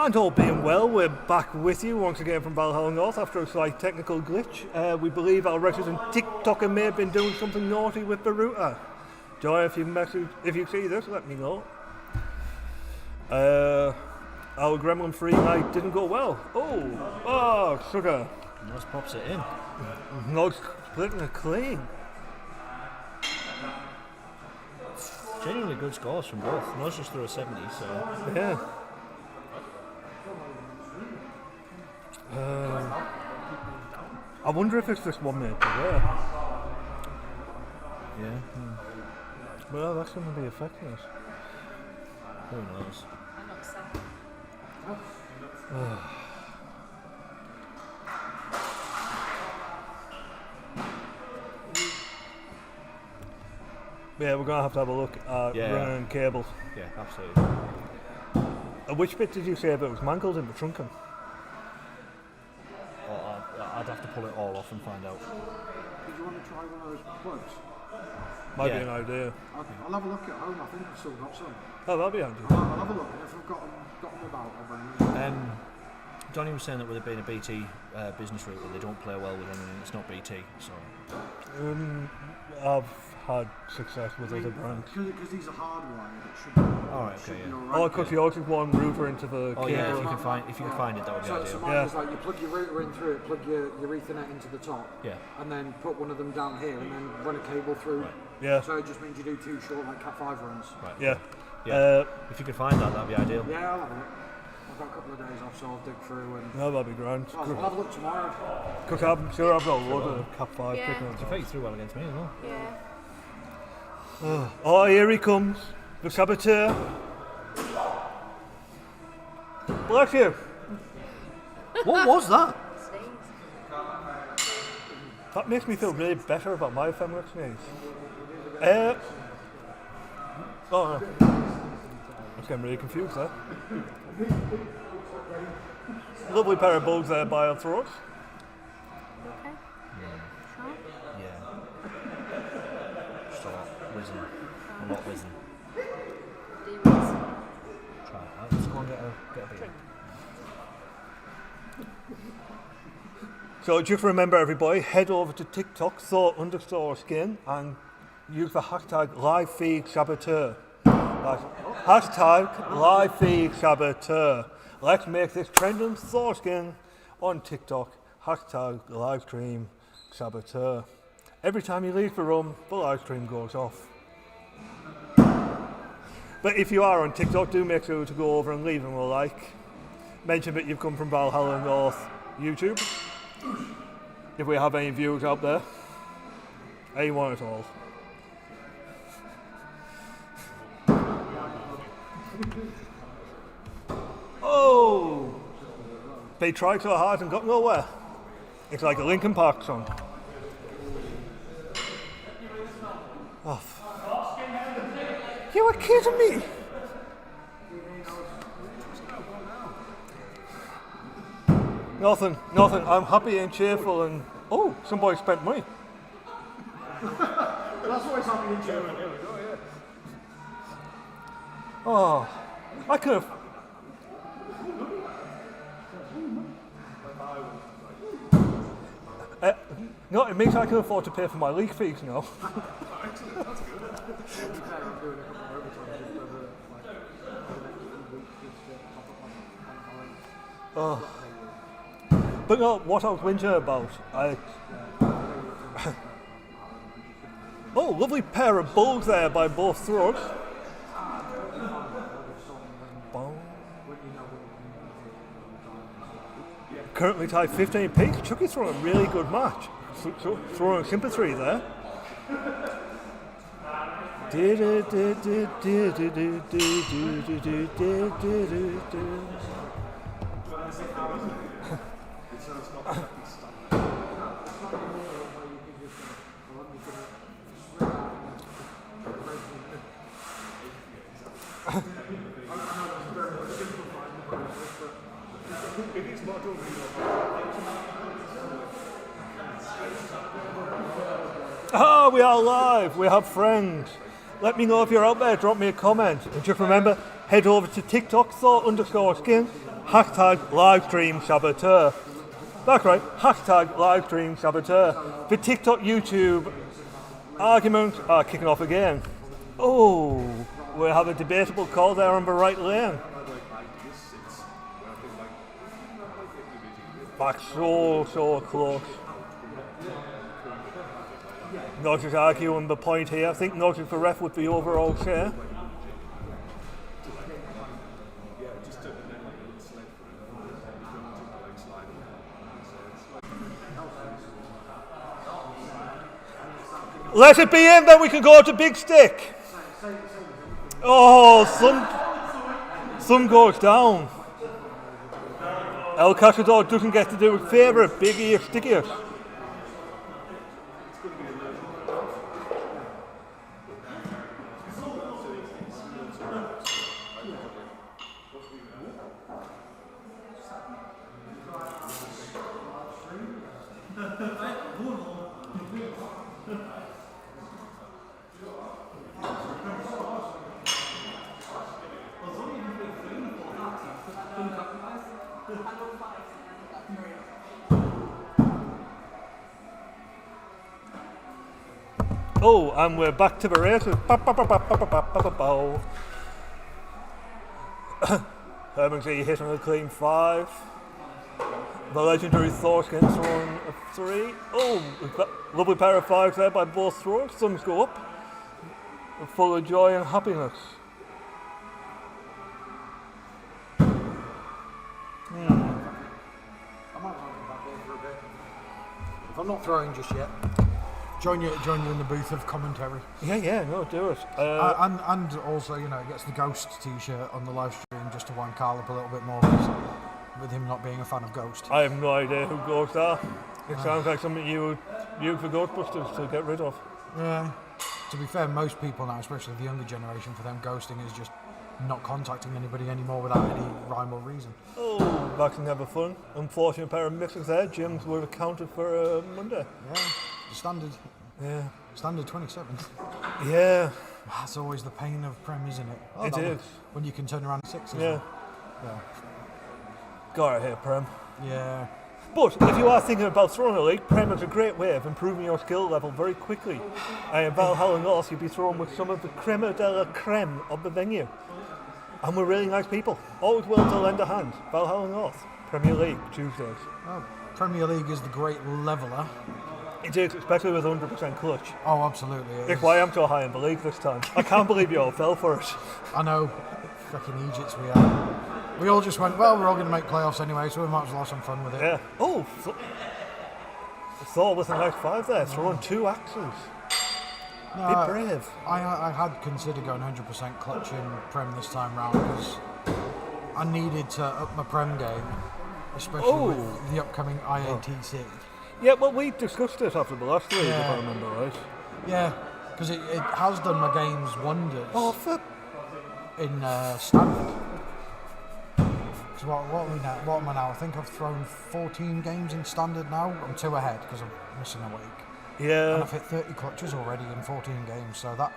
And all being well, we're back with you once again from Valhalla North after a slight technical glitch. We believe our resident TikToker may have been doing something naughty with the router. Joy, if you see this, let me know. Our gremlin-free night didn't go well. Oh, sugar. Just pops it in. No splitting it clean. Genuinely good scores from both. No's just threw a 70, so... Yeah. I wonder if it's this one made today. Yeah. Well, that's going to be affecting us. Who knows? Yeah, we're going to have a look at running cables. Yeah, absolutely. Which bit did you say that was mangled in the trunking? I'd have to pull it all off and find out. Did you want to try one of those plugs? Might be an idea. Okay, I'll have a look at home. I think I've still got some. Oh, that'll be handy. I'll have a look, and if I've got them about, I'll bring them. Johnny was saying that with it being a BT business router, they don't play well with anything that's not BT. So I've had success with other brands. Because these are hardwired, it should be. Alright, okay, yeah. Right. Oh, because yours is one router into the cable. Yeah, if you can find it, that would be ideal. So mine is like you plug your router in through it, plug your Ethernet into the top, and then put one of them down here, and then run a cable through. Right. Yeah. So it just means you do two short like Cat5 runs. Right. Yeah. If you could find that, that'd be ideal. Yeah, I'll have a look. I've got a couple of days off, so I'll dig through and. No, that'd be grand. I'll have a look tomorrow. Because I'm sure I've got a load of Cat5 picking up. In fact, you threw well against me as well. Yeah. Oh, here he comes, the saboteur. Bless you. What was that? That makes me feel really better about my feminine sneeze. Oh, no. I was getting really confused there. Lovely pair of bulbs there by our throats. Okay. Yeah. Just a lot whizzing. A lot whizzing. Try it out. Let's go and get a beer. So just remember everybody, head over to TikTok, _skin and use the hashtag #LiveFeedSaboteur. That's hashtag #LiveFeedSaboteur. Let's make this trending Thorskin on TikTok, hashtag #LivestreamSaboteur. Every time you leave the room, the live stream goes off. But if you are on TikTok, do make sure to go over and leave them a like. Mention that you've come from Valhalla North YouTube. If we have any viewers out there. Anyone at all. Oh! They tried so hard and got nowhere. It's like a Linkin Park song. Oh. You were kidding me! Nothing. I'm happy and cheerful and... Oh, somebody spent money. That's always happy and cheerful. Oh, I could have... no, it means I can afford to pay for my league fees now. Oh. But no, what I was whinging about, oh, lovely pair of bulbs there by both throats. Currently tied 15 apiece. Chucky's throwing a really good match. Throwing sympathy there. Ah, we are live. We have friends. Let me know if you're out there. Drop me a comment. And just remember, head over to TikTok, _skin, Hashtag live stream saboteur. That's right, hashtag live stream saboteur. The TikTok YouTube arguments are kicking off again. Oh, we have a debatable call there on the right lane. Back so close. Nudge is arguing the point here. I think Nudge is the ref with the overall share. Let it be in, then we can go to Big Stick. Oh, some goes down. El Cachador doesn't get to do his favourite, Big Ear Stickiest. Oh, and we're back to the races. Herman's hitting a clean 5. The legendary Thorskin's throwing a 3. Oh, we've got a lovely pair of 5s there by both throwers. Thumbs go up. We're full of joy and happiness. I might want to come back in for a bit. If I'm not throwing just yet, join you in the booth of commentary. Yeah, no, do it. And also, you know, it gets the Ghost t-shirt on the live stream just to wind Carl up a little bit more with him not being a fan of Ghost. I have no idea who Ghosts are. It sounds like something you would use for Ghostbusters to get rid of. Yeah. To be fair, most people now, especially the younger generation, for them ghosting is just not contacting anybody anymore without any rhyme or reason. Oh, that's never fun. Unfortunate pair of misses there. Jim's would have counted for Monday. Yeah, the standard. Yeah. Standard 27th. Yeah. That's always the pain of Prem, isn't it? Oh, it is. When you can turn around at 6. Yeah. Got it here, Prem. Yeah. But if you are thinking about throwing a league, Prem is a great way of improving your skill level very quickly. In Valhalla North, you'll be thrown with some of the creme de la creme of the venue. And we're really nice people. Always willing to lend a hand. Valhalla North, Premier League, Tuesdays. Well, Premier League is the great leveller. It is, especially with 100% clutch. Oh, absolutely. It's why I'm so high in the league this time. I can't believe you all fell for it. I know. Fucking Egypts we are. We all just went, well, we're all going to make playoffs anyway, so we might as well have some fun with it. Yeah. Oh, Thor with a nice 5 there, throwing 2 axes. No, Bit brave. I had considered going 100% clutch in Prem this time round because I needed to up my Prem game, especially with the upcoming IATC. Yeah, well, we discussed it after the last league, if I remember right. Yeah, because it has done my games wonders. Oh, in standard. So what are we now? What am I now? I think I've thrown 14 games in standard now. I'm 2 ahead because I'm missing a week. Yeah. And I've hit 30 clutches already in 14 games, so that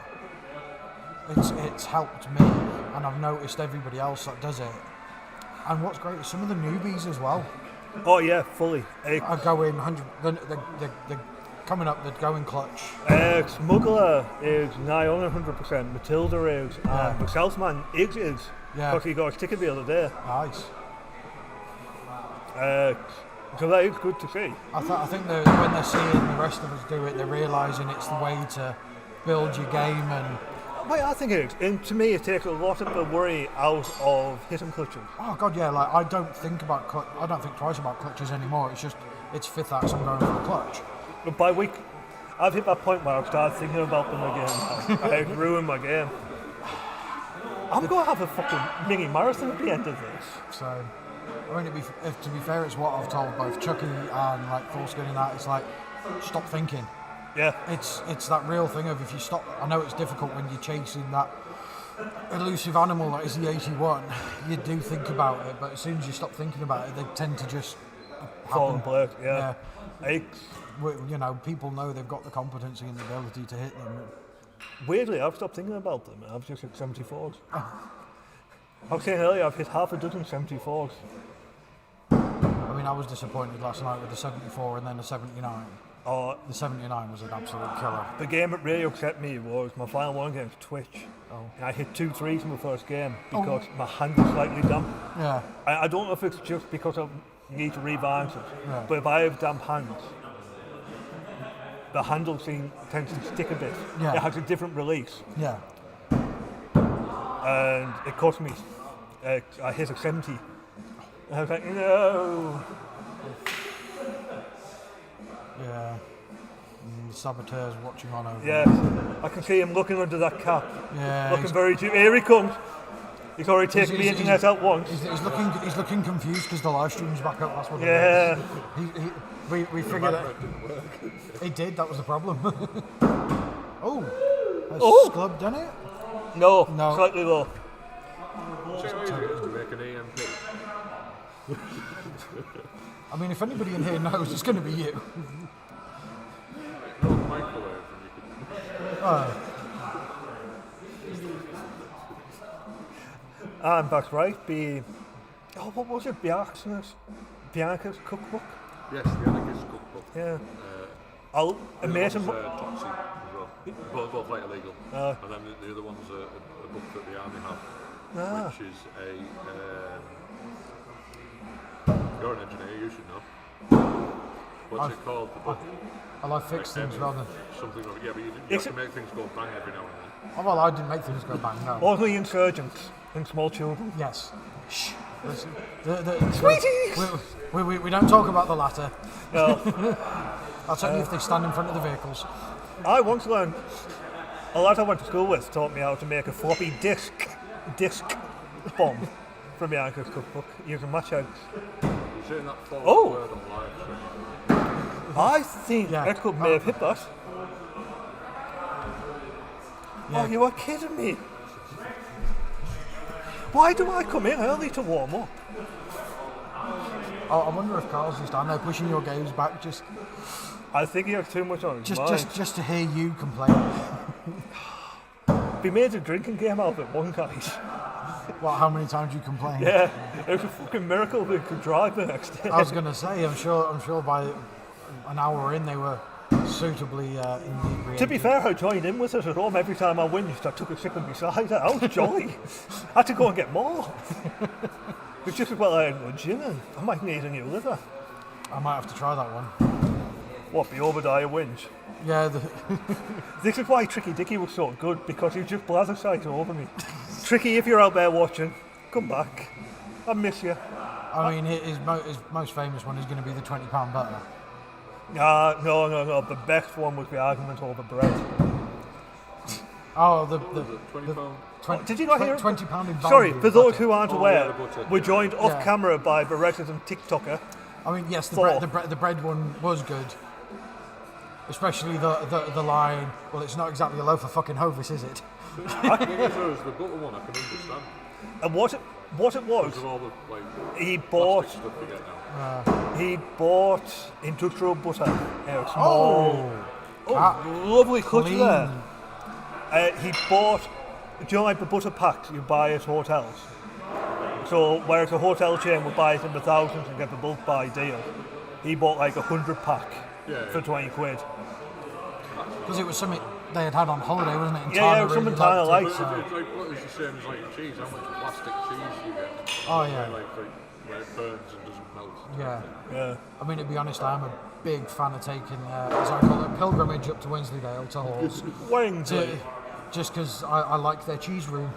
it's helped me, and I've noticed everybody else that does it. And what's great is some of the newbies as well. Oh yeah, fully. Are going 100. They're coming up. They're going clutch. Smuggler is nigh on 100%. Matilda is, and the Southman is. Yeah. Because he got his ticket the other day. Nice. So that is good to see. I think that when they're seeing the rest of us do it, they're realising it's the way to build your game. And well, I think it is. And to me, it takes a lot of the worry out of hitting clutches. Oh god, yeah. Like I don't think twice about clutches anymore. It's just it's 5th axe, I'm going for a clutch. But by week, I've hit that point where I've started thinking about them again. I've ruined my game. I'm going to have a fucking mini marathon at the end of this. So, I mean, to be fair, it's what I've told both Chucky and like Thorskin and that. It's like, stop thinking. Yeah. It's that real thing of if you stop. I know it's difficult when you're chasing that elusive animal that is the 81. You do think about it, but as soon as you stop thinking about it, they tend to just fall in place. Yeah. You know, people know they've got the competency and the ability to hit them. Weirdly, I've stopped thinking about them. I've just hit 74s. I was saying earlier, I've hit half a dozen 74s. I mean, I was disappointed last night with the 74 and then the 79. Oh, The 79 was an absolute killer. the game that really upset me was my final one against Twitch. Oh. And I hit 2 threes in the first game because my hand was slightly damp. Yeah. I don't know if it's just because I need to rebalance it, Yeah. but if I have damp hands, the handle tends to stick a bit. Yeah. It has a different release, Yeah. and it cost me. I hit a 70. I was like, no. Yeah. Saboteurs watching on over. Yes, I can see him looking under that cap. Yeah. Looking very deep. Here he comes. He's already taken the he's- internet out once. He's looking confused because the live stream's back up. That's what Yeah. it is. We figured it. It did. That was the problem. Oh, that's scrubbed, didn't it? No, No. slightly low. To make an EMP. I mean, if anybody in here knows, it's going to be you. No microwave, and you could. And that's right. What was it? Bianca's cookbook. Yes, the anarchist cookbook. Yeah. The A other mate of one's Toxic as well. Both like illegal. And then the other one's a book that the army have, which is you're an engineer, you should know. What's it called? The book? I like fix things rather than. Something of it. Yeah, but you have to make things go bang every now and then. Oh, well, I didn't make things go bang. No. Only insurgents and small children. Yes. Shh. Listen. We don't talk about the latter. No. That's only if they stand in front of the vehicles. I once learned, a lad I went to school with taught me how to make a floppy disk bomb from Bianca's cookbook using match eggs. You're saying that fourth Oh. word on live. I think Yeah. Echo may have hit that. Yeah. Oh, you are kidding me. Why do I come in early to warm up? I wonder if Carl's just down there pushing your games back just I think he has too much on his mind. just to hear you complain. We made a drinking game out of it one guy. What? How many times you complain? Yeah, it was a fucking miracle we could drive the next day. I was gonna say, I'm sure by an hour in they were suitably inebriated. To be fair, I joined in with us at home every time I whinged. I took a sip of my cider. I was jolly. I had to go and get more. But just as well I had lunch in, and I might need a new liver. I might have to try that one. What, the Obadiah whinge? Yeah, This is why Tricky Dicky was so good, because he just blathersight over me. Tricky, if you're out there watching, come back. I miss you. I mean, his most famous one is going to be the £20 butter. No. The best one was the argument over bread. Oh, the £20. Did you not hear it? £20 in value. Sorry, for those butter. who aren't Oh, aware, yeah, the butter. we're joined off Yeah. camera by the resident TikToker. I mean, yes, Four. the bread one was good. Especially the line, well, it's not exactly a loaf of fucking Hovis, is it? The thing is, though, is the butter one I can understand. And what it was, Because of all the he bought plastic stuff you get now. he bought industrial butter in a small, Ah, lovely cut clean. there. He bought, do you know like the butter packs you buy at hotels? So whereas a hotel chain would buy it in the thousands and get the bulk buy deal, he bought like 100 pack for 20 quid. Because it was something they had on holiday, wasn't it? And Yeah, Tana it was something really Tana liked liked. it, so- It's like, what is the same as like cheese? How much plastic cheese you get? Oh, yeah. Like where it burns and doesn't melt. Yeah. Yeah. I mean, to be honest, I'm a big fan of taking, as I call it, a pilgrimage up to Wensleydale to Halls. Wellington. Just because I like their cheese room.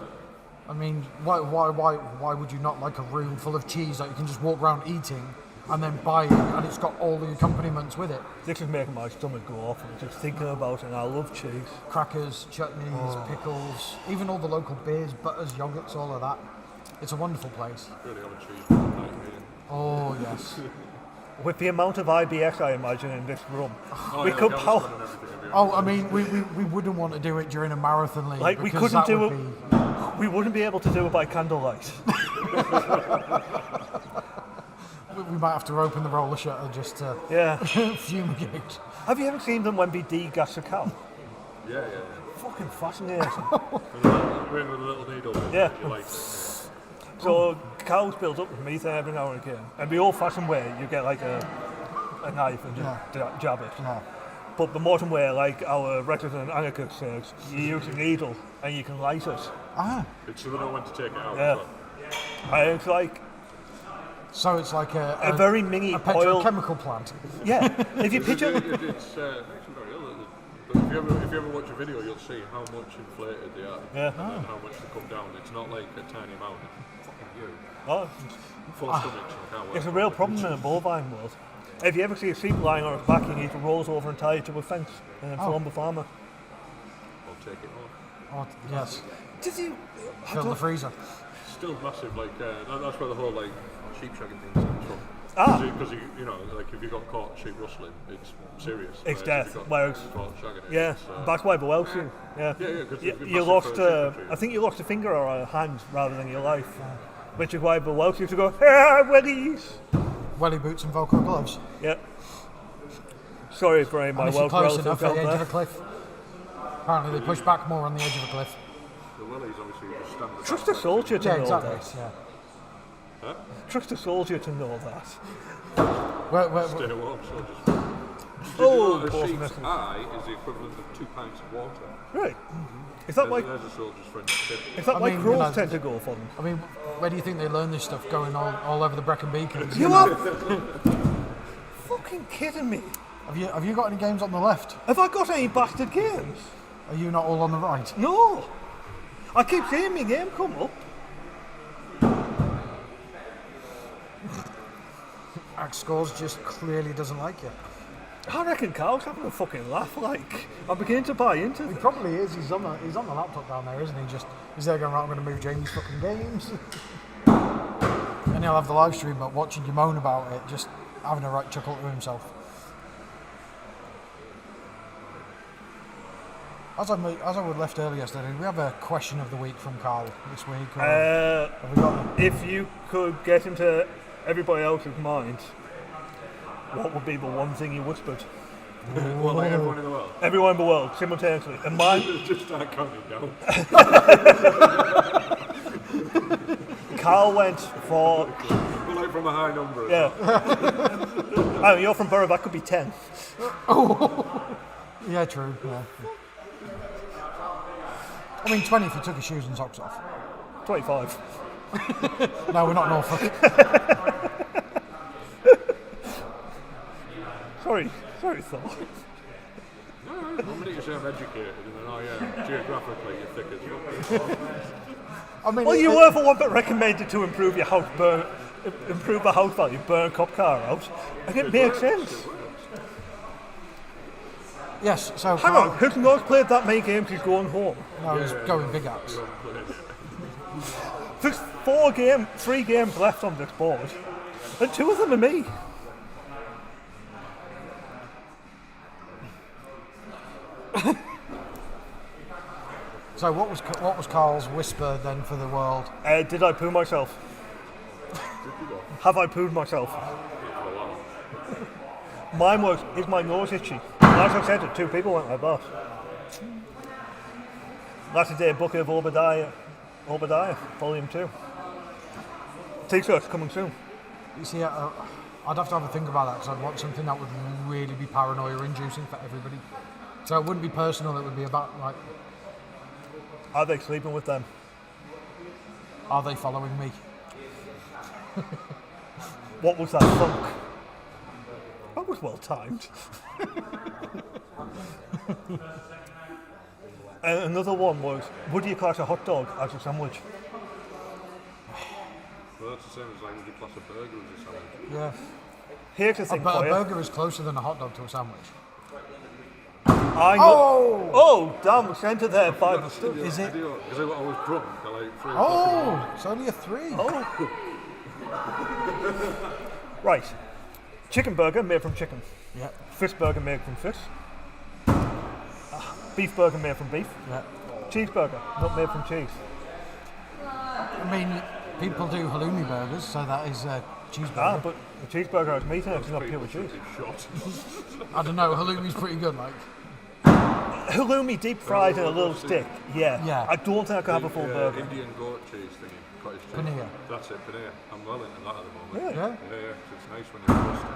I mean, why would you not like a room full of cheese that you can just walk around eating and then buy it and it's got all the accompaniments with it? This is making my stomach go off. I'm just thinking about it, and I love cheese. Crackers, chutneys, pickles, even all the local beers, butters, yogurts, all of that. It's a wonderful place. Really have a cheese one night, man. Oh, yes. With the amount of IBS I imagine in this room, Oh, we yeah, could Galveston power. and everything would be Oh, I mean, we wouldn't want to do it during a marathon league. Like, we because couldn't that do would it- We wouldn't be able to do it by candlelight. We might have to open the roller shutter just to Yeah. fumigate. Have you ever seen them when they degas a cow? Yeah, yeah, Fucking fascinating. yeah. With a little needle. Yeah. You like So cows build up with methane every now and again. And the old-fashioned way, you get like a knife and just jab it. Yeah. But the modern way, like our resident anarchist says, you use a needle and you can light it. Ah. It's so they know when to take it out. Yeah. And it's like So it's like a very mini a oil. petrochemical plant. Yeah. If you picture, It's actually very ill. But if you ever watch a video, you'll see how much inflated they are. Yeah. And then how much they come down. It's not like a tiny amount. It's fucking huge. oh, Full stomachs. I can't it's a work. real problem in the bovine world. If you ever see a sheep lying on its back, you need to roll it over and tie it to a fence and then film the farmer. I'll take it on. Oh, yes. Did you? Fill the freezer. Still massive. Like that's where the whole like sheep shagging thing comes from. Ah. Because you know, like if you got caught sheep rustling, it's serious. It's Whereas death. If you got Whereas- caught shagging it, Yeah, it's, that's why the Welsh do. Yeah. Yeah, 'cause You, it'd be you massive lost. for a sheep I think you lost a finger or a hand rather than your life, which is why the Welsh used to go, "Ah, wellies." Welly boots and Velcro gloves. Yeah. Sorry for any of my And if you're Welsh close relatives enough out at the edge of a there. cliff. Apparently they push back more on the edge of a cliff. The willies obviously just stand. Trust a soldier to Yeah, know exactly. that. Yeah. Trust a soldier to know that. Where, Stay warm, so just. Oh, a both sheep's missing. eye is the equivalent of 2 pints of water. Right. Is that why? There's a soldier's French tip. Is that I why mean, crows you know, tend to go for them? I mean, where do you think they learn this stuff going all over the Brecon Beacons? You are fucking kidding me. Have you got any games on the left? Have I got any bastard games? Are you not all on the right? No. I keep seeing my game come up. Axe Scores just clearly doesn't like you. I reckon Carl's having a fucking laugh. Like, I'm beginning to buy into He this. probably is. He's on the laptop down there, isn't he? He's there going, right, I'm going to move Jamie's fucking games. And he'll have the live stream, but watching you moan about it, just having a right chuckle to himself. As I would left earlier yesterday, we have a question of the week from Carl this week. Have we got one? If you could get into everybody else's mind, what would be the one thing you whispered? Well, like everyone in the world. Everyone in the world, simultaneously. And mine, Just start counting down. Carl went for, But like from a high number. yeah. Oh, you're from Borough, that could be 10. Yeah, true. Yeah. I mean, 20 if you took your shoes and socks off. 25. No, we're not Norfolk. Sorry, Thor. One minute you say I'm educated, and then geographically you're thick as well. I mean, Well, you were the one that recommended to improve your house, improve the house value, burn a cop car out, and it makes sense. Yes, so Hang Carl, on, who's not played that many games he's going home? no, he's going big axe. There's 3 games left on this board, and 2 of them are me. So what was Carl's whisper then for the world? Did I poo myself? Have I pooed myself? Mine was, is my nose itchy? And as I said it, 2 people went like that. That's a day book of Obadiah, Volume 2. T-shirts coming soon. You see, I'd have to have a think about that because I'd want something that would really be paranoia-inducing for everybody. So it wouldn't be personal; it would be about like, Are they sleeping with them? are they following me? What was that funk? That was well timed. And another one was, would you class a hot dog as a sandwich? Well, that's the same as like would you class a burger as a sandwich? Yeah, Here's the thing but for a you. burger is closer than a hot dog to a sandwich. I know. Oh, damn, we sent it there by the stuff. Is it? Because I was drunk at like 3 o'clock in the Oh, morning. it's only a 3. Oh. Right. Chicken burger made from chicken. Yeah, Fish burger made from fish. Beef burger made from beef. yeah. Cheeseburger, not made from cheese. I mean, people do halloumi burgers, so that is a cheeseburger. But the cheeseburger has meat in it, it's not pure cheese. Shot. I don't know, halloumi's pretty good, like. Halloumi deep fried in a little stick, yeah. Yeah. I don't think I can have a full burger. Indian goat cheese thingy. cottage cheese. Paneer. That's it, paneer. I'm well into that at the moment. Yeah. Yeah. It's nice when you're roasting.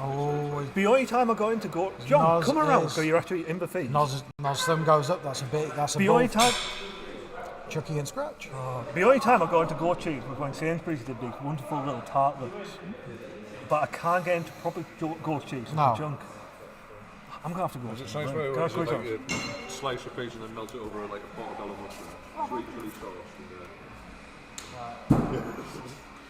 Oh, The only time I go into John, Noz come around, is- so you're actually in the feed. Nos thumb goes up. That's a bit. That's a The only both time, Chucky and Scratch. the only time I go into goat cheese was when Sainsbury's did these wonderful little tartlets. But I can't get into proper goat cheese. It's No. junk. I'm gonna have to go. Is it to nice the where Can I it's quiz like you? a slice of peas and then melt it over like a portobello mushroom, sweet chili sauce.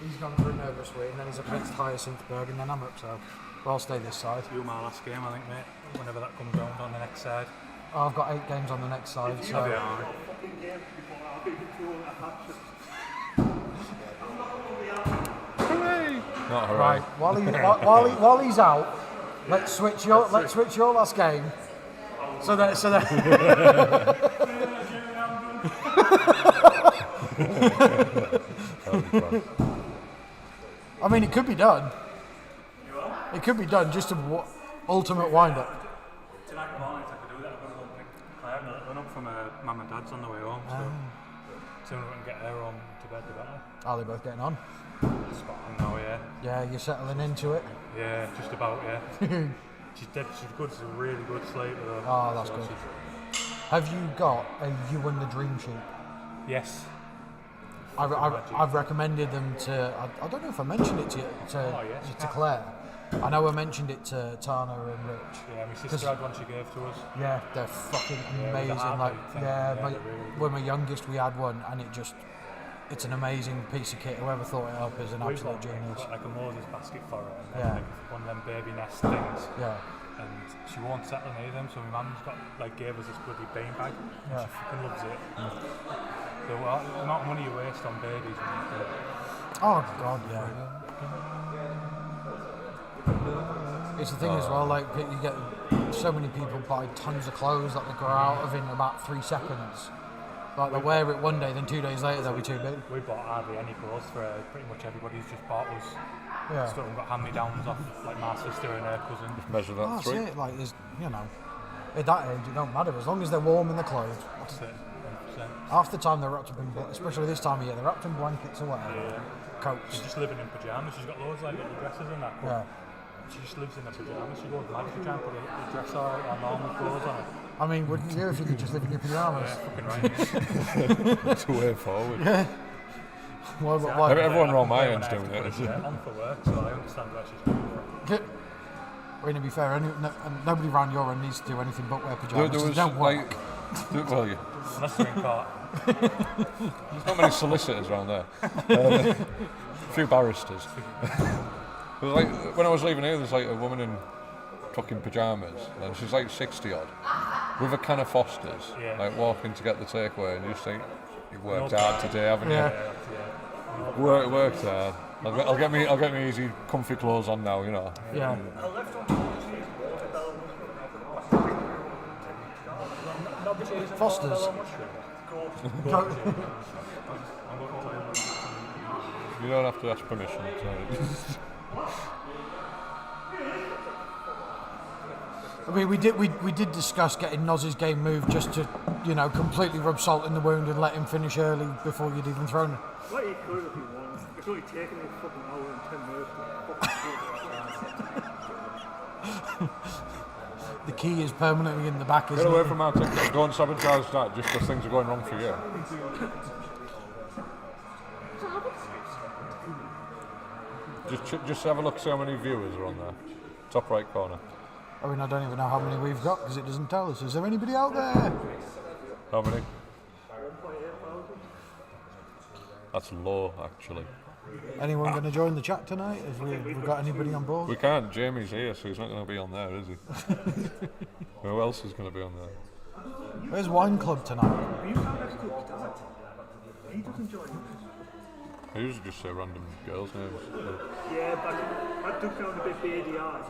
He's gone for a nervous win, and then he's up against Hyacinthburg, and then I'm up. So I'll stay this side. You my last game, I think, mate. Whenever that comes round on the next side. Oh, I've got 8 games on the next side. So Yeah. Not hooray. right, while he's out, let's switch your last game. So that I mean, it could be done. It could be done. Just an ultimate wind-up. Tonight morning, I could do that. I've got to go and pick Claire and run up from mum and dad's on the way home. So sooner we can get her home to bed, the better. Are they both getting on? Spot on now, yeah. Yeah, you're settling into it. Yeah, just about, yeah. She's good. She's a really good sleeper, though. Oh, that's good. Have you got a You Win the Dream sheet? Yes. I've recommended them to. I don't know if I mentioned it to Claire. I know I mentioned it to Tana and Rich. Yeah, my sister had one she gave to us. Yeah, they're fucking with the amazing. heartbeat thing. Yeah, they're really When my youngest, we had one, and it's an amazing piece of kit. Whoever thought it up is an We've absolute got genius. like a Moses basket for her, and then Yeah. like one of them baby nest things. Yeah, And she won't settle in them, so my mum's gave us this bloody bean bag. And Yeah. she fucking loves it. So the amount of money you waste on babies. oh god, yeah. It's the thing as well, like you get so many people buy tons of clothes that they grow out of in about 3 seconds. Like they wear it one day, then 2 days later they'll be too big. We bought hardly any clothes for pretty much everybody. Who's just bought us Yeah. stuff and got hand-me-downs off like my sister and her cousin. Measure that That's 3. it. Like there's, at that age it don't matter as long as they're warm and they're clothed. That's it. 100%. Half the time they're wrapped up in, especially this time of year, they're wrapped in blankets or whatever. Yeah. Coats. She's just living in pyjamas. She's got loads of like little dresses and that. But Yeah. she just lives in her pyjamas. She goes mad if you try and put a dress or normal clothes on her. I mean, wouldn't you if you could just live in your pyjamas? Fucking right. It's a way forward. Why? Everyone around my When end's I have doing to it. put it on for work, so I understand why she's doing it. I mean, to be fair, nobody around your end needs to do anything but wear pyjamas. There They was don't work. well, yeah. Unless you're in court. There's not many solicitors around there. A few barristers. There was like, when I was leaving here, there's like a woman in fucking pyjamas, and she's like 60 odd, with a can of Fosters, Yeah. like walking to get the takeaway, and you just think, you've worked No hard bad. today, haven't Yeah. you? Worked hard. I'll get me easy, comfy clothes on now, you know. Yeah. Fosters. You don't have to ask permission. So. I mean, we did discuss getting Noz's game moved just to, completely rub salt in the wound and let him finish early before you'd even thrown it. Well, you could if you want. It's only taken me a fucking hour and 10 minutes. The key is permanently in the back, Get isn't away it? from our TikTok. Don't sabotage that just because things are going wrong for you. Just have a look, see how many viewers are on there. Top right corner. I mean, I don't even know how many we've got because it doesn't tell us. Is there anybody out there? How many? That's low, actually. Anyone going to join the chat tonight? Have we got anybody on board? We can't. Jamie's here, so he's not going to be on there, is he? Who else is going to be on there? Where's Wine Club tonight? You can't ask Club Dad. He doesn't join us. I usually just say random girls' names. Yeah, but I took down a bit beardy eyes.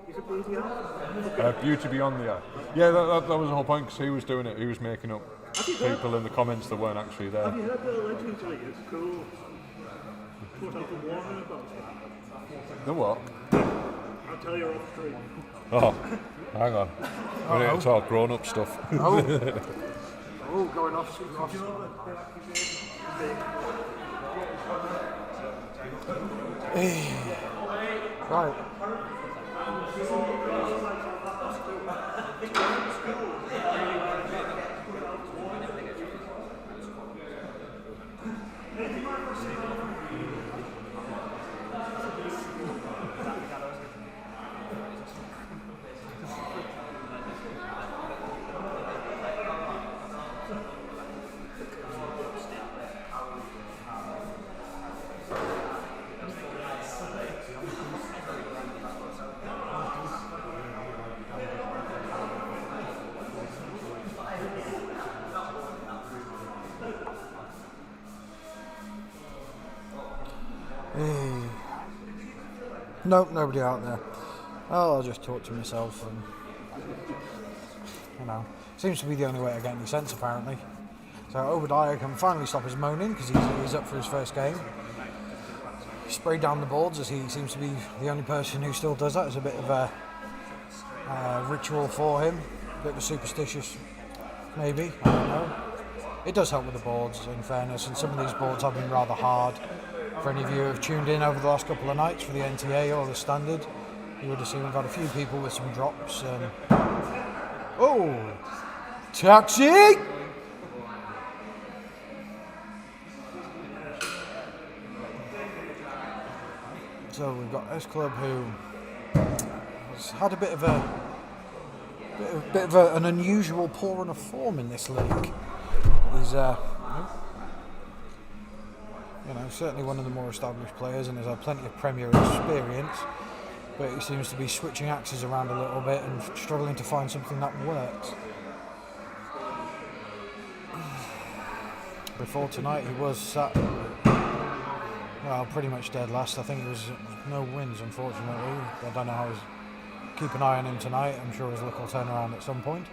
Is it beardy eyes? Beauty Beyond the Eye. Yeah, that was the whole point, because he was doing it. He was making up people in the comments that weren't actually there. Have you heard the allegedly it's cool? Put out a warning about that. The what? I'll tell you off stream. Oh, hang on. We need to talk grown-up stuff. Oh, going off. You know that accusation? Right. Nope, nobody out there. Oh, I'll just talk to myself and, you know, seems to be the only way to get any sense apparently. So Obadiah can finally stop his moaning because he's up for his first game. He sprayed down the boards as he seems to be the only person who still does that. It's a bit of a ritual for him, a bit of a superstitious maybe, I don't know. It does help with the boards in fairness, and some of these boards have been rather hard. For any of you who have tuned in over the last couple of nights for the NTA or the Standard, you would have seen we've got a few people with some drops. Oh, taxi! So we've got S Club who has had a bit of an unusual poor run of form in this league. He's certainly one of the more established players and has had plenty of Premier experience, but he seems to be switching axes around a little bit and struggling to find something that works. Before tonight he was sat, well, pretty much dead last. I think it was no wins, unfortunately. I don't know how he's... Keep an eye on him tonight. I'm sure his luck will turn around at some point.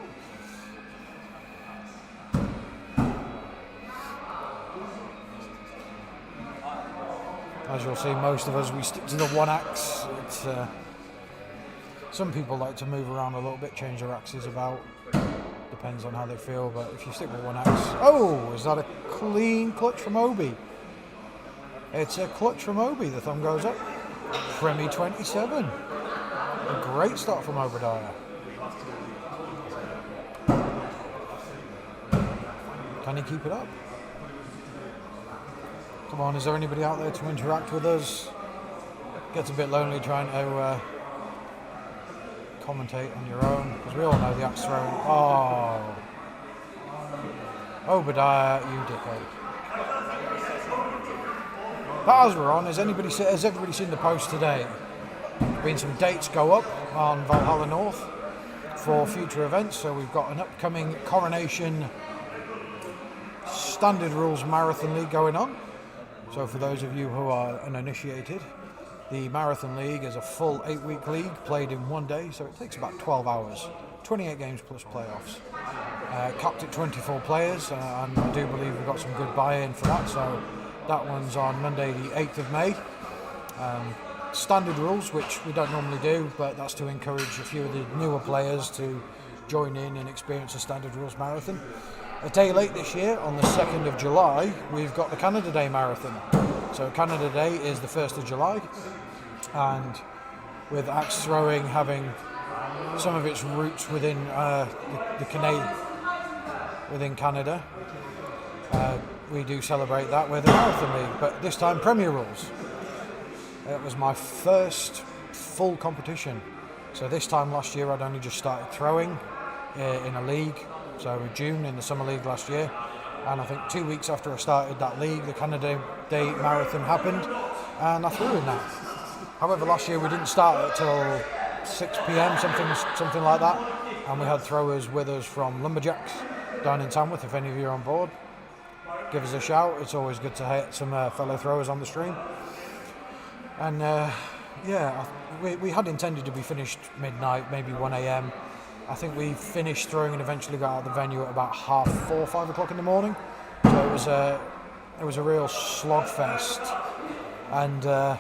As you'll see, most of us, we stick to the one axe. It's, some people like to move around a little bit, change their axes about. Depends on how they feel, but if you stick with one axe... Oh, is that a clean clutch from Obi? It's a clutch from Obi. The thumb goes up. Premi 27. A great start from Obadiah. Can he keep it up? Come on, is there anybody out there to interact with us? Gets a bit lonely trying to commentate on your own, because we all know the axe throwing. Oh, Obadiah, you dickhead. But as we're on, has everybody seen the post today? There's been some dates go up on Valhalla North for future events. So we've got an upcoming Coronation Standard Rules Marathon League going on. So for those of you who are uninitiated, the Marathon League is a full 8-week league played in one day, so it takes about 12 hours, 28 games plus playoffs. Capped at 24 players, and I do believe we've got some good buy-in for that, so that one's on Monday the 8th of May. Standard rules, which we don't normally do, but that's to encourage a few of the newer players to join in and experience a Standard Rules Marathon. A day late this year, on the 2nd of July, we've got the Canada Day Marathon. So Canada Day is the 1st of July, and with axe throwing having some of its roots within within Canada, we do celebrate that with the Marathon League, but this time Premier Rules. It was my first full competition. So this time last year I'd only just started throwing in a league. So in June in the Summer League last year, and I think 2 weeks after I started that league, the Canada Day Marathon happened, and I threw in that. However, last year we didn't start it till 6 p.m, something like that, and we had throwers with us from Lumberjacks down in Tamworth. If any of you are on board, give us a shout. It's always good to hit some fellow throwers on the stream. And we had intended to be finished midnight, maybe 1 a.m. I think we finished throwing and eventually got out of the venue at about 4:30, 5 o'clock in the morning. So it was a real slogfest. And I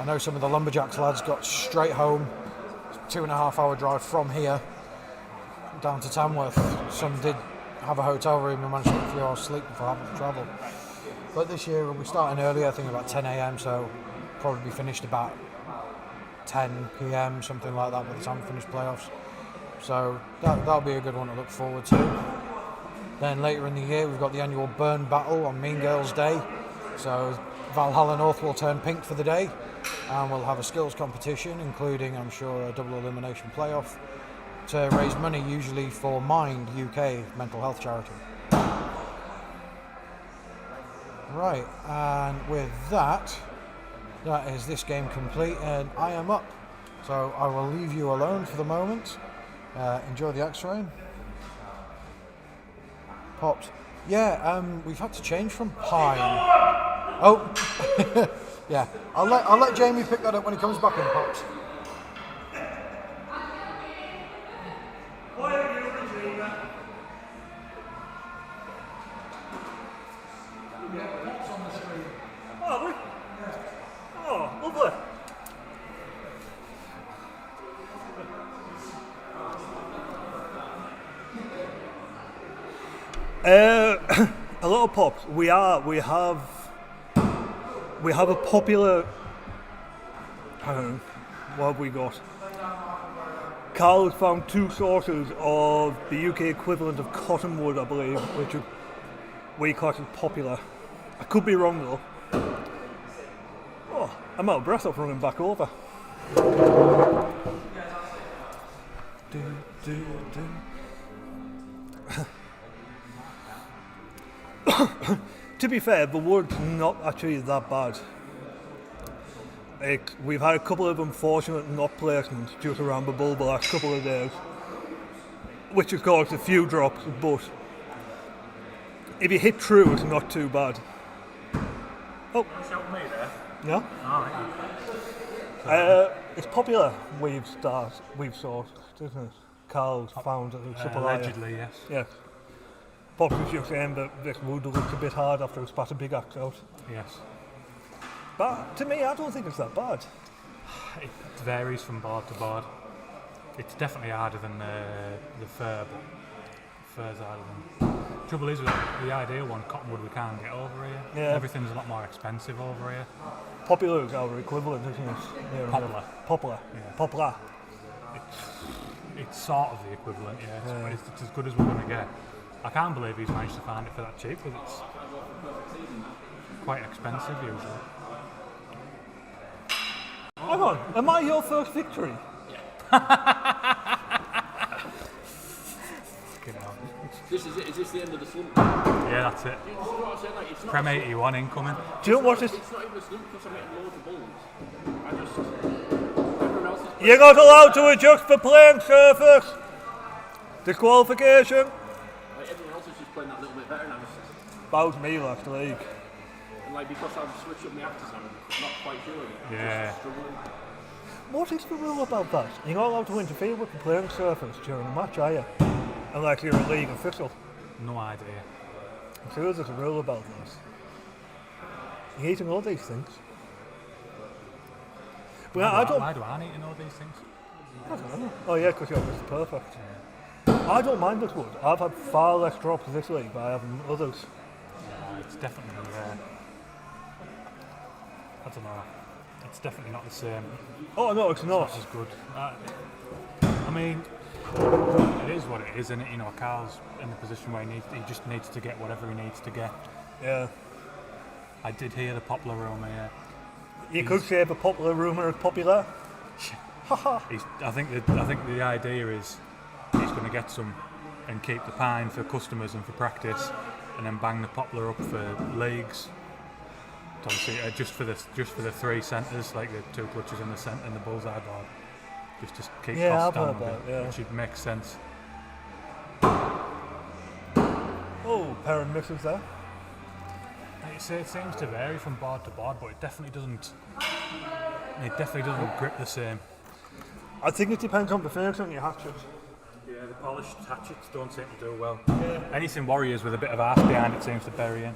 know some of the Lumberjacks lads got straight home, 2.5 hour drive from here down to Tamworth. Some did have a hotel room and managed to get a few hours sleep before having to travel. But this year we'll be starting early, I think about 10 a.m, so probably be finished about 10 p.m, something like that by the time we finish playoffs. So that'll be a good one to look forward to. Then later in the year we've got the annual Burn Battle on Mean Girls Day. So Valhalla North will turn pink for the day, and we'll have a skills competition, including, I'm sure, a double elimination playoff to raise money, usually for Mind UK mental health charity. Right, and with that is this game complete, and I am up. So I will leave you alone for the moment. Enjoy the axe throwing. Pops. Yeah, we've had to change from pine. Oh, yeah. I'll let Jamie pick that up when he comes back in, Pops. Oh, lovely. A lot of pops. We have a popular. What have we got? Carl has found 2 sources of the UK equivalent of cottonwood, I believe, which we class as popular. I could be wrong though. Oh, I'm out of breath of running back over. To be fair, the wood's not actually that bad. We've had a couple of unfortunate not placements just around the bulb the last couple of days, which has caused a few drops, but if you hit true, it's not too bad. Oh. You shot me there? Yeah? Alright. It's popular, we've sourced, isn't it? Carl's found a supplier. Allegedly, yes. Yes. Pops was just saying that this wood looks a bit hard after we spat a big axe out. Yes. But to me, I don't think it's that bad. It varies from board to board. It's definitely harder than the fir, but fir's harder than. Trouble is with the ideal one, cottonwood, we can't get over here. Yeah. Everything's a lot more expensive over here. Popular is our equivalent, isn't it? Yeah, Popular. Popular. Yeah. Popular. It's sort of the equivalent, yeah. It's as good as we're going to get. I can't believe he's managed to find it for that cheap, because it's quite expensive usually. Hang on, am I your first victory? Fucking hell. This is it. Is this the end of the slump? Yeah, that's it. You know what I'm saying? Like, it's not. Prem 81 incoming. Do you know what this? It's not even a slump because I'm getting loads of balls. Everyone else is. You're not allowed to adjust the playing surface. Disqualification. Like, everyone else is just playing that little bit better now. About me last league. And like because I've switched up my actors, I'm not quite sure. Yeah. Just struggling. What is the rule about that? You're not allowed to interfere with the playing surface during a match, are you? Unless you're a league official. No idea. I'm sure there's a rule about this. You need to know these things. But I don't. Why do I need to know these things? I don't know. Oh yeah, because you're Mr. Perfect. I don't mind this wood. I've had far less drops this league, but I have others. It's definitely. I don't know. It's definitely not the same. Oh no, it's not. Not as good. I mean, it is what it is, isn't it? You know, Carl's in the position where he just needs to get whatever he needs to get. Yeah. I did hear the popular rumour, yeah. You could say the popular rumour is popular. I think the idea is he's going to get some and keep the pine for customers and for practice, and then bang the poplar up for leagues. Obviously, just for the 3 centres, like the 2 clutches in the centre and the bullseye board, just to keep costs down a bit, which would make sense. Oh, Perrin misses there. It seems to vary from board to board, but it definitely doesn't. It definitely doesn't grip the same. I think it depends on the finish on your hatchet. Yeah, the polished hatchets don't seem to do well. Yeah. Anything Warriors with a bit of arse behind it seems to bury in.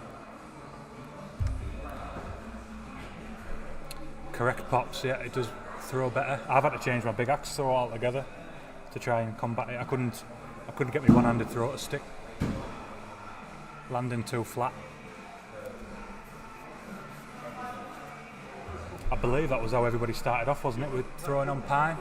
Correct pops, yeah, it does throw better. I've had to change my big axe throw altogether to try and combat it. I couldn't get my one-handed throw to stick. Landing too flat. I believe that was how everybody started off, wasn't it? With throwing on pine.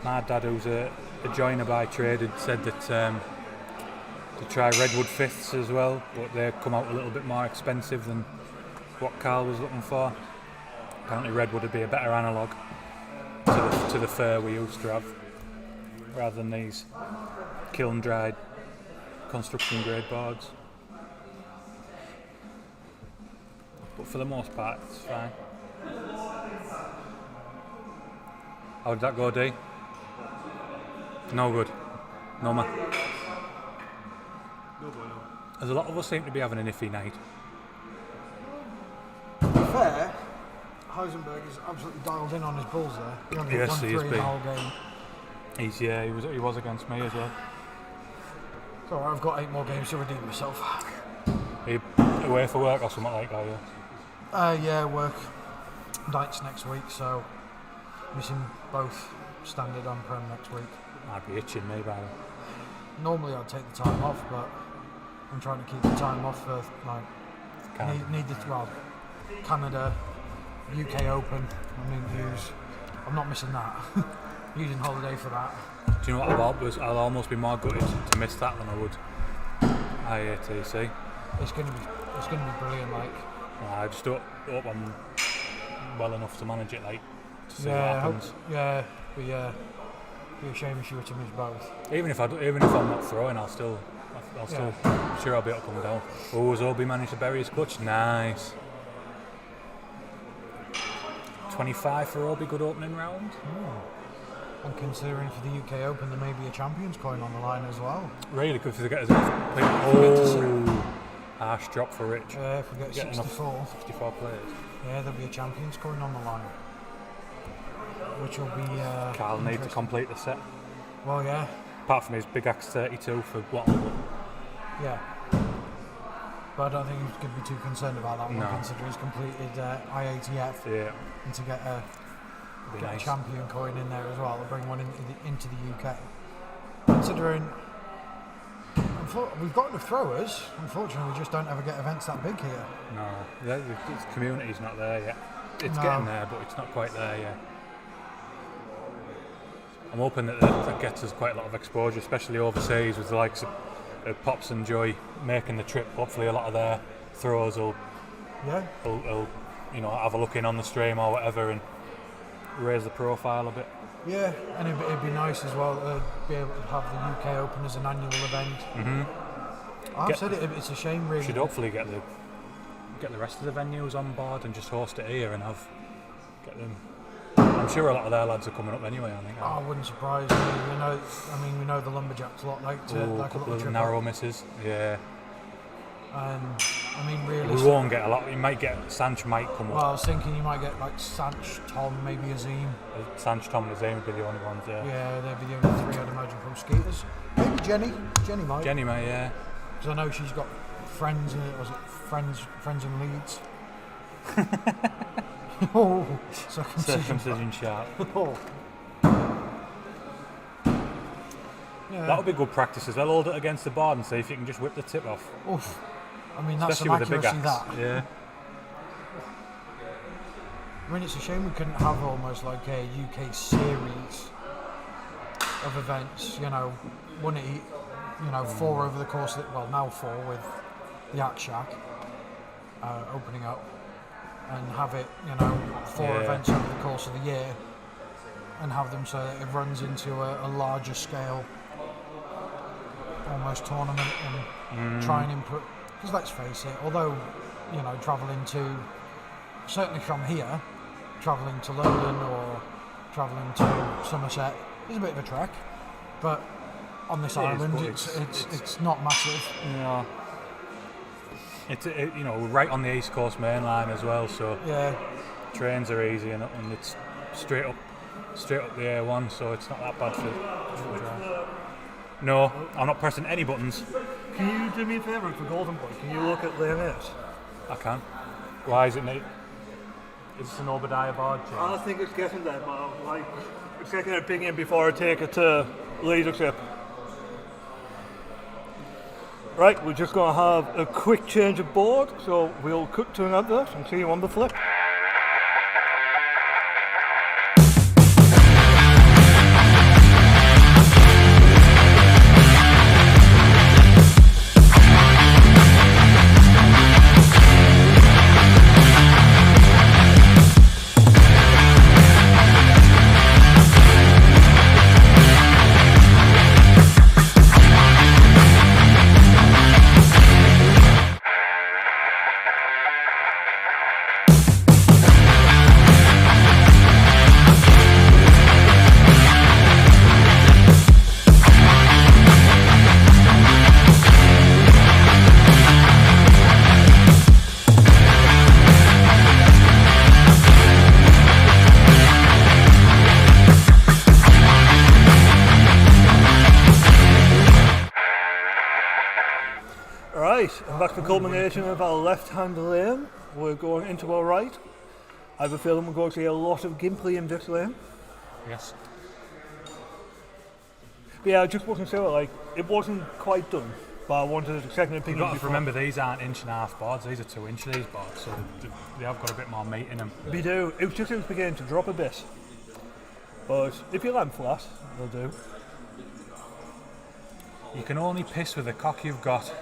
My dad, who's a joiner by trade, had said that to try redwood fifths as well, but they come out a little bit more expensive than what Carl was looking for. Apparently redwood would be a better analogue to the fir we used to have, rather than these kiln dried construction grade boards. But for the most part, it's fine. How did that go, D? No good. No man. As a lot of us seem to be having an iffy night. To be fair, Heisenberg is absolutely dialed in on his balls there. He only Yes, won he 3 has in been. the whole game. He was against me as well. So I've got 8 more games to redeem myself. Are you away for work or something like that? Yeah. Yeah, work nights next week, so missing both standard and prem next week. I'd be itching me by then. Normally I'd take the time off, but I'm trying to keep the time off for like Canada, UK Open. I mean, I'm not missing that. Using holiday for that. Do you know what I'll almost be more gutted to miss that than I would IATC. It's gonna be brilliant. Like, I just hope I'm well enough to manage it, like to see yeah, what happens. Be a shame if you were to miss both. Even if I'm not throwing, I'll still sure I'll be able to come down. Oh, has Obi managed to bury his clutch? Nice. 25 for Obi, good opening round. And considering for the UK Open there may be a Champions coin on the line as well. Really good if they get enough. Harsh drop for Rich. If we get 64. 64 players. Yeah, there'll be a Champions coin on the line. Which will be Carl need to complete the set. Well, yeah. Apart from his big axe 32 for Wattle. Yeah. But I don't think he's going to be too concerned about that one, No. considering he's completed IATF. Yeah. And to get a Nice. champion coin in there as well, to bring one into the UK. Considering we've got enough throwers, unfortunately we just don't ever get events that big here. No, the community's not there yet. It's No. getting there, but it's not quite there yet. I'm hoping that gets us quite a lot of exposure, especially overseas with the likes of Pops and Joy making the trip. Hopefully a lot of their throwers will have a look in on the stream or whatever and raise the profile a bit. Yeah, and it'd be nice as well to be able to have the UK Open as an annual event. Mm-hmm. I've said it's a shame really. Should hopefully get the rest of the venues on board and just host it here and get them. I'm sure a lot of their lads are coming up anyway. I think. Oh, wouldn't surprise me. We know the Lumberjacks a lot like a couple little of trip narrow up. misses. Yeah. And We realistically, won't get a lot. You might get Sanch might come well, up. I was thinking you might get like Sanch, Tom, maybe Azim. Sanch, Tom, and Azim would be the only ones there. Yeah, they'd be the only 3 I'd imagine from Skeeters. Maybe Jenny. Jenny might. Jenny might, yeah. Because I know she's got friends in it. Was it friends in Leeds? Oh, Circumcision sharp. Oh. Yeah. That would be good practice as well. Hold it against the board and see if you can just whip the tip off. Oof. I mean, that's Especially some with a big accuracy, axe. that. Yeah. I mean, it's a shame we couldn't have almost like a UK series of events, one at 4 over the course of now 4 with the Axe Shack opening up, and have it, 4 events over the course of the year, and have them so that it runs into a larger scale, almost tournament, and try and input. Because let's face it, although travelling to, certainly from here, travelling to London or travelling to Somerset is a bit of a trek, but on this island it's not massive. Yeah. It's we're right on the East Coast main line as well, so Yeah, trains are easy and it's straight up the A1, so it's not that bad for drive. No, I'm not pressing any buttons. Can you do me a favour for Golden Boy? Can you look at lane 8? I can. Why is it neat? Is this an Obadiah board change? I think it's getting there, but I'm like, it's taking an opinion before I take it to leadership. Right, we're just going to have a quick change of board, so we'll cut to an advert and see you on the flip. Right, and back to the culmination of our left-hand lane. We're going into our right. I have a feeling we're going to see a lot of Gimply in this lane. Yes. But yeah, I just wasn't sure, like, it wasn't quite done, but I wanted a second opinion. You've got to before. remember these aren't 1.5 boards, these are 2 inch these boards, so they have got a bit more meat in them. We do. It was beginning to drop a bit. But if you land flat, they'll do. You can only piss with the cock you've got.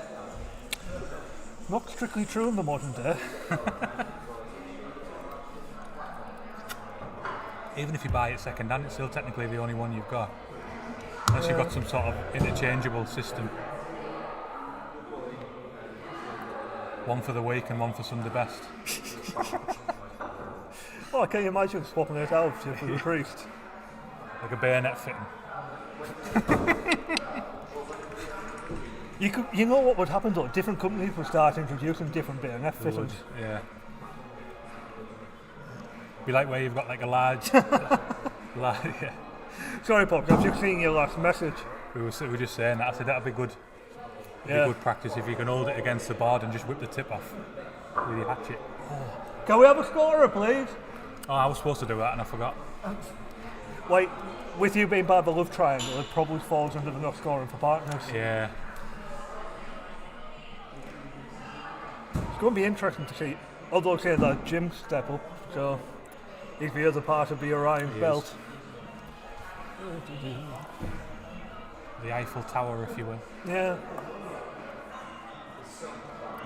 Not strictly true in the modern day. Even if you buy it second hand, it's still technically the only one you've got. Unless you've got some sort of interchangeable system. One for the week and one for Sunday best. Oh, can you imagine swapping it out for the priest? Like a bayonet fitting. You know what would happen though? Different companies would start introducing different bayonet They fittings. would, yeah. Be like where you've got like a large... yeah. Sorry, Pop, I've just seen your last message. We were just saying that. I said that'd be good. Yeah. Be good practice if you can hold it against the board and just whip the tip off with your hatchet. Can we have a scorer, please? Oh, I was supposed to do that and I forgot. Wait, with you being part of the love triangle, it probably falls under the not scoring for partners. Yeah. It's going to be interesting to see, although say that Jim step up, so he's the other part of the Orion's He belt. The Eiffel Tower, if you will. Yeah.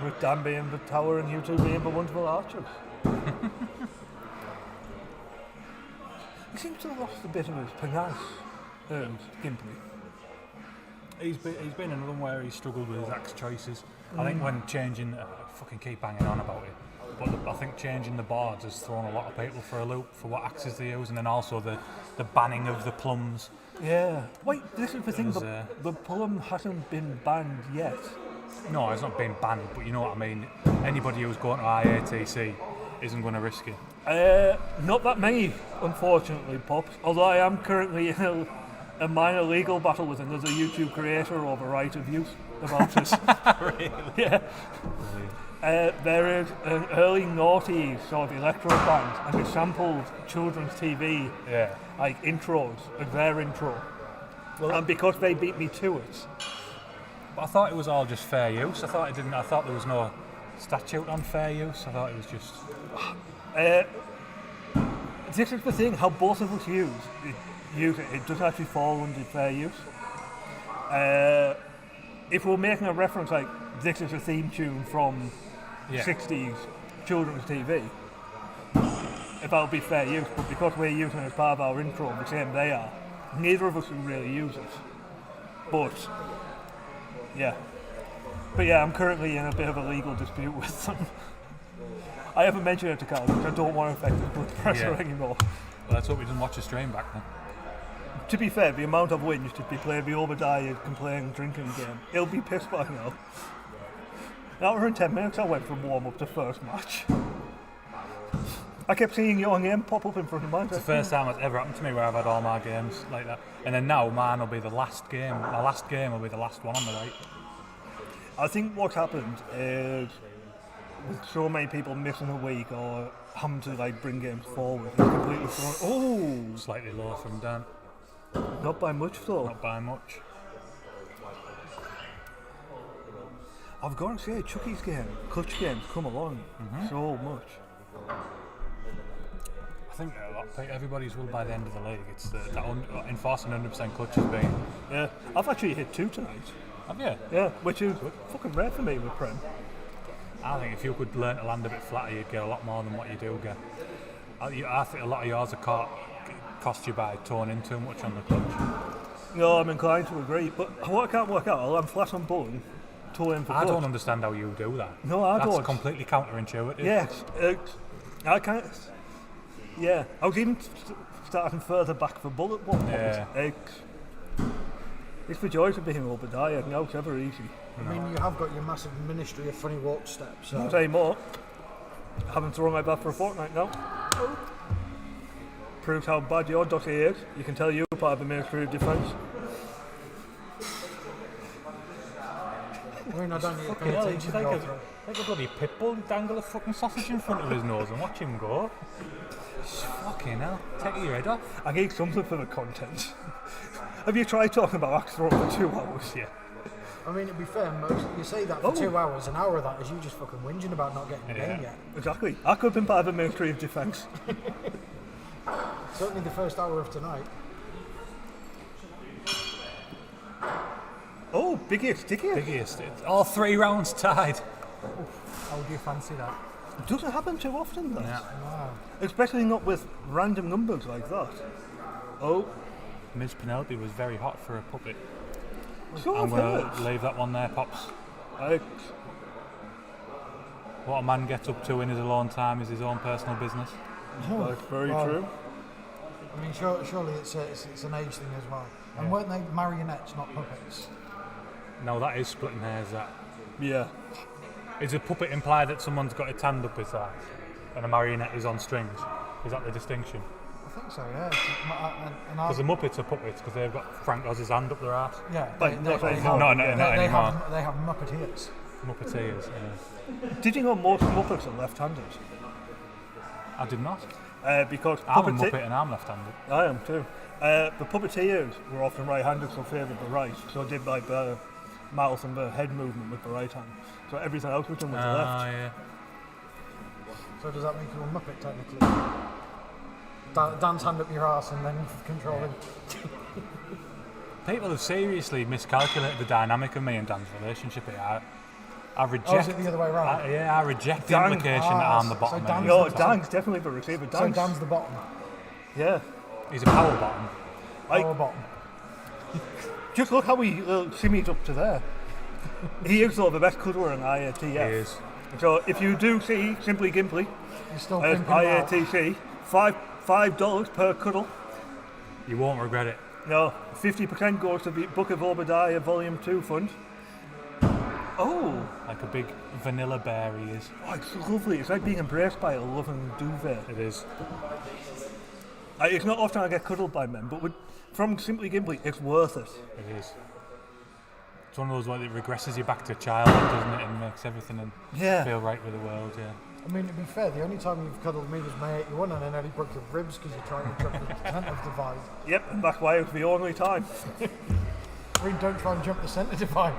With Dan being the tower and you two being the wonderful archers. He seems to have lost a bit of his panache, Gimply. He's been another one where he struggled with his axe choices. I think when changing, I fucking keep banging on about it, but I think changing the boards has thrown a lot of people for a loop for what axes they use, and then also the banning of the plums. Yeah. Wait, this is the thing, There's, the plum hasn't been banned yet. No, it's not been banned, but you know what I mean. Anybody who's going to IATC isn't going to risk it. Not that many, unfortunately, Pops, although I am currently in a minor legal battle with another YouTube creator over right of use about this. Really? Yeah. There is an early noughties sort of electro band, and they sampled children's TV Yeah. like intros of their intro. Well, and because they beat me to it, But I thought it was all just fair use. I thought there was no statute on fair use. I thought it was just... this is the thing, how both of us use it, it doesn't actually fall under fair use. If we're making a reference like, this is a theme tune from 60s children's TV, if that would be fair use, but because we're using it as part of our intro, the same they are, neither of us can really use it. But, yeah. But yeah, I'm currently in a bit of a legal dispute with them. I haven't mentioned it to Carl because I don't want to affect his blood pressure anymore. Well, let's hope he doesn't watch the stream back then. To be fair, the amount of wins to be playing the Obadiah complaining drinking game, he'll be pissed by now. An hour and 10 minutes I went from warm up to first match. I kept seeing your name pop up in front of mine. It's the first time it's ever happened to me where I've had all my games like that. And then now mine will be the last game. My last game will be the last one on the right. I think what's happened is with so many people missing a week or having to like bring games forward, it's completely thrown. Slightly low from Dan. Not by much though. Not by much. I've got to say, Chucky's game, clutch games come along so much. I think everybody's will by the end of the league. It's that enforcing 100% clutch has been. Yeah, I've actually hit 2 tonight. Have you? Yeah, which is fucking rare for me with Prem. I think if you could learn to land a bit flatter, you'd get a lot more than what you do get. I think a lot of yours are cost you by toning too much on the clutch. No, I'm inclined to agree, but what I can't work out, I'll land flat on button, toe in for I clutch. don't understand how you do that. No, I don't. That's completely counterintuitive. Yes, I can't. Yeah, I was even starting further back for bullet one. Yeah. It's the joys of being Obadiah. No, it's ever easy. I mean, you have got your massive ministry of funny walk steps. So. Not anymore. I haven't thrown my bat for a fortnight now. Proves how bad your dossier is. You can tell you're part of the Ministry of Defence. I mean, I don't need to pay Hell, attention it's to like a bloody pit bull dangle a fucking sausage in front of his nose and watch him go. Fucking hell, take your head off. I need something for the content. Have you tried talking about axe throwing for 2 hours? Yeah. I mean, to be fair, you say that for 2 hours. An hour of that is you just fucking whinging about not getting the game yet. Exactly. I could have been part of the Ministry of Defence. Certainly the first hour of tonight. Oh, biggest, stickiest. Biggest. All 3 rounds tied. How would you fancy that? It doesn't happen too often, though. Yeah. Wow. Especially not with random numbers like that. Oh, Ms. Penelope was very hot for a puppet. so I'm I've going to heard. leave that one there, Pops. I- What a man gets up to in his alone time is his own personal business. That's very Wow. true. I mean, surely it's an age thing as well. And weren't they marionettes, not puppets? No, that is splitting hairs, that. Yeah. Is a puppet imply that someone's got his hand up his ass and a marionette is on strings? Is that the distinction? I think so, yeah. Because the Muppets are puppets because they've got Frank Oz's hand up their ass. Yeah, Like, not anymore. Not they anymore. they have Muppeteers. Muppeteers, yeah. Did you know most Muppets are left-handed? I did not. Because I'm a Muppet and I'm left-handed. I am too. The puppeteers were often right-handed, so favoured the right. So did like the mouth and the head movement with the right hand. So everything else was done with the left. Yeah. So does that make you a Muppet, technically? Dan's hand up your arse and then controlling. People have seriously miscalculated the dynamic of me and Dan's relationship here. I reject. Oh, is it the other way around? I reject the Dan- implication that I'm the bottom. so Dan's end. No, the top. Dan's definitely the receiver. So Dan's, Dan's the bottom. yeah. He's a power bottom. Like, Our bottom. just look how he shimmies up to there. He is sort of the best cuddler in IATF. He is. So if you do see Simply Gimply You're still as pimping him out. IATC, $5 per cuddle. You won't regret it. No, 50% goes to the Book of Obadiah Volume 2 fund. Oh, Like a big vanilla bear he is. it's lovely. It's like being embraced by a loving duvet. It is. It's not often I get cuddled by men, but from Simply Gimply, it's worth it. It is. It's one of those ones that regresses you back to childhood, doesn't it, and makes everything Yeah. feel right with the world, yeah. I mean, to be fair, the only time you've cuddled me was my 81 and I nearly broke your ribs because you're trying to jump the centre divide. Yep, and that's why it was the only time. I mean, don't try and jump the centre divide.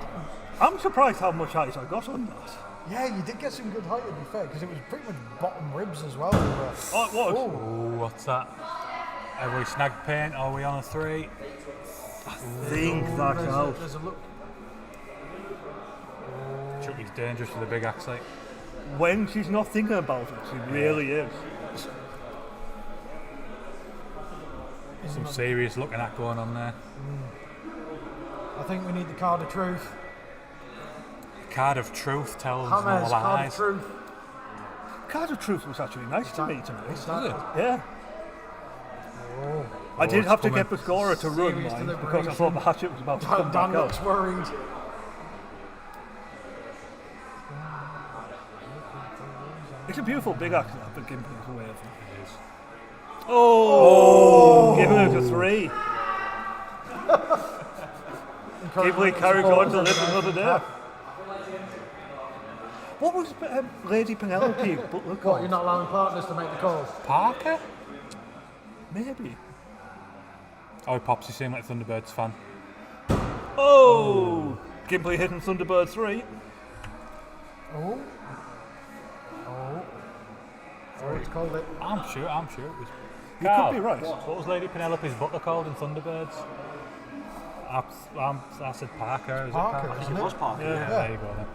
I'm surprised how much height I got on that. Yeah, you did get some good height, to be fair, because it was pretty much bottom ribs as well. You were. Oh, it was. Ooh, what's that? Have we snagged paint? Are we on a 3? I think that's out. There's a look. Chucky's dangerous with a big axe like. When she's not thinking about it, she really is. Some serious looking at going on there. I think we need the card of truth. Card of truth tells Hammers, no card lies. of truth. Card of Truth was actually nice to me tonight. Is that- Yeah. Oh. I did it's have to coming. get the scorer to run Serious mine because I thought the hatchet was about to come Dan back looks out. worried. It's a beautiful big axe that Gimply's away from. It is. Oh! Giving it a 3. Gimply carries on to live another day. What was Lady Penelope butler What, called? you're not allowing partners to make the calls? Parker? Maybe. Oh, Pops, you seem like a Thunderbirds fan. Oh! Gimpley hitting Thunderbird 3. Oh. It's called it. I'm sure it was. You Carl, could be right. What was Lady Penelope's butler called in Thunderbirds? I said Parker. Is Parker, it Parker? isn't it? Parker. Yeah, there you go then.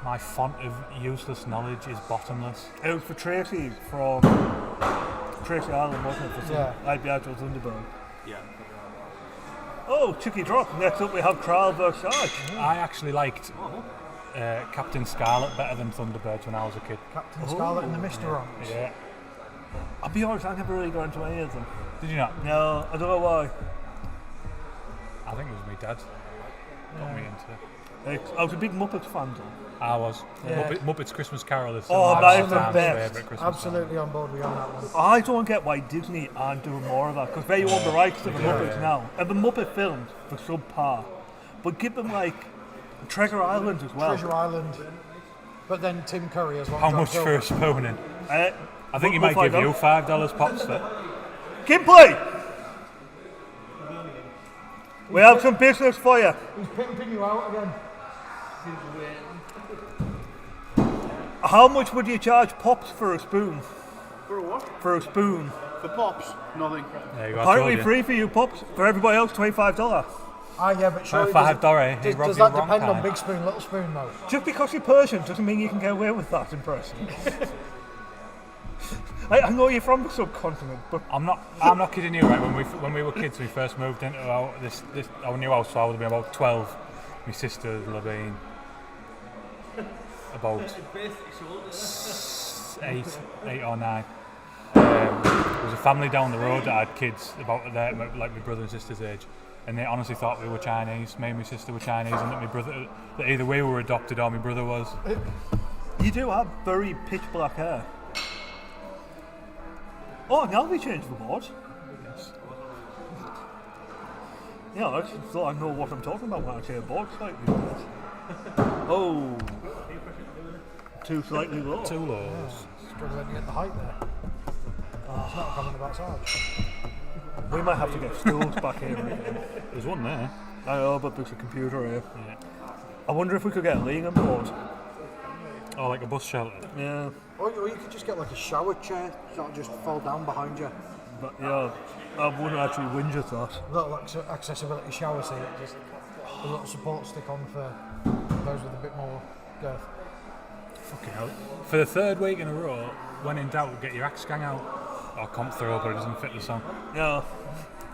My font of useless knowledge is bottomless. It was for Tracy from Tracy Island, wasn't it? For Yeah. IBI Thunderbird. Yeah. Oh, Chicky Drop. Next up we have Trial vs. Sarge. I actually liked Captain Scarlet better than Thunderbirds when I was a kid. Captain Scarlet and the Mr. Wrongs. Yeah. I'll be honest, I never really got into any of them. Did you not? No, I don't know why. I think it was my dad. Got me into it. I was a big Muppets fan though. I was. Yeah. Muppets Christmas Carol is Oh, my that is the lifetime's best. favourite Christmas Absolutely on board with you on that one. I don't get why Disney aren't doing more of that, because they own the rights to the Muppets now. And the Muppet films for subpar. But give them like Treasure Island as well. Treasure Island. But then Tim Curry as well. How much for a spooning? I think he might give you $5 Pops for it. Gimpley! We have some business for you. He's pimping you out again. How much would you charge Pops for a spoon? For a what? For a spoon. For Pops? Nothing. There you go. I Apparently told you. free for you, Pops. For everybody else, $25. Ah, yeah, but surely $5, does, he does, robbed does you that wrong depend on time. big spoon, little spoon though? Just because you're Persian doesn't mean you can get away with that in person. I know you're from the subcontinent, but I'm not kidding you, right? When we were kids, we first moved into our new house, so I would have been about 12. My sister would have been about 8 or 9. There was a family down the road that had kids about their, like my brother and sister's age, and they honestly thought we were Chinese. Me and my sister were Chinese, and that either we were adopted or my brother was. you do have very pitch black hair. Oh, now we changed the board. Yes. Yeah, I just thought I know what I'm talking about when I say a board slightly different. Oh. Too slightly low. Too lows. Struggling to get the height there. It's not a comment about Sarge. We might have to get stools back here again. There's one there. I know, but there's a computer here. Yeah. I wonder if we could get a Lingham board. Oh, like a bus shelter. Yeah, Or you could just get like a shower chair, so it'll just fall down behind you. but yeah, I wouldn't actually whinge at that. Little accessibility shower seat, just a little support stick on for those with a bit more girth. Fucking hell. For the third week in a row, when in doubt, get your axe gang out. Or comp throw, but it doesn't fit the song. Yeah,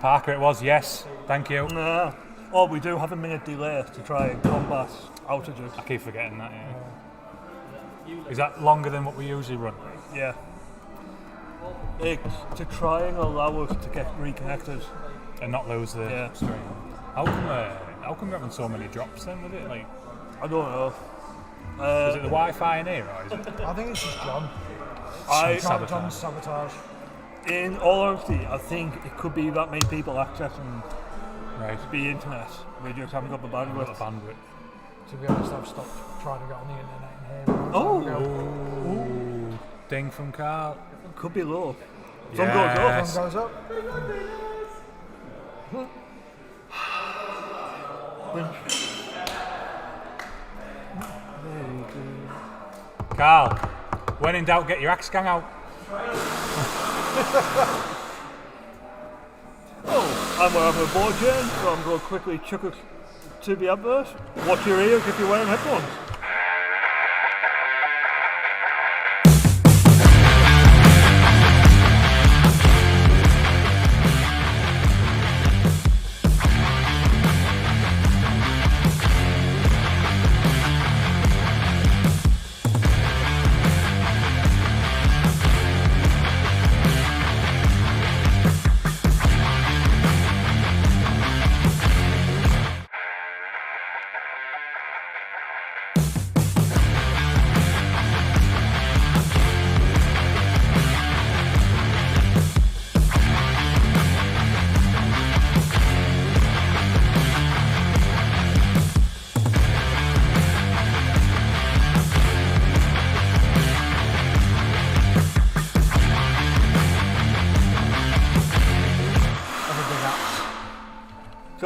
Parker it was, yes. Thank you. nah. Oh, we do have a minute delay to try and combat outages. I keep forgetting that, yeah. Is that longer than what we usually run? Yeah. It's to try and allow us to get reconnected. And not lose the Yeah. stream? How come we're having so many drops then with it? Like, I don't know. is it the Wi-Fi in here, or is it? I think it's just John. John's sabotage. In all honesty, I think it could be that many people accessing Right. the internet. We just haven't got the Got the bandwidth. bandwidth. To be honest, I've stopped trying to get on the internet in here. Oh! Ooh. Ding from Carl. Could be low. Some goes up. Yes. Some goes up. Carl, when in doubt, get your axe gang out. And we're having a board change, so I'm going to quickly chuck it to the advert. Watch your ears if you're wearing headphones.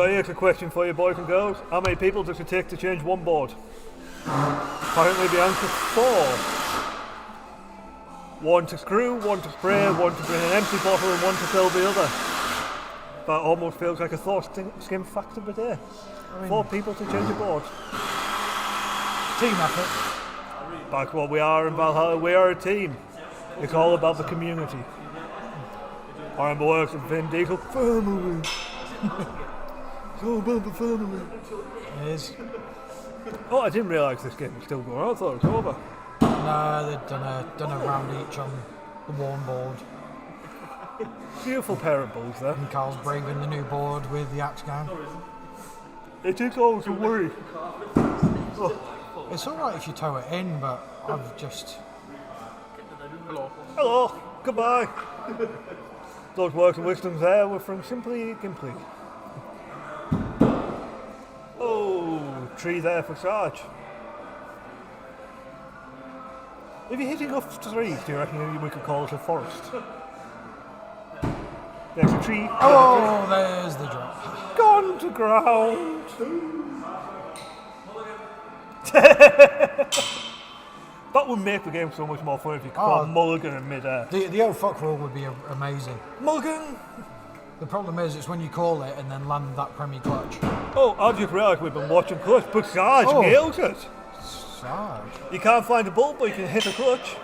So here's a question for you, boys and girls. How many people does it take to change one board? Apparently the answer's 4. 1 to screw, 1 to spray, 1 to bring an empty bottle, and 1 to fill the other. That almost feels like a thought skim fact of the day. 4 people to change a board. Team effort. Back what we are in Valhalla, we are a team. It's all about the community. I remember words of Vin Diesel, family. It's all about the family. It is. Oh, I didn't realise this game was still going on. I thought it was over. No, they've done a round each on the warm board. Beautiful pair of balls there. And Carl's braving the new board with the axe gun. It is always a worry. It's alright if you tow it in, but I've just... Hello, goodbye. Those words of wisdom there were from Simply Gimply. Oh, tree there for charge. If you're hitting off 3s, do you reckon we could call it a forest? There's a tree. Oh, there's the drop. Gone to ground. That would make the game so much more fun if you could call mulligan in mid-air. The oh fuck roll would be amazing. Mulligan! The problem is, it's when you call it and then land that Premier clutch. Oh, I just realised we've been watching clutch, but Sarge nails it. Sarge. You can't find a ball, but you can hit a clutch.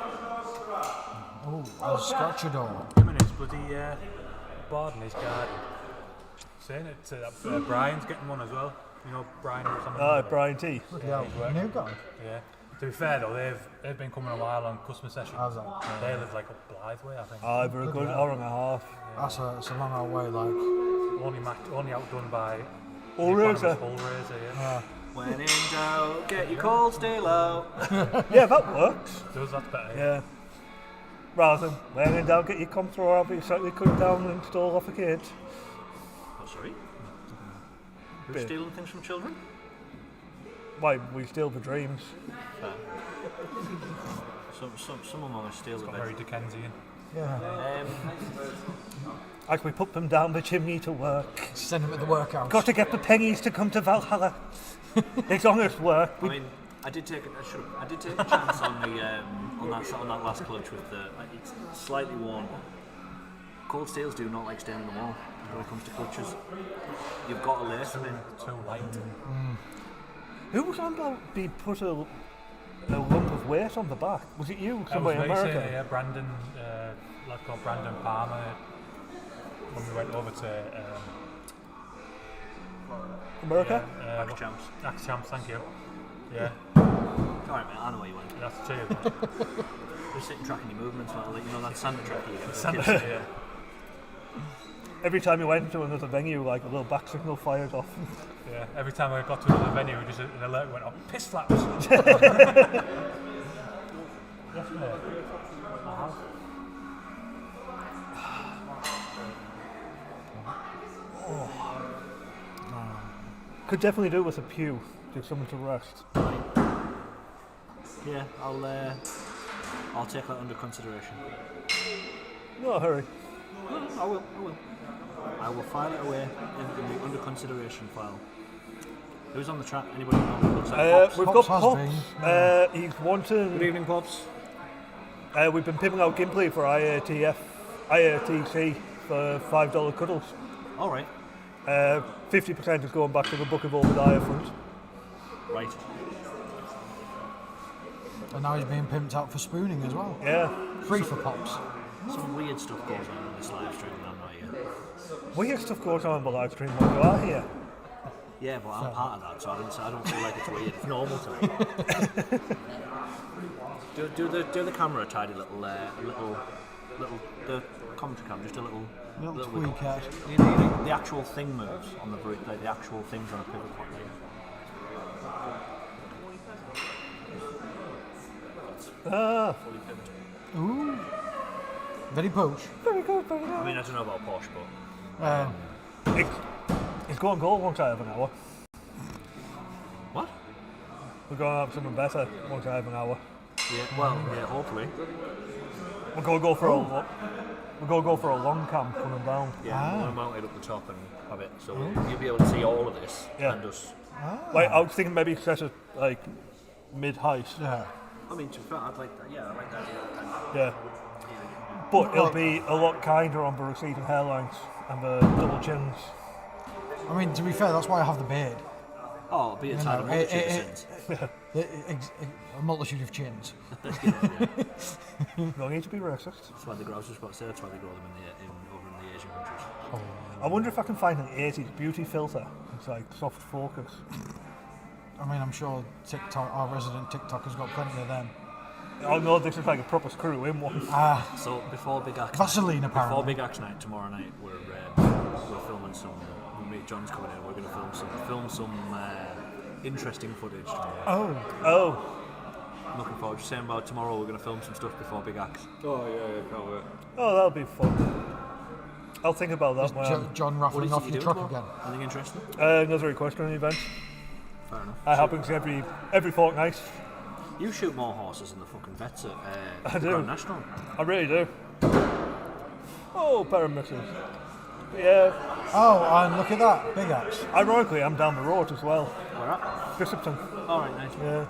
Oh, a scratchador. Him and his bloody board in his garden. Saying it to Brian's getting one as well. You know, Brian was on the Brian T. Yeah, new guy. Yeah. To be fair though, they've been coming a while on customer sessions. How's that? They live like up Blythe way, I think. Over a good hour and a half. That's a long old way, like. Only outdone by Razor. Yeah. When in doubt, get your cold, stay low. Yeah, that works. Does that better? Yeah. Rather than when in doubt, get your contour out, but you slightly cut down and install off a kid. Oh, sorry. Who's stealing things from children? Why, we steal the dreams. Some among us steal the Got very Dickensian. Yeah. As we put them down the chimney to work. Send them at the workout. Got to get the pennies to come to Valhalla. It's honest work. I mean, I did take a chance on that last clutch with the. It's slightly worn. Cold steels do not like staying on the wall when it comes to clutches. You've got to lace them in. Too light. Who was on about being put a lump of weight on the back? Was it you? Somebody in America? Yeah, Brandon, a lad called Brandon Palmer. When we went over to America? Axe Champs. Axe Champs, thank you. Yeah. Alright, mate, I know where you went. That's cheers. Just sitting tracking your movements, man. Like, you know that Santa tracker you get. Yeah. Every time you went to another venue, like a little back signal fired off. Yeah, every time I got to another venue, just an alert went off. Piss flaps. Yes, mate. Could definitely do with a pew, do something to rest. Yeah, I'll take that under consideration. No hurry. No, I will. I will file it away in the under consideration file. Who's on the track? Anybody know? Looks like Pops. We've Pops got has Pops. been, He's wanting. Good evening, Pops. We've been pimping out Gimply for IATC for $5 cuddles. All right. 50% is going back to the Book of Obadiah fund. Right. And now he's being pimped out for spooning as well. Yeah. Free for Pops. Some weird stuff goes on in this live stream, and I'm not here. Weird stuff goes on the live stream when you are here. Yeah, but I'm part of that, so I don't feel like it's weird. It's normal to me. do the camera a tidy little the commentary cam, just a little tweak out. You know, the actual thing moves on the brute, like the actual things on a pivot point. Fully pivoted. Ooh. Very posh. Very good, very good. I mean, I don't know about Porsche, but It's going gold once I have an hour. what? We're going to have something better once I have an hour. Yeah, well, yeah, hopefully. We're gonna go for a long camp coming down. Yeah, we're mounted up the top and have it, so you'll be able to see all of this Yeah. and us. Like, I was thinking maybe set it like mid-height. Yeah. I mean, to be fair, I'd like that. Yeah, I like that. Yeah. But it'll be a lot kinder on the receding hairlines and the double chins. I mean, to be fair, that's why I have the beard. Oh, be a You time know, of multitude of sins. A multitude of chins. You don't need to be racist. That's why they grow. I was just about to say that's why they grow them over in the Asian countries. I wonder if I can find an 80s beauty filter. It's like soft focus. I mean, I'm sure TikTok, our resident TikToker's got plenty of them. Oh no, this is like a proper screw in one. So before Big Axe Vaseline, Before apparently. Big Axe Night tomorrow night, we're filming some. John's coming in. We're going to film some interesting footage tomorrow. Oh. I'm looking forward to saying about tomorrow. We're going to film some stuff before Big Axe. Oh yeah, can't wait. Oh, that'll be fun. I'll think about that one. John What raffling is off it you your doing truck tomorrow? again. Anything interesting? Another equestrian event. Fair enough. That happens every fortnight. You shoot more horses than the fucking vets at I the do. Grand National. I really do. Oh, parameters. Yeah. Oh, and look at that, Big Axe. Ironically, I'm down the road as well. Where at? Bishopton. All right, nice. Yeah.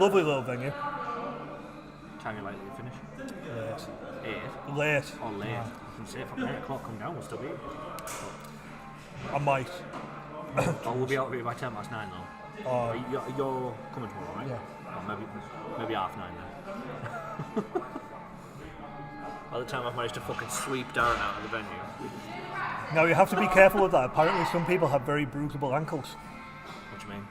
Lovely little venue. Time you likely to finish? 8. Late. Or late. I can say from 8 o'clock come down, we'll still be here. I might. Oh, we'll be out here by 10 past 9 though. You're coming tomorrow, right? Yeah. Or maybe half 9 then. By the time I've managed to fucking sweep Darren out of the venue. Now you have to be careful with that. Apparently some people have very bruisable ankles. What do you mean?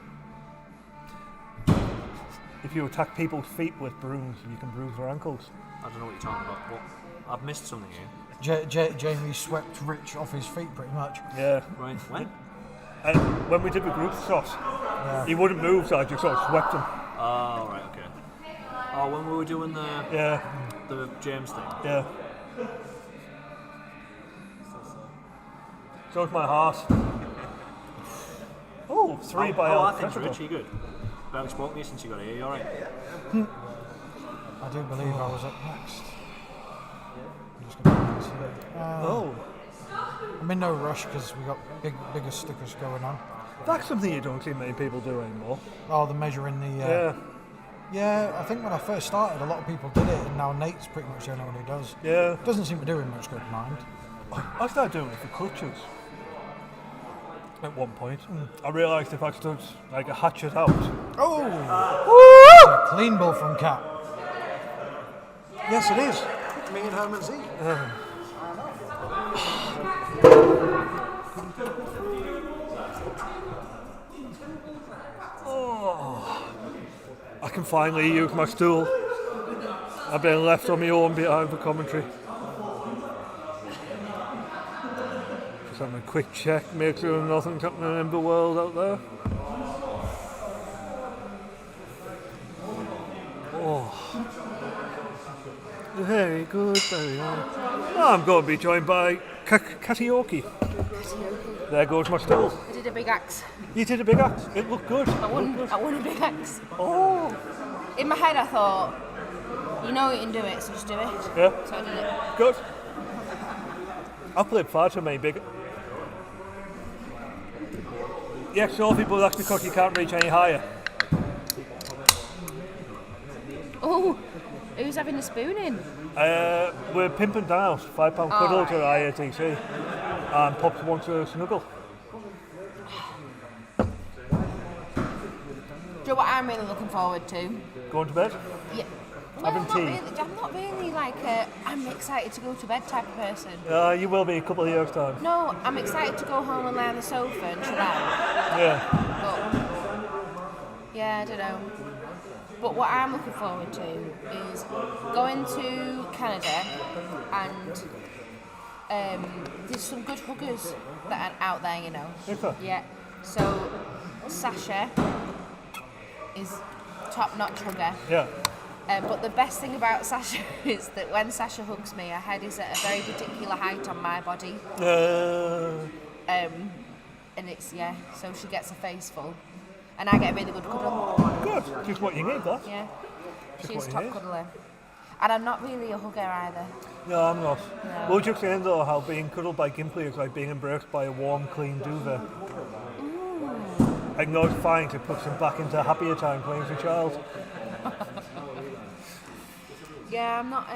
If you attack people's feet with brooms, you can bruise their ankles. I don't know what you're talking about, but I've missed something here. Jamie swept Rich off his feet pretty much. Yeah. Right, when? And when we did the group shot, he wouldn't move, so I just sort of swept him. Oh, right, okay. Oh, when we were doing Yeah. the James thing. Yeah. So's my heart. Oh, 3 by Oh, I El think Presido. Rich, you good? I haven't spoken to you since you got here, you alright? I do believe I was up next. I'm just going to put this here. Oh, I'm in no rush because we got bigger stickers going on. that's something you don't see many people do anymore. Oh, the measuring the. Yeah. Yeah, I think when I first started, a lot of people did it, and now Nate's pretty much the only one who does. Yeah. Doesn't seem to do him much good mind. I started doing it for clutches. At one point, I realised if I stood like a hatchet out. Oh! A clean ball from Cat. Yes, it is. Me and Herman Z. I can finally use my stool. I've been left on my own behind the commentary. Just having a quick check, make sure nothing's happening in the world out there. Oh. Very good, very good. I'm going to be joined by karaoke. There goes my stool. I did a big axe. You did a big axe. It looked good. I won a big axe. Oh. In my head I thought, you know you can do it, so just do it. Yeah. So I did it. Good. I've played far too many big. Yeah, so people that's because you can't reach any higher. Oh, who's having a spoon in? We're pimping down £5 cuddle to IATC, and Pops wants a snuggle. Do you know what I'm really looking forward to? Going to bed? Yeah. Having tea. I'm not really like a I'm excited to go to bed type of person. You will be a couple of years time. No, I'm excited to go home and lay on the sofa and chill out. Yeah. But, yeah, I don't know. But what I'm looking forward to is going to Canada, and there's some good huggers that are out there, you know. Okay. Yeah. So Sasha is top-notch hugger. Yeah. But the best thing about Sasha is that when Sasha hugs me, her head is at a very particular height on my body. And it's, yeah, so she gets a face full. And I get a really good cuddle. Good. Just what you need, that. Yeah. She's what top it is. cuddler. And I'm not really a hugger either. No, I'm not. No. We were just saying though how being cuddled by Gimply is like being embraced by a warm, clean duvet. I know it's fine to put them back into a happier time playing as a child. Yeah, I'm not.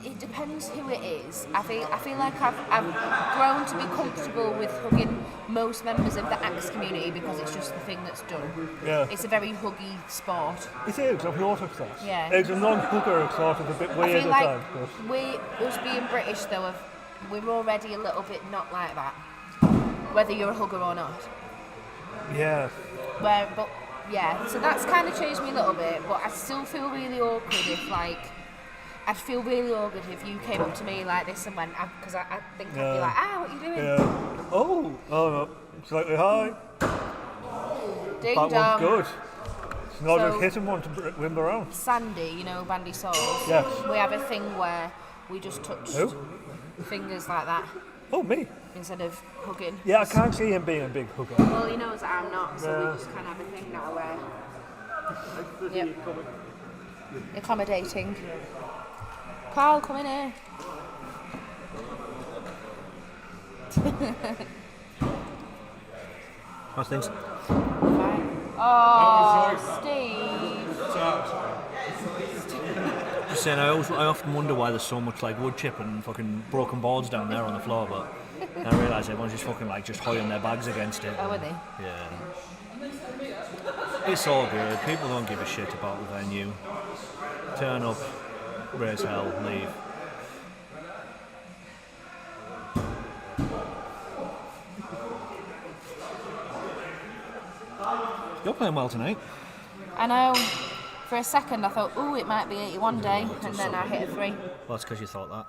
It depends who it is. I feel like I've grown to be comfortable with hugging most members of the axe community because it's just the thing that's done. Yeah. It's a very huggy sport. It is, I've noticed that. Yeah. As a non-hooker, it's sort of a bit I weird feel at like times. But us being British though, we're already a little bit not like that. Whether you're a hugger or not. yeah. So that's kind of changed me a little bit, but I still feel really awkward I'd feel really awkward if you came up to me like this and went, because I think I'd be like, what are you doing? Yeah. Oh no. Slightly high. Ding That dong. one's good. It's not So- just hitting one to win around. Sandy, you know, Bandy Souls. Yes. We have a thing where we just touch Who? fingers like that Oh, me. instead of hugging. Yeah, I can't see him being a big hooker. Well, he knows that I'm not, so Yeah. we just kind of have a thing now where. Yep. Accommodating. Carl, come in here. How's things? Fine. Oh, Steve. Just saying, I often wonder why there's so much like wood chip and fucking broken boards down there on the floor, but I realise everyone's just fucking like just hoying their bags against it. Oh, are they? Yeah. It's all good. People don't give a shit about the venue. Turn up, raise hell, leave. You're playing well tonight. I know. For a second, I thought, ooh, it might be 81 day, and then I hit a 3. Well, that's because you thought that.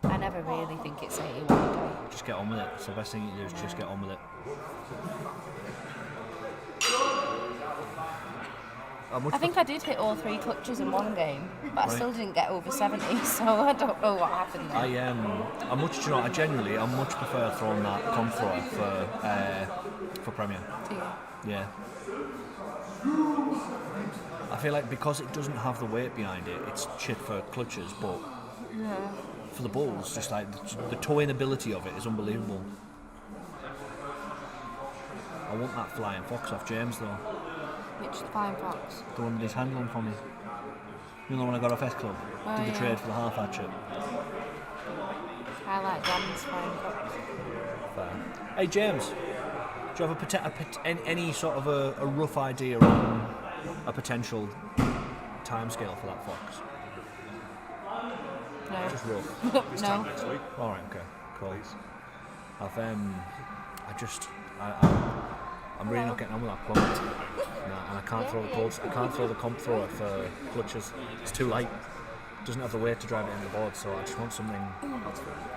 I never really think it's 81 day. Just get on with it. So the best thing you do is just get on with it. I think I did hit all 3 clutches in one game, but I still didn't get over 70, so I don't know what happened there. I much, do you know, I much prefer throwing that comp thrower for Premier. Do you? Yeah. I feel like because it doesn't have the weight behind it, it's shit for clutches, but for the balls, just like the towing ability of it is unbelievable. I want that flying fox off James though. Which flying fox? The one that he's handling for me. You know the one I got off S Club? Oh, Did the yeah. trade for the half hatchet. I like Dan's flying fox. Fair. Hey James, do you have any sort of a rough idea on a potential timescale for that fox? No. Just rough. No. Next week. All right, okay, cool. I'm really not getting on with that plummet. Nah, and I can't throw the bolts. I can't throw the comp thrower for clutches. It's too light. Doesn't have the weight to drive it in the board. So I just want something.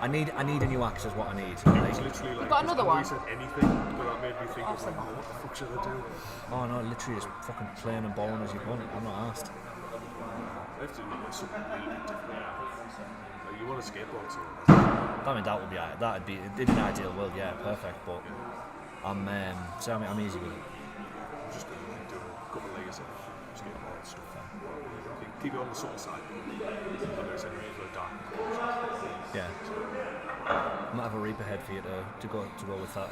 I need a new axe is what I need. It's Like, literally like, got another one? You said anything, but that made me think of like, what the fuck should I do? oh no, literally just fucking playing and bowling as you want. I'm not asked. I have to do something really different. Like, you want a skateboard, so I mean that would be that'd be in an ideal world, yeah, perfect. But I'm easy with it. just do a couple of layers of skateboard stuff. Keep it on the subtle side. That makes it really dark. Yeah. I might have a Reaper head for you to go with that.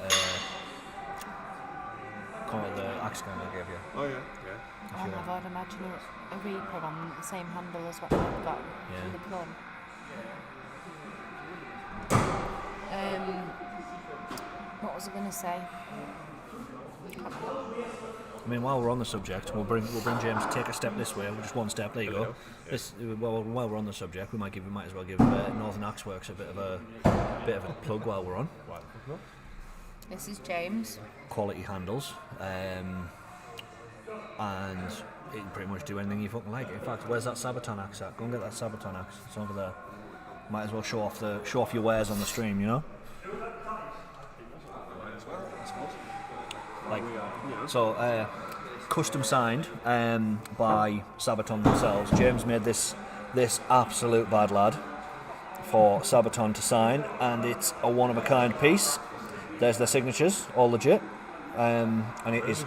Call it the axe gun I gave you. Oh yeah. Oh my god, imagine a Reaper on the same handle as what I've got Yeah. in the plum. What was I going to say? I mean, while we're on the subject, we'll bring James. Take a step this way. Just one step. There you go. While we're on the subject, we might as well give Northern Axe Works a bit of a plug while we're on. This is James. Quality handles, and you can pretty much do anything you fucking like. In fact, where's that Sabaton axe at? Go and get that Sabaton axe. It's over there. Might as well show off your wares on the stream, you know. Like, so, custom signed by Sabaton themselves. James made this absolute bad lad for Sabaton to sign, and it's a one of a kind piece. There's their signatures, all legit, and it is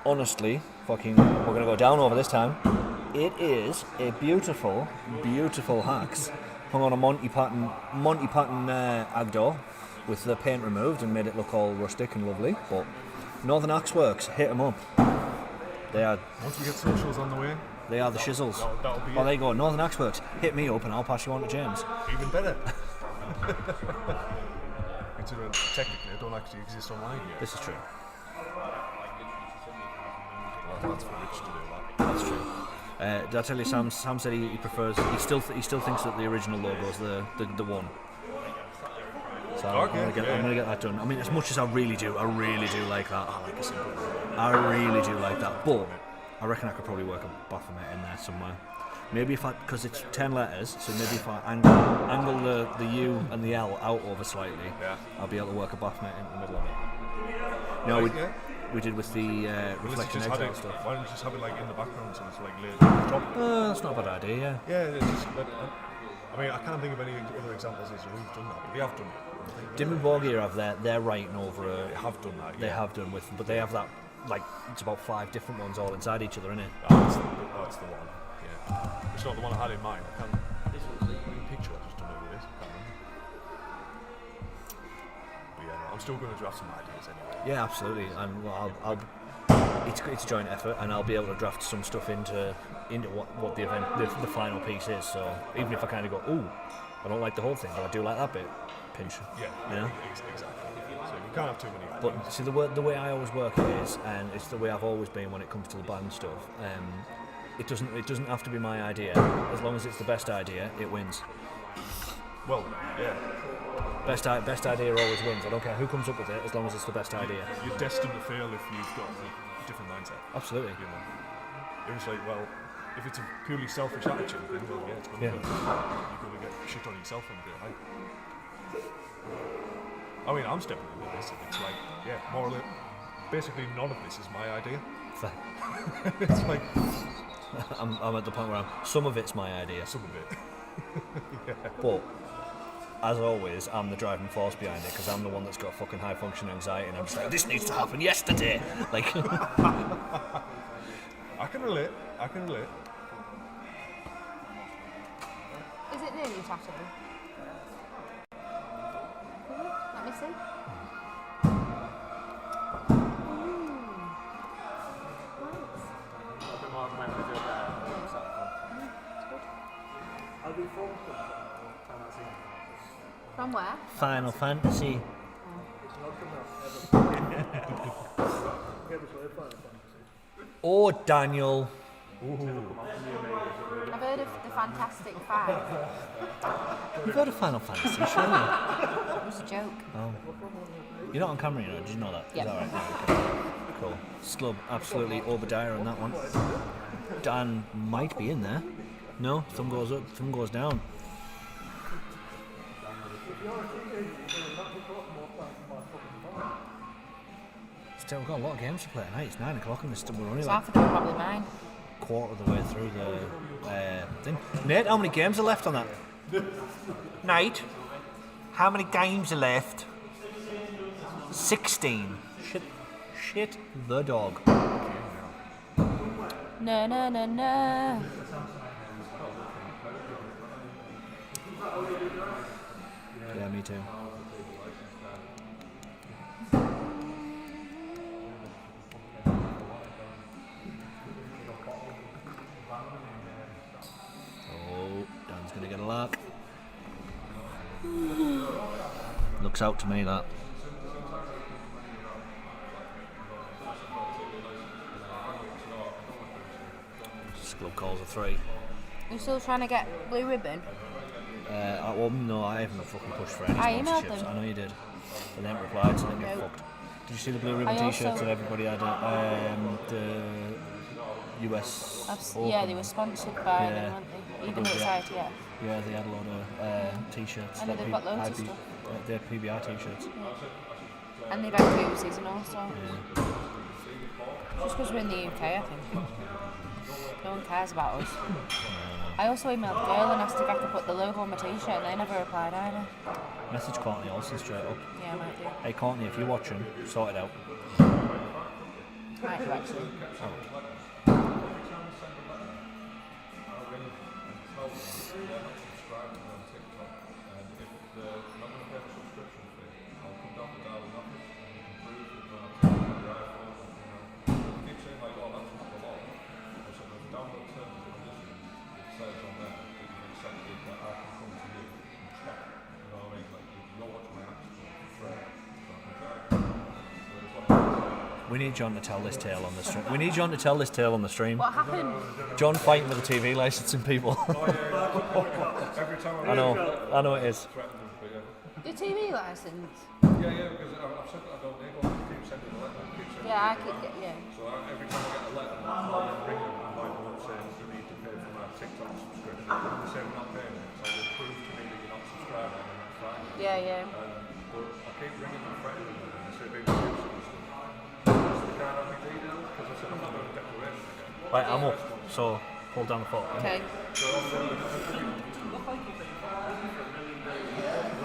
honestly Fucking, we're gonna go down over this time. It is a beautiful, beautiful axe hung on a Monty Patton Agdor with the paint removed and made it look all rustic and lovely. But Northern Axe Works, hit them up. They are. Once we get socials on the way, They are the shizzles. that'll be Well, there you go. Northern Axe Works, hit me up and I'll pass you on to James. even better. Considering technically I don't actually exist online yet. This is true. Well, that's for Rich to do that. That's true. Did I tell you Sam said he prefers, he still thinks that the original logo is the one. So I'm Okay, gonna get that done. I mean, as much as I really do like that. I like a simple one. I really do like that. But I reckon I could probably work a Baphomet in there somewhere. Maybe if because it's 10 letters, so maybe if I angle the U and the L out over slightly, I'll be able to work a Baphomet in the middle of it. No, we did with the reflection exile stuff. Why don't you just have it like in the background so it's like laid on the top? That's not a bad idea, yeah. Yeah, it's just, I mean, I can't think of any other examples as we've done that, but we have done it. Dimmy Borgir have their writing over They have done that. They have done with, but they have that like it's about 5 different ones all inside each other, innit? That's the one. Yeah, it's not the one I had in mind. I can't. Picture I just don't know who it is. I can't remember. But yeah, no, I'm still going to draft some ideas anyway. Yeah, absolutely. And well, I'll it's a joint effort, and I'll be able to draft some stuff into what the event, the final piece is. So even if I kind of go, ooh, I don't like the whole thing, but I do like that bit. Pinch. Yeah, you know? Exactly. So you can't have too many. But see, the way I always work it is, and it's the way I've always been when it comes to the band stuff. It doesn't have to be my idea. As long as it's the best idea, it wins. Well, yeah. Best idea always wins. I don't care who comes up with it, as long as it's the best idea. You're destined to fail if you've got a different mindset. Absolutely. You know, it was like, well, if it's a purely selfish attitude, then well, yeah, it's going to fail. You're going to get shit on yourself and be like. I mean, I'm stepping into this, and it's like, yeah, more or less, basically none of this is my idea. It's like I'm at the point where some of it's my idea. Some of it. Yeah. But as always, I'm the driving force behind it because I'm the one that's got fucking high function anxiety, and I'm just like, this needs to happen yesterday. Like, I can relate. Is it near your tattoo? Let me see. From where? Final Fantasy. Oh, Daniel. I've heard of the Fantastic Five. You've heard of Final Fantasy, surely? It was a joke. Oh. You're not on camera, you know. Did you know that? Yep. Is that right? Yeah, okay. Cool. Slub, absolutely Obadiah on that one. Dan might be in there. No, thumb goes up, thumb goes down. Still, we've got a lot of games to play tonight. It's 9 o'clock and we're only So like half of them are probably mine. quarter of the way through the thing. Nate, how many games are left on that? Nate, how many games are left? 16. Shit the dog. No, no, no, no. Yeah, me too. Oh, Dan's gonna get a lark. Looks out to me, that. Sclub calls a 3. You're still trying to get blue ribbon? Well, no, I haven't fucking pushed for any I emailed sponsorships. them. I know you did. But they haven't replied, so they get Nope. fucked. Did you see the blue ribbon I t-shirts also- that everybody had at the US Open? Yeah, they were sponsored by them, weren't they? Even though it's IATF. Yeah, they had a lot of t-shirts. I know they've got loads of stuff. They're PBR t-shirts. And they've had koozies and all sorts. Just because we're in the UK, I think. No one cares about us. I also emailed the girl and asked if I could put the logo on my t-shirt and they never replied either. Message Courtney Olsen straight up. Yeah, I might do. Hey Courtney, if you're watching, sort it out. Might do actually. We need John to tell this tale on the stream. We need John to tell this tale on the stream. What happened? John fighting with the TV licensing people. I know it is. The TV license? Yeah, because I've said that I don't need one. I keep sending a letter. Yeah, I could get, yeah. So every time I get a letter, I'll ring them and wind them up saying you need to pay for my TikTok subscription. If they say we're not paying it, so they'll prove to me that you're not subscribing and that's fine. Yeah, yeah. But I keep ringing them threatening them and they say they've been and stuff. So they can't have my details because I said I'm not going to declaration again. Right, I'm up. So hold down the phone. Okay.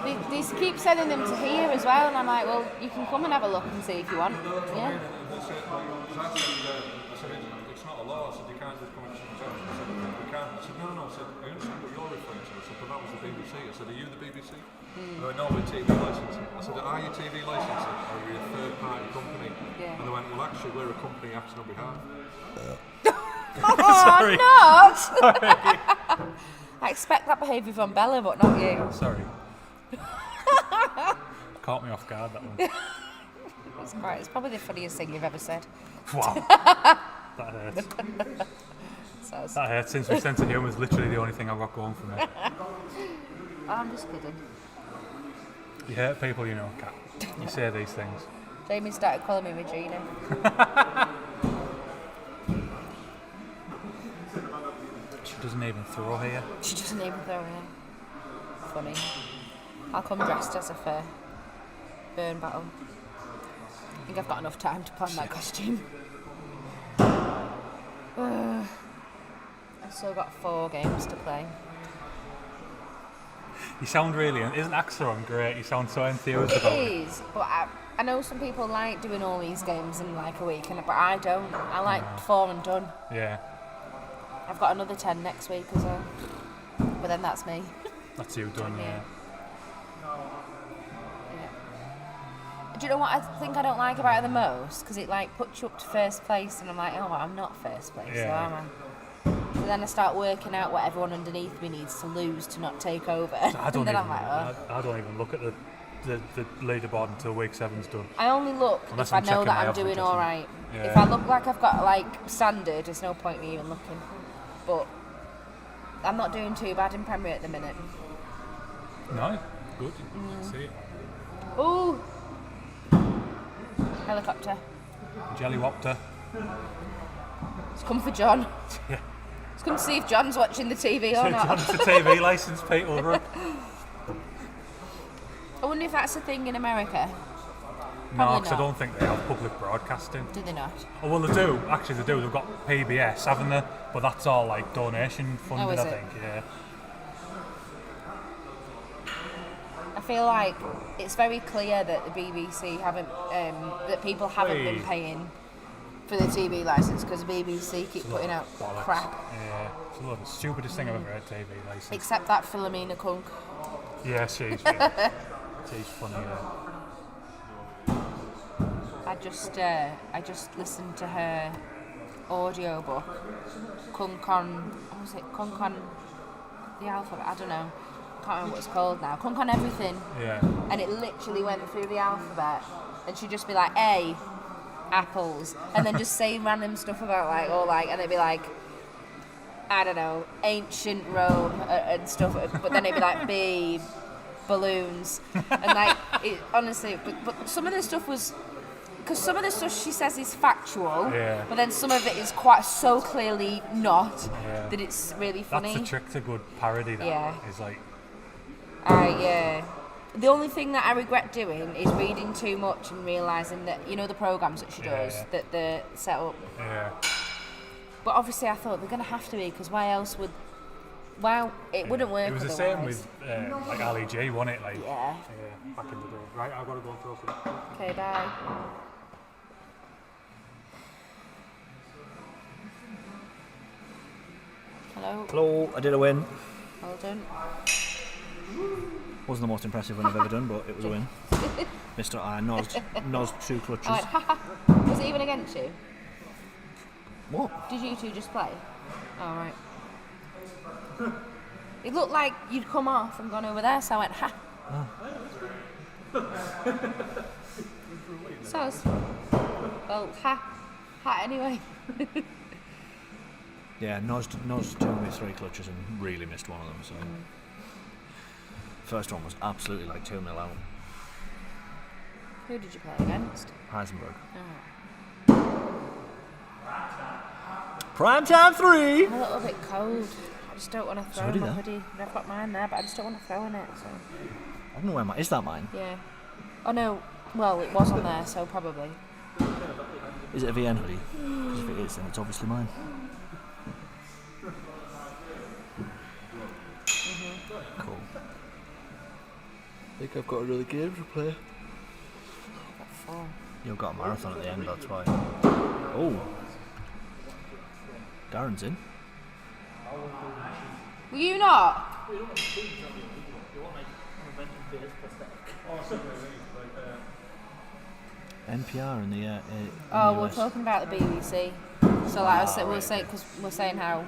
They keep sending them to here as well, and I'm like, well, you can come and have a look and see if you want. Yeah. I said, it's not a law. I said, you can't just come and tell me. I said, we can't. I said, no. I said, I understand what you're referring to. I said, but that was the BBC. I said, are you the BBC? They went, no, we're TV licensing. I said, are you TV licensing? Or are you a third-party company? Yeah. And they went, well, actually, we're a company acting on behalf. Sorry. Not! I expect that behaviour from Bella, but not you. Sorry. Caught me off guard, that one. It's probably the funniest thing you've ever said. Wow. That hurts. So, That hurts. Since my sense of humour is literally the only thing I've got going for me. I'm just kidding. You hurt people, you know, Kat. You say these things. Jamie started calling me Regina. She doesn't even throw here. She doesn't even throw in. Funny. I'll come dressed as a burn battle. I think I've got enough time to plan that costume. I've still got 4 games to play. You sound really... Isn't Axe Throwing great? You sound so enthused about it. It is, but I know some people like doing all these games in like a week, but I don't. I like 4 and done. Yeah. I've got another 10 next week as well. But then that's me. That's you done, yeah. Do you know what I think I don't like about it the most? Because it like puts you up to first place, and I'm like, oh, well, I'm not first place, so am I? So then I start working out what everyone underneath me needs to lose to not take over. I don't and then even. I'm like, oh. I don't even look at the leaderboard until week 7's done. I only look Unless if I I'm know checking that my I'm doing average or all right. something. If Yeah. I look like I've got like standard, there's no point me even looking. But I'm not doing too bad in Premier at the minute. No, good. See it. Ooh, helicopter. Jellywopter. It's come for John. Yeah. It's come to see if John's watching the TV or not. John's the TV licence, people. Right? I wonder if that's a thing in America. No, Probably because I not. don't think they have public broadcasting. Do they not? Oh, well, they do. Actually, they do. They've got PBS, haven't they? But that's all like donation funded, is I it? think. Yeah. I feel like it's very clear that the BBC haven't, that people haven't been paying for the TV licence because the BBC keep putting out Bollocks. crap. Yeah. It's the stupidest thing I've ever heard. TV licence. Except that Philomena Kunk. Yeah, she's funny. I just listened to her audiobook, Kunk on, what was it? Kunk on the alphabet. I don't know. Can't remember what it's called now. Kunk on everything. Yeah. And it literally went through the alphabet, and she'd just be like, A, apples, and then just say random stuff about and it'd be like, I don't know, ancient Rome and stuff, but then it'd be like B, balloons, and like, it, honestly, but some of the stuff was, because some of the stuff she says is factual, Yeah. but then some of it is quite so clearly not, Yeah. that it's really funny. That's the trick to good parody. That Yeah. is like. Yeah. The only thing that I regret doing is reading too much and realising that, you know, the programmes that she does, Yeah. that they're set up. Yeah. But obviously I thought they're going to have to be, because why else would... Well, it wouldn't work It was the otherwise. same with like Ali G, wasn't it? Like, Yeah. back in the day. Right, I've got to go and throw some. Okay, bye. Hello. Hello, I did a win. Well done. Wasn't the most impressive win I've ever done, but it was a win. Mr. I nosed 2 clutches. I went, haha. Was it even against you? What? Did you two just play? Oh, right. It looked like you'd come off and gone over there, so I went, ha. So I was, well, ha anyway. Yeah, nosed 2 of my 3 clutches and really missed one of them. So first one was absolutely like 2-0 out. Who did you play against? Heisenberg. Oh. Prime time 3. I'm a little bit cold. I just don't want to throw hoodie my there? hoodie. I've got mine there, but I just don't want to throw in it. So I don't know where is that mine? yeah. Oh no. Well, it was on there, so probably. Is it a VN hoodie? Because if it is, then it's obviously mine. Cool. I think I've got another game to play. What for? You've got a marathon at the end, that's why. Oh. Darren's in. Were you not? NPR in the Oh, in the we're US. talking about the BBC. So like we're saying how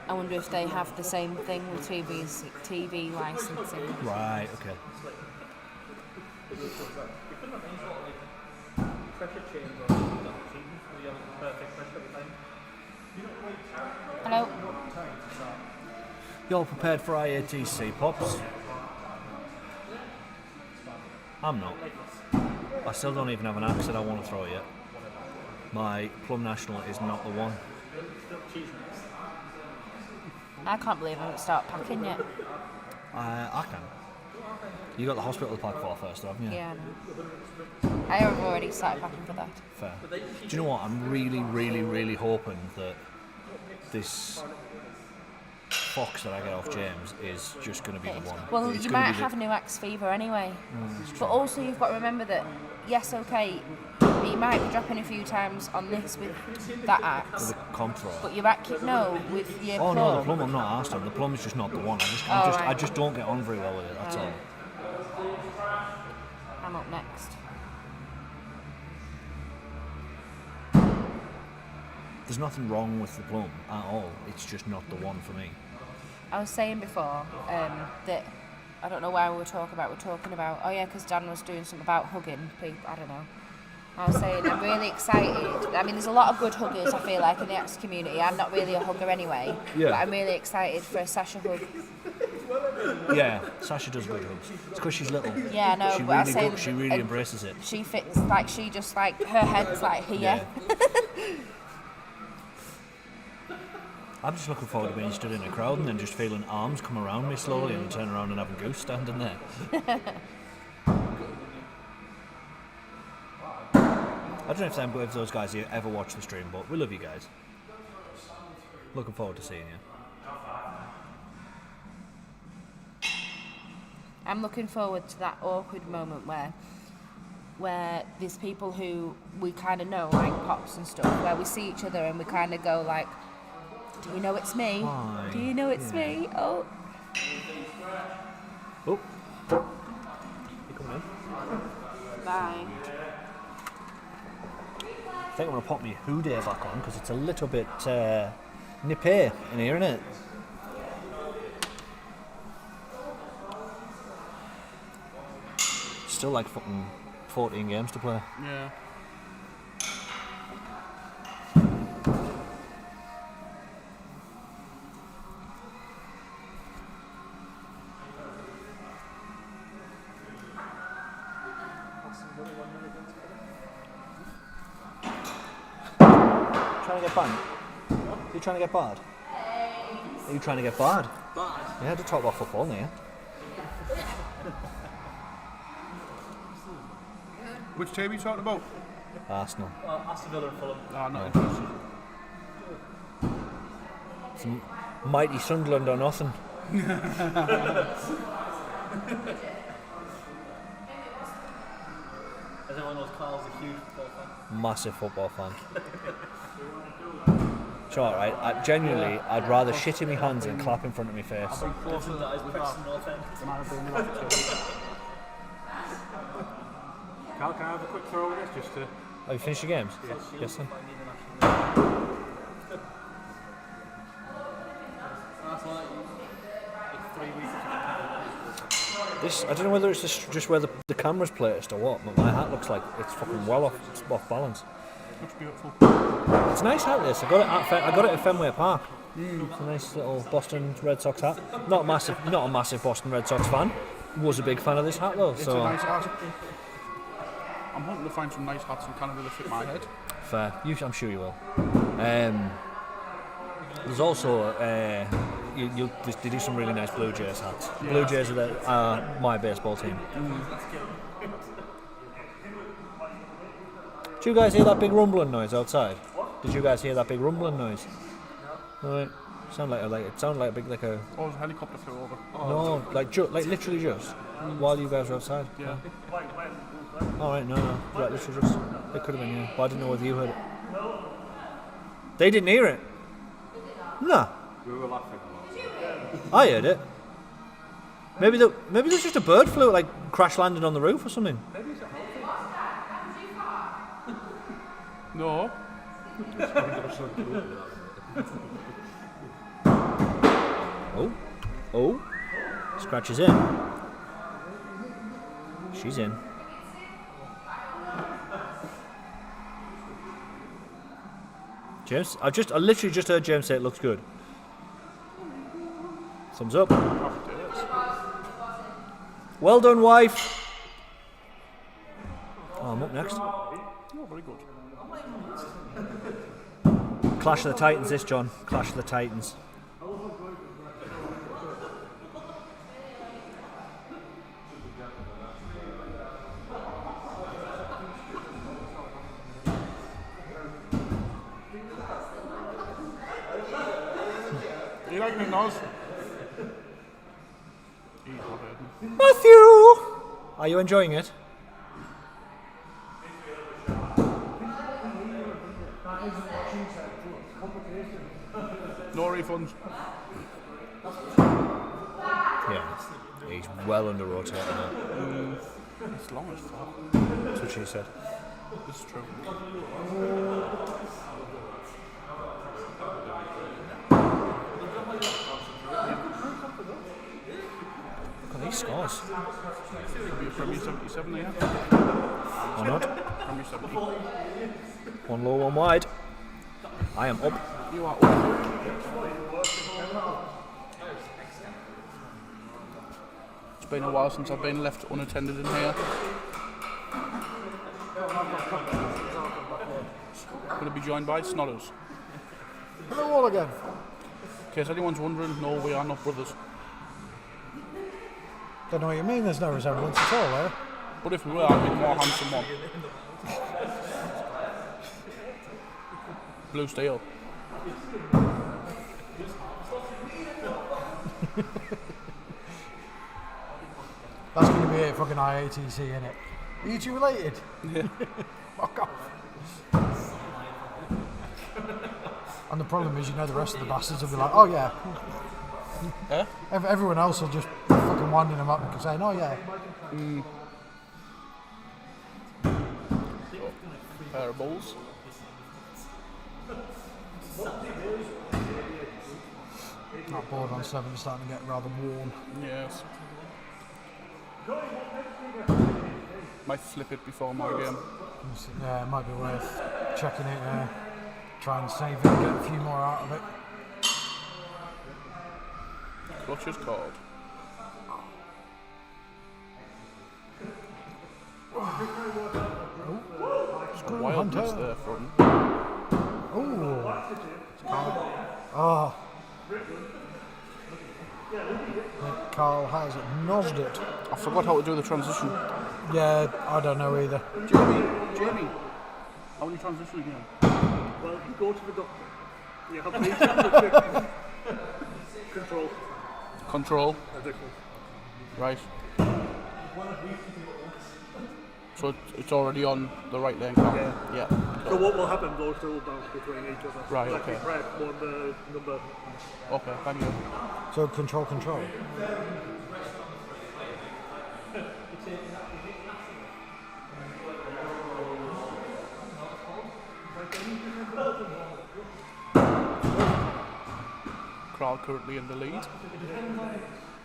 I wonder if they have the same thing with TV licensing. Right, okay. Hello. You're prepared for IATC, Pops? I'm not. I still don't even have an axe that I want to throw yet. My Plum National is not the one. I can't believe I haven't started packing yet. I can. You got the hospital to pack for first, haven't you? Yeah, I know. I have already started packing for that. Fair. Do you know what? I'm really hoping that this fox that I get off James is just going to be the one. Well, It's you gonna might be the- have new axe fever anyway. But also you've got to remember that, yes, okay, you might be dropping a few times on this with that axe. the comp thrower. But your back, no, with your Oh plum. no, the plum I'm not asked on. The plum's just not the one. Right. I just don't get on very well with it. That's all. I'm up next. There's nothing wrong with the plum at all. It's just not the one for me. I was saying before that I don't know why we're talking about. Oh yeah, because Dan was doing something about hugging people. I don't know. I was saying I'm really excited. I mean, there's a lot of good huggers. I feel like in the axe community. I'm not really a hugger anyway. Yeah. But I'm really excited for a Sasha hug. Yeah, Sasha does good hugs. It's because she's little. Yeah, no, She but I really, say she really embraces it. She fits like she just like her head's like here. Yeah. I'm just looking forward to being stood in a crowd and then just feeling arms come around me slowly and turn around and having Goose standing there. I don't know if those guys here ever watch the stream, but we love you guys. Looking forward to seeing you. I'm looking forward to that awkward moment where there's people who we kind of know, like Pops and stuff, where we see each other and we kind of go like, do you know it's me? Hi. Do you know it's me? Oh. Oh. You coming in? Bye. I think I'm going to pop my hoodie back on because it's a little bit nippy in here, isn't it? Still like fucking 14 games to play. Yeah. Trying to get banned? Are you trying to get barred? Are you trying to get barred? Barred? You had to talk about football, didn't you? Which team are you talking about? Arsenal. Aston Villa and Fulham. Oh, not interested. Some mighty Sunderland or nothing. Everyone knows Carl's a huge football fan. Massive football fan. It's alright. Genuinely, I'd rather shit in my hands than clap in front of my face. Cal, can I have a quick throw of this just to... Have you finished your games? Yes, then. This, I don't know whether it's just where the camera's placed or what, but my hat looks like it's fucking well off, it's off balance. Looks beautiful. It's a nice hat, this. I got it at Fenway Park. It's a nice little Boston Red Sox hat. Not a massive Boston Red Sox fan. Was a big fan of this hat though. It's so a nice hat. I'm hoping to find some nice hats in Canada that fit my head. fair. I'm sure you will. There's also they do some really nice Blue Jays hats. Yeah. Blue Jays are my baseball team. Did you guys hear that big rumbling noise outside? Did you guys hear that big rumbling noise? Right. It sounded like a big Oh, there's a helicopter flew over. No, like literally just while you guys were outside. Yeah. All right, no, right, literally just it could have been, yeah. But I didn't know whether you heard it. They didn't hear it. Nah. We were laughing a lot. I heard it. Maybe there's just a bird flew like crash landed on the roof or something. No. Oh. Scratch is in. She's in. James, I literally just heard James say it looks good. Thumbs up. Well done, wife. Oh, I'm up next. Oh, very good. Clash of the Titans, this, John. Clash of the Titans. Do you like me, Noz? Matthew! Are you enjoying it? No refunds. Yeah. He's well under rotating now. It's long as fuck. That's what she said. This is true. Look at these scores. Could be a Premier 77 there. Or not? Premier 70. One low, one wide. I am up. You are up. It's been a while since I've been left unattended in here. Going to be joined by Snodders. Hello all again. In case anyone's wondering, no, we are not brothers. Don't know what you mean, there's no resemblance at all, eh? But if we were, I'd be the more handsome one. Blue steel. That's going to be a fucking IATC, innit? Are you two related? Yeah. Fuck off. And the problem is, the rest of the bastards will be like, oh yeah. Eh? Everyone else will just fucking winding them up and saying, oh yeah. Pair of balls. That board on 7 is starting to get rather worn. Yes. Might flip it before my game. Yeah, it might be worth checking it, try and save it and get a few more out of it. Clutch is called. Screw Wildness hunter. there from. Oh. Carl has nosed it. I forgot how to do the transition. Yeah, I don't know either. Jamie, how do you transition again? Well, you go to the doctor. You have these control. Control. Right. So it's already on the right lane. Yeah. Yeah. So what will happen? Those two will bounce between each other. Right, Like okay. you press one number. Okay. Thank you. So control. Kral currently in the lead.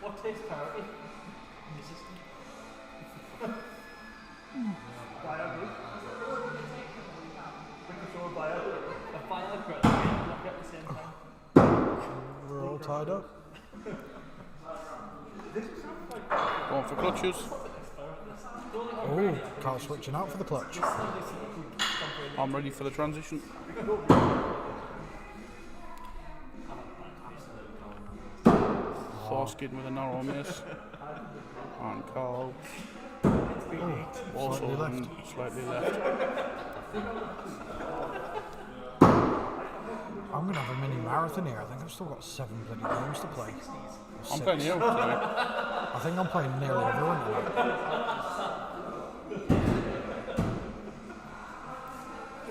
What takes priority in the system? A Viagra, not at the same time. We're all tied up. Going for clutches. Oh, Carl switching out for the clutch. I'm ready for the transition. Thorskin with a narrow miss. And Carl also slightly left. I'm going to have a mini marathon here. I think I've still got 7 bloody games to play. I'm playing you tonight. I think I'm playing nearly everyone tonight.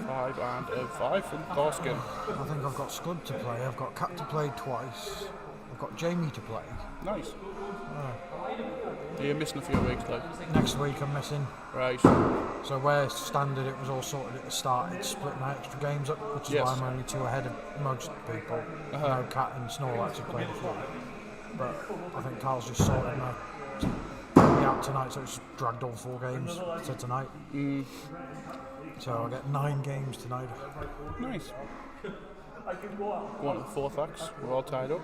5 and a 5 from Thorskin. I think I've got Scud to play, I've got Cat to play twice, I've got Jamie to play. Nice. You're missing a few weeks, like. Next week I'm missing. Right. So where standard it was all sorted at the start, it's split my extra games up, which is why I'm only 2 ahead of most people. I know Cat and Snorlax have played before. But I think Carl's just sorted me out tonight, so it's dragged all 4 games to tonight. So I'll get 9 games tonight. Nice. Go on to the 4th axe. We're all tied up.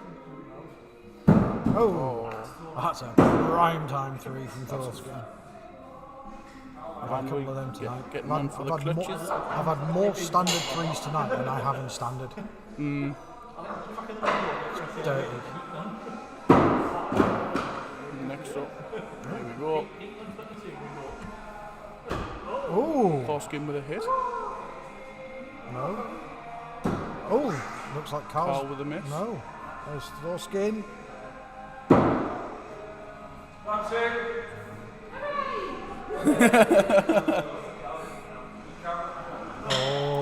Oh, that's a prime time 3 from Thorskin. I've had a couple of them tonight. Getting on for the clutches. I've had more standard 3s tonight than I have in standard. It's dirty. Next up. There we go. Oh, Thorskin with a hit. no. Oh, looks like Carl with a miss. No, there's Thorskin.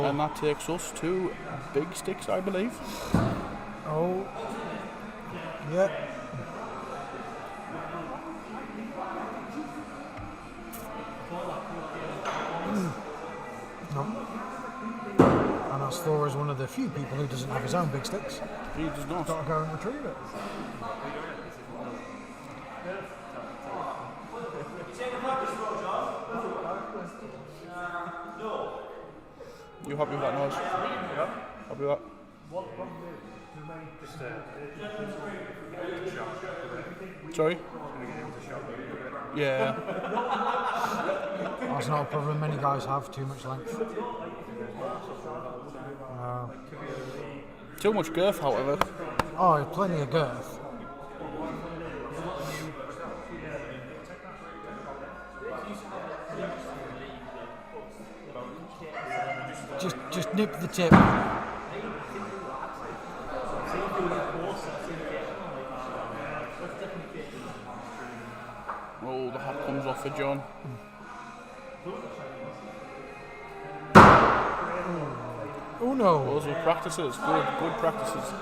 And that takes us to Big Sticks, I believe. Oh, yeah. No. And as Thor is one of the few people who doesn't have his own big sticks, He does not. got to go and retrieve it. You happy with that noise? Yeah. Happy with that? Sorry? Yeah. That's not a problem many guys have, too much length. Too much girth, however. Oh, plenty of girth. Just nip the tip. Oh, the hat comes off for John. Oh no. Those were practices. Good practices.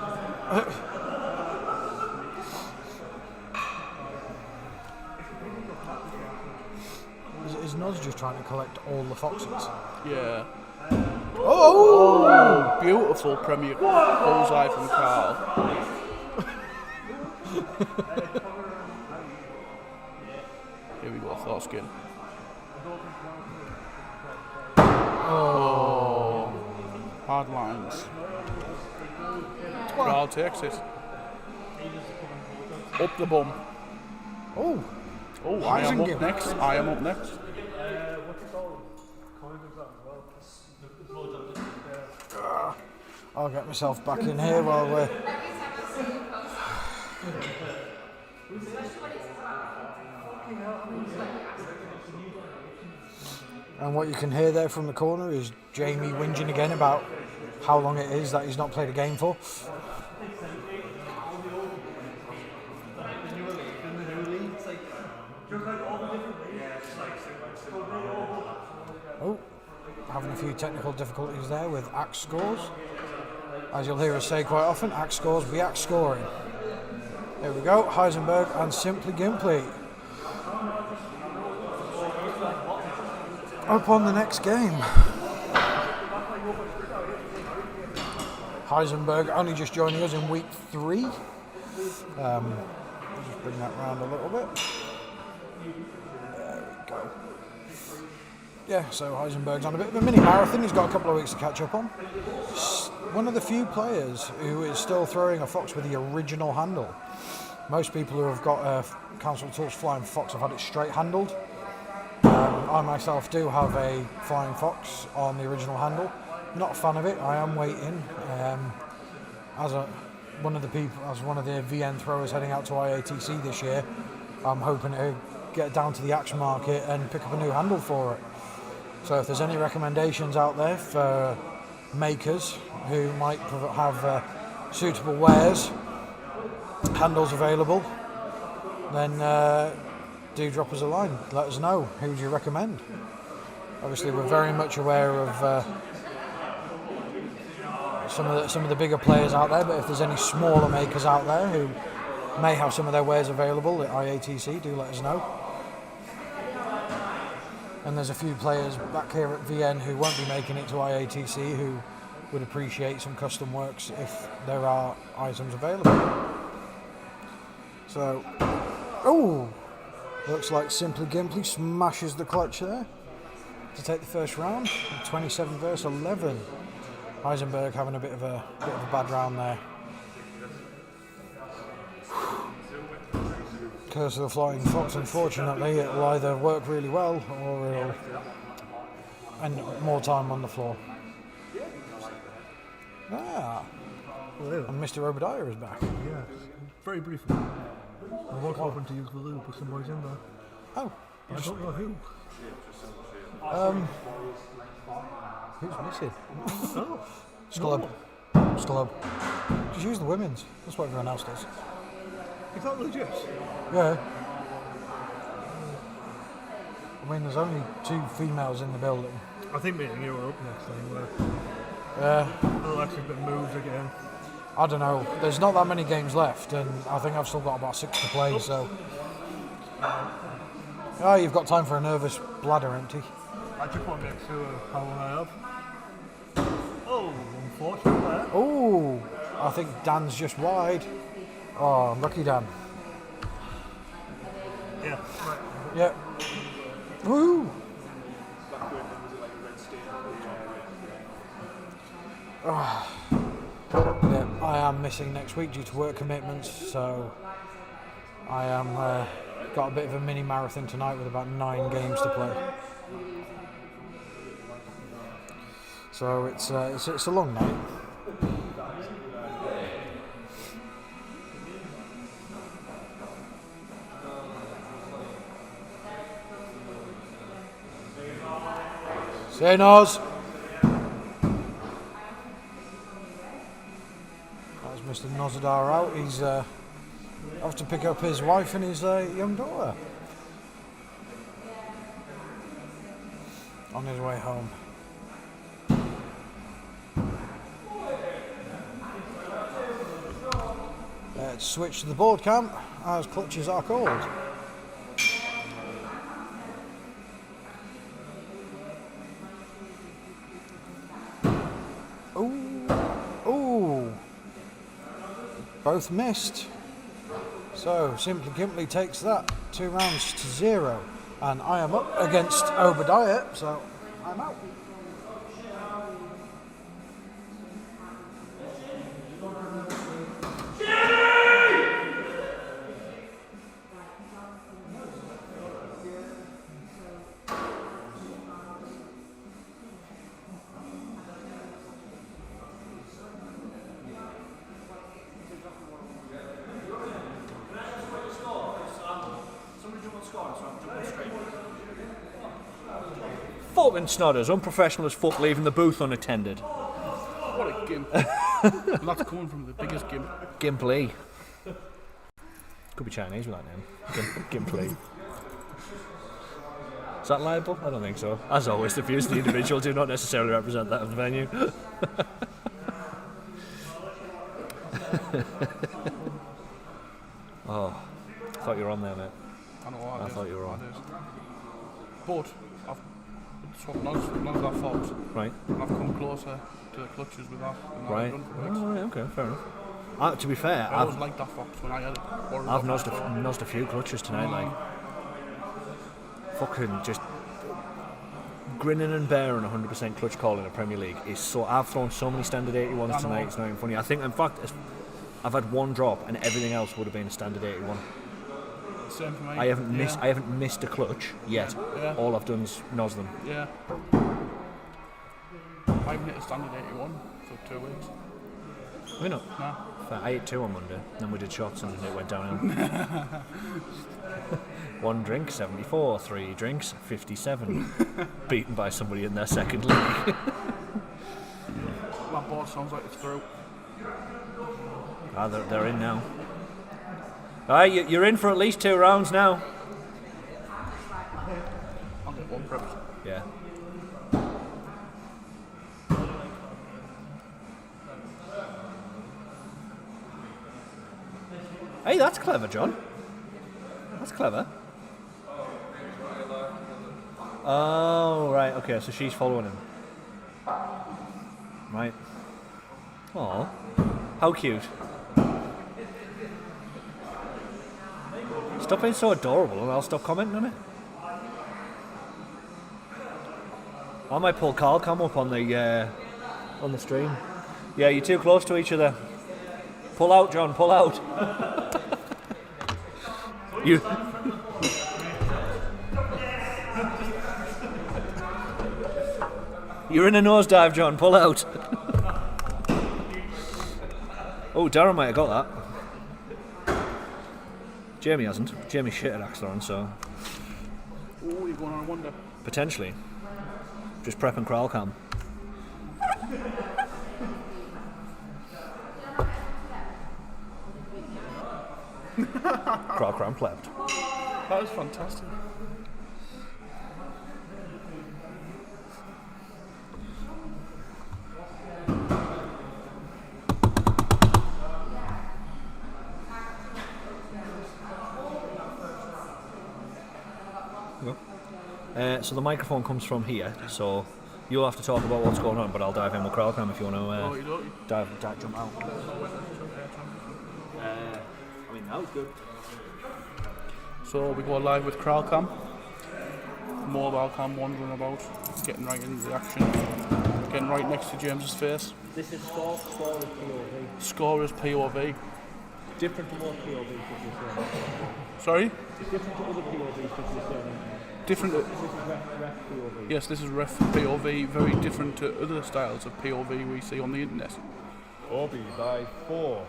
Is Noz just trying to collect all the foxes? Yeah. Oh! Beautiful Premier bullseye from Carl. Here we go, Thorskin. Oh. Hard lines. Carl takes it. Up the bum. Oh! Oh, I am up next. I am up next. I'll get myself back in here while we're... And what you can hear there from the corner is Jamie whinging again about how long it is that he's not played a game for. having a few technical difficulties there with axe scores. As you'll hear us say quite often, axe scores be axe scoring. Here we go, Heisenberg and Simply Gimply. Up on the next game. Heisenberg only just joining us in week 3. I'll just bring that round a little bit. There we go. Yeah, so Heisenberg's on a bit of a mini marathon. He's got a couple of weeks to catch up on. One of the few players who is still throwing a fox with the original handle. Most people who have got a Council Tools Flying Fox have had it straight handled. I myself do have a Flying Fox on the original handle. Not a fan of it. I am waiting. As one of the VN throwers heading out to IATC this year, I'm hoping to get down to the axe market and pick up a new handle for it. So if there's any recommendations out there for makers who might have suitable wares, handles available, then do drop us a line. Let us know. Who do you recommend? Obviously, we're very much aware of some of the bigger players out there, but if there's any smaller makers out there who may have some of their wares available at IATC, do let us know. And there's a few players back here at VN who won't be making it to IATC who would appreciate some custom works if there are items available. So, looks like Simply Gimply smashes the clutch there to take the first round. 27 versus 11. Heisenberg having a bit of a bad round there. Curse of the Flying Fox, unfortunately, it'll either work really well or it'll end more time on the floor. And Mr. Obadiah is back. Yes, very briefly. I was hoping to use the loop with some boys in there. Oh. I don't know who. Who's missing? Oh. Sclub. Just use the women's. That's what everyone else does. Is that legit? Yeah. I mean, there's only 2 females in the building. I think me and you are up next time. Yeah. Alexa's been moved again. I don't know. There's not that many games left, and I think I've still got about 6 to play, so... Oh, you've got time for a nervous bladder empty. I just want to make sure how long I have. Oh, unfortunate there. Oh, I think Dan's just wide. Oh, lucky Dan. Yeah, right. Yep. Woo! Yeah, I am missing next week due to work commitments, so I am got a bit of a mini marathon tonight with about 9 games to play. So it's a long night. Say Noz. That's Mr. Nozadar out. He's off to pick up his wife and his young daughter. On his way home. Let's switch to the board camp as clutches are called. Ooh. Both missed. So Simply Gimply takes that 2 rounds to 0. And I am up against Obadiah, so I'm out. Fuck and snodders, unprofessional as fuck, leaving the booth unattended. What a gimp. And that's coming from the biggest gimp. Gimply. Could be Chinese with that name. Gimply. Is that liable? I don't think so. As always, the views of the individual do not necessarily represent that of the venue. Oh, I thought you were on there, mate. I know what I thought you were on. But I've swapped none of that fault. Right. And I've come closer to the clutches with that than I've Right. done for it. Oh, right. Okay. Fair enough. To be fair, I always liked that fox when I had it. I've nosed a few clutches tonight, like fucking just grinning and bearing 100% clutch call in the Premier League is so. I've thrown so many standard 81s tonight. It's not even funny. I think, in fact, I've had one drop and everything else would have been a standard 81. Same for me. I haven't missed a clutch yet. Yeah. All I've done is nose them. Yeah. I haven't hit a standard 81 for 2 weeks. Why not? No. I ate 2 on Monday, then we did shots and it went downhill. 1 drink, 74, 3 drinks, 57. Beaten by somebody in their second league. My board sounds like it's through. They're in now. Alright, you're in for at least 2 rounds now. I'll get 1 prep. Yeah. Hey, that's clever, John. That's clever. Oh, right, okay, so she's following him. Right. Oh, how cute. Stop being so adorable and I'll stop commenting on it. I might pull Carl come up on the stream. Yeah, you're too close to each other. Pull out, John, pull out. You. You're in a nosedive, John, pull out. Oh, Durham might have got that. Jamie hasn't. Jamie shit at axe throwing, so. Oh, you're going on a wonder. Potentially. Just prep and crawl cam. Crawl cram plebbed. That was fantastic. So the microphone comes from here, so you'll have to talk about what's going on, but I'll dive in with crawl cam if you want to jump out. I mean, that was good. So we go live with Crawl Cam. Mobile cam wandering about, getting right into the action. Getting right next to James's face. This is score is POV. Score is POV. Different to most POVs. Sorry? Different to other POVs. Different. This is ref POV. Yes, this is ref POV. Very different to other styles of POV we see on the internet. Obi by 4.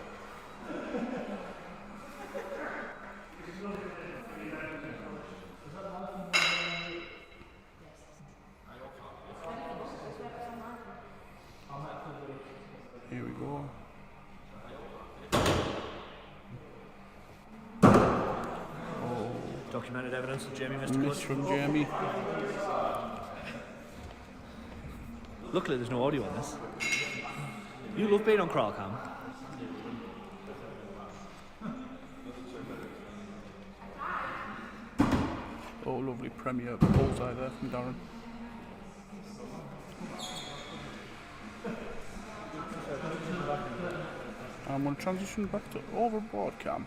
Here we go. Documented evidence that Jamie missed a Miss clutch. from Jamie. Luckily there's no audio on this. You love being on crawl cam. Oh, lovely Premier bullseye there from Darren. I'm going to transition back to overboard cam.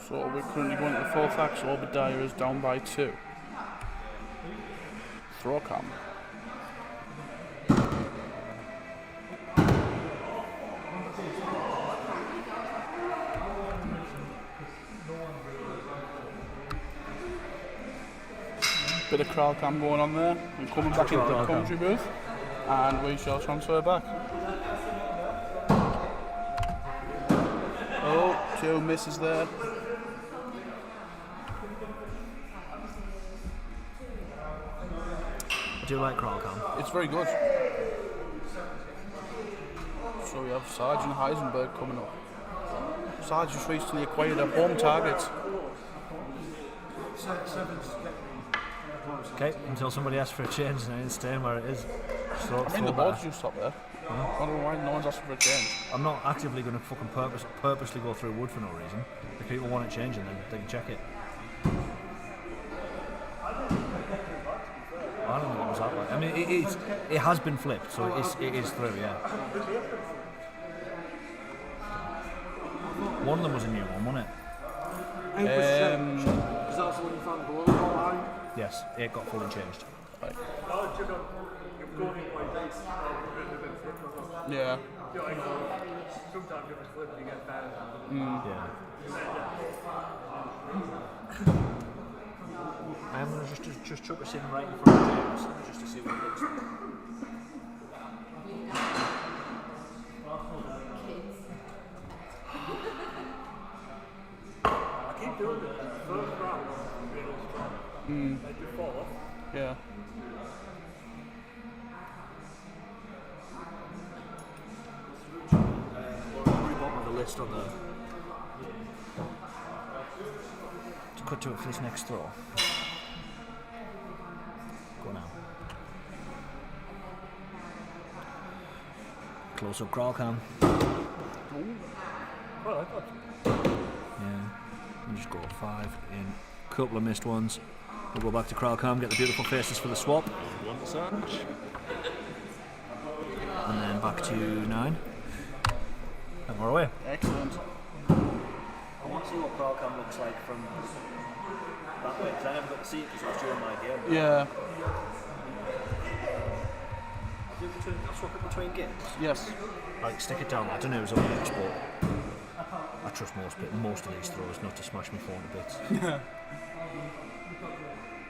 So we're currently going to the fourth axe. Obadiah is down by 2. Throw cam. Bit of crawl cam going on there. We're coming back into the commentary booth, and we shall transfer back. Oh, 2 misses there. I do like crawl cam. It's very good. So we have Sergeant Heisenberg coming up. Sarge just recently acquired a home target. Okay, until somebody asks for a change and it's staying where it is. So I mean, the board's just stopped there. I don't know why no one's asking for a change. I'm not actively going to fucking purposely go through wood for no reason. If people want it changing, then they can check it. I don't know what was that like. I mean, it has been flipped, so it is through, yeah. One of them was a new one, wasn't it? Yes, it got fully changed. Right. Yeah. Yeah. I am going to just chuck this in right in front of James, just to see what it looks like. I keep doing it. First round, really strong. They do fall off. Yeah. Bottom of the list on the to cut to it for this next throw. Go now. Close up crawl cam. Well, I thought Yeah. And just go 5 in. Couple of missed ones. We'll go back to crawl cam, get the beautiful faces for the swap. One Sarge. And then back to 9. And we're away. Excellent. I want to see what crawl cam looks like from that way, because I never got to see it because I was during my game. Yeah. I'll swap it between games. Yes. Like, stick it down. I don't know if it was on the export. I trust most of these throws not to smash my phone to bits.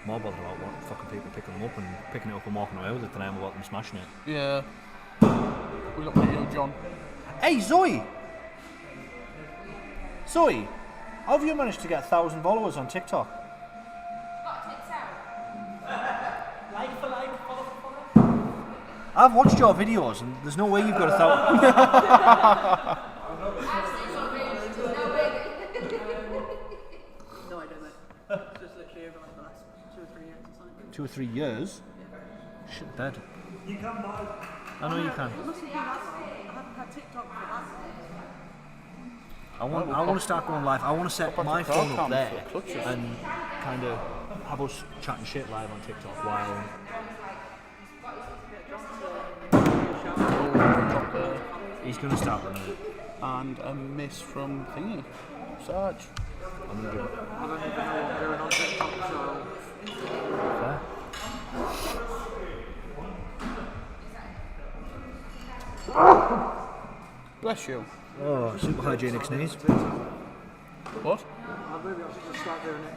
More bothered about what fucking people picking them up and picking it up and walking away with it than I am about them smashing it. Yeah. We're looking at you, John. Hey, Zoe! Zoe, how have you managed to get 1,000 followers on TikTok? Like for like, follow for follow. I've watched your videos and there's no way you've got 1,000. No, I don't know. Just literally over like the last 2 or 3 years or something. 2 or 3 years? Shit, dead. you can buy. I know you can. It must have been that long. I haven't had TikTok for that long. I want to start going live. I want to set my phone up there clutches. and kind of have us chatting shit live on TikTok while. He's going to start running it. And a miss from thingy. Sarge. I'm going to give it. I don't even know what I'm doing on TikTok, so Fair. Bless you. Oh, super hygienic sneeze. What? maybe I should just start doing it.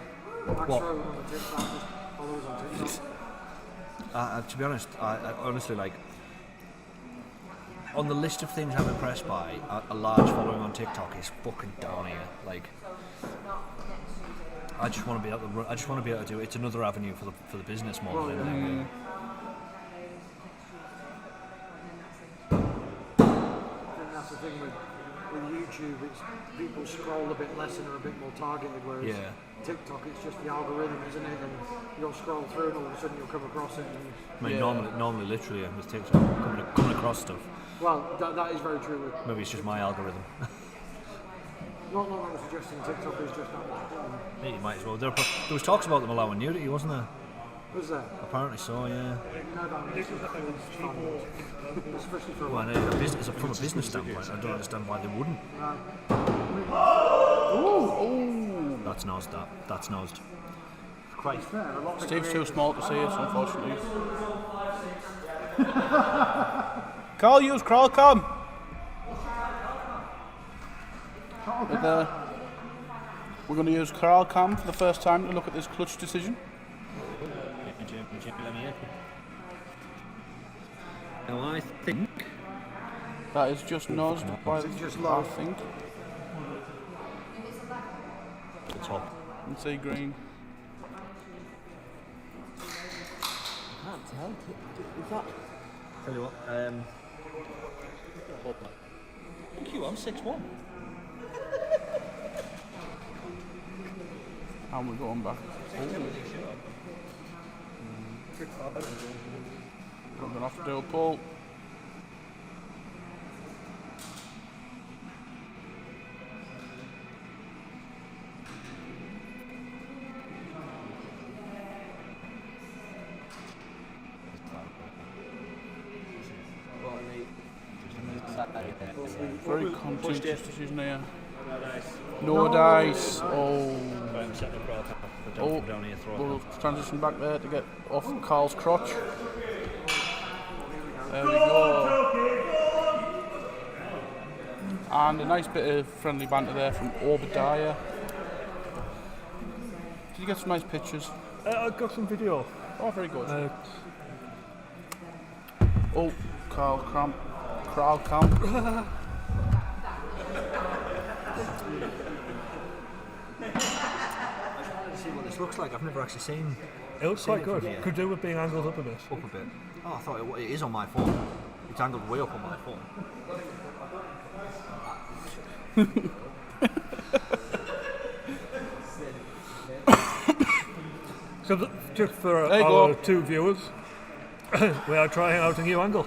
Axe What? throwing on the TikTok, just follow us on TikTok. To be honest, I honestly like. On the list of things I'm impressed by, a large following on TikTok is fucking down here. Like, I just want to be able to. I just want to be able to do it. It's another avenue for the business more than anything. I think that's the thing with YouTube, it's people scroll a bit less and are a bit more targeted, whereas Yeah. TikTok, it's just the algorithm, isn't it? And you'll scroll through and all of a sudden you'll come across it. And, I mean, normally, literally, with TikTok, coming across stuff. well, that is very true. With, Maybe it's just my algorithm. not that I'm suggesting TikTok is just that much fun. Yeah, you might as well. There was talks about them allowing nudity, wasn't there? Was there? Apparently so, yeah. You know that it's fun. Especially for Well, from a business standpoint, I don't understand why they wouldn't. That's nosed. That's nosed. Christ. Steve's too small to see us, unfortunately. Carl, use Crawlcom! We're going to use Crawlcom for the first time to look at this clutch decision. Jimmy, let me in. Now I think That is just nosed by Is it just I low? think. the top. And say green. Can't tell. Is that? Tell you what. Thank you. I'm 6'1". And we're going back. We're going to have to do a pull. Very contentious decision here. No dice. Oh. Oh, we'll transition back there to get off Carl's crotch. There we go. And a nice bit of friendly banter there from Obadiah. Did you get some nice pictures? I got some video. Oh, very good. Oh, Carl Camp. See what this looks like. I've never actually seen. It looks Seen quite it from good. here. Could do with being angled up a bit. Up a bit. Oh, I thought it is on my phone. It's angled way up on my phone. So just for There you our go. 2 viewers, we are trying out a new angle.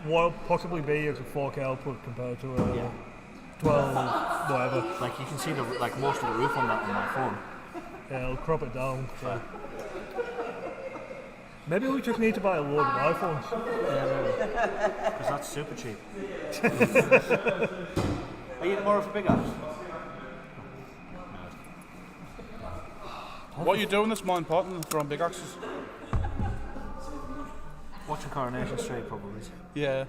What'll possibly be as a 4K output compared to a 12 whatever. Like you can see most of the roof on that on my phone. Yeah, I'll crop it down. So. Maybe we just need to buy a load of iPhones. Because that's super cheap. Are you more of a big ass? What are you doing that's more important than throwing big axes? Watching Coronation Street probably. Yeah.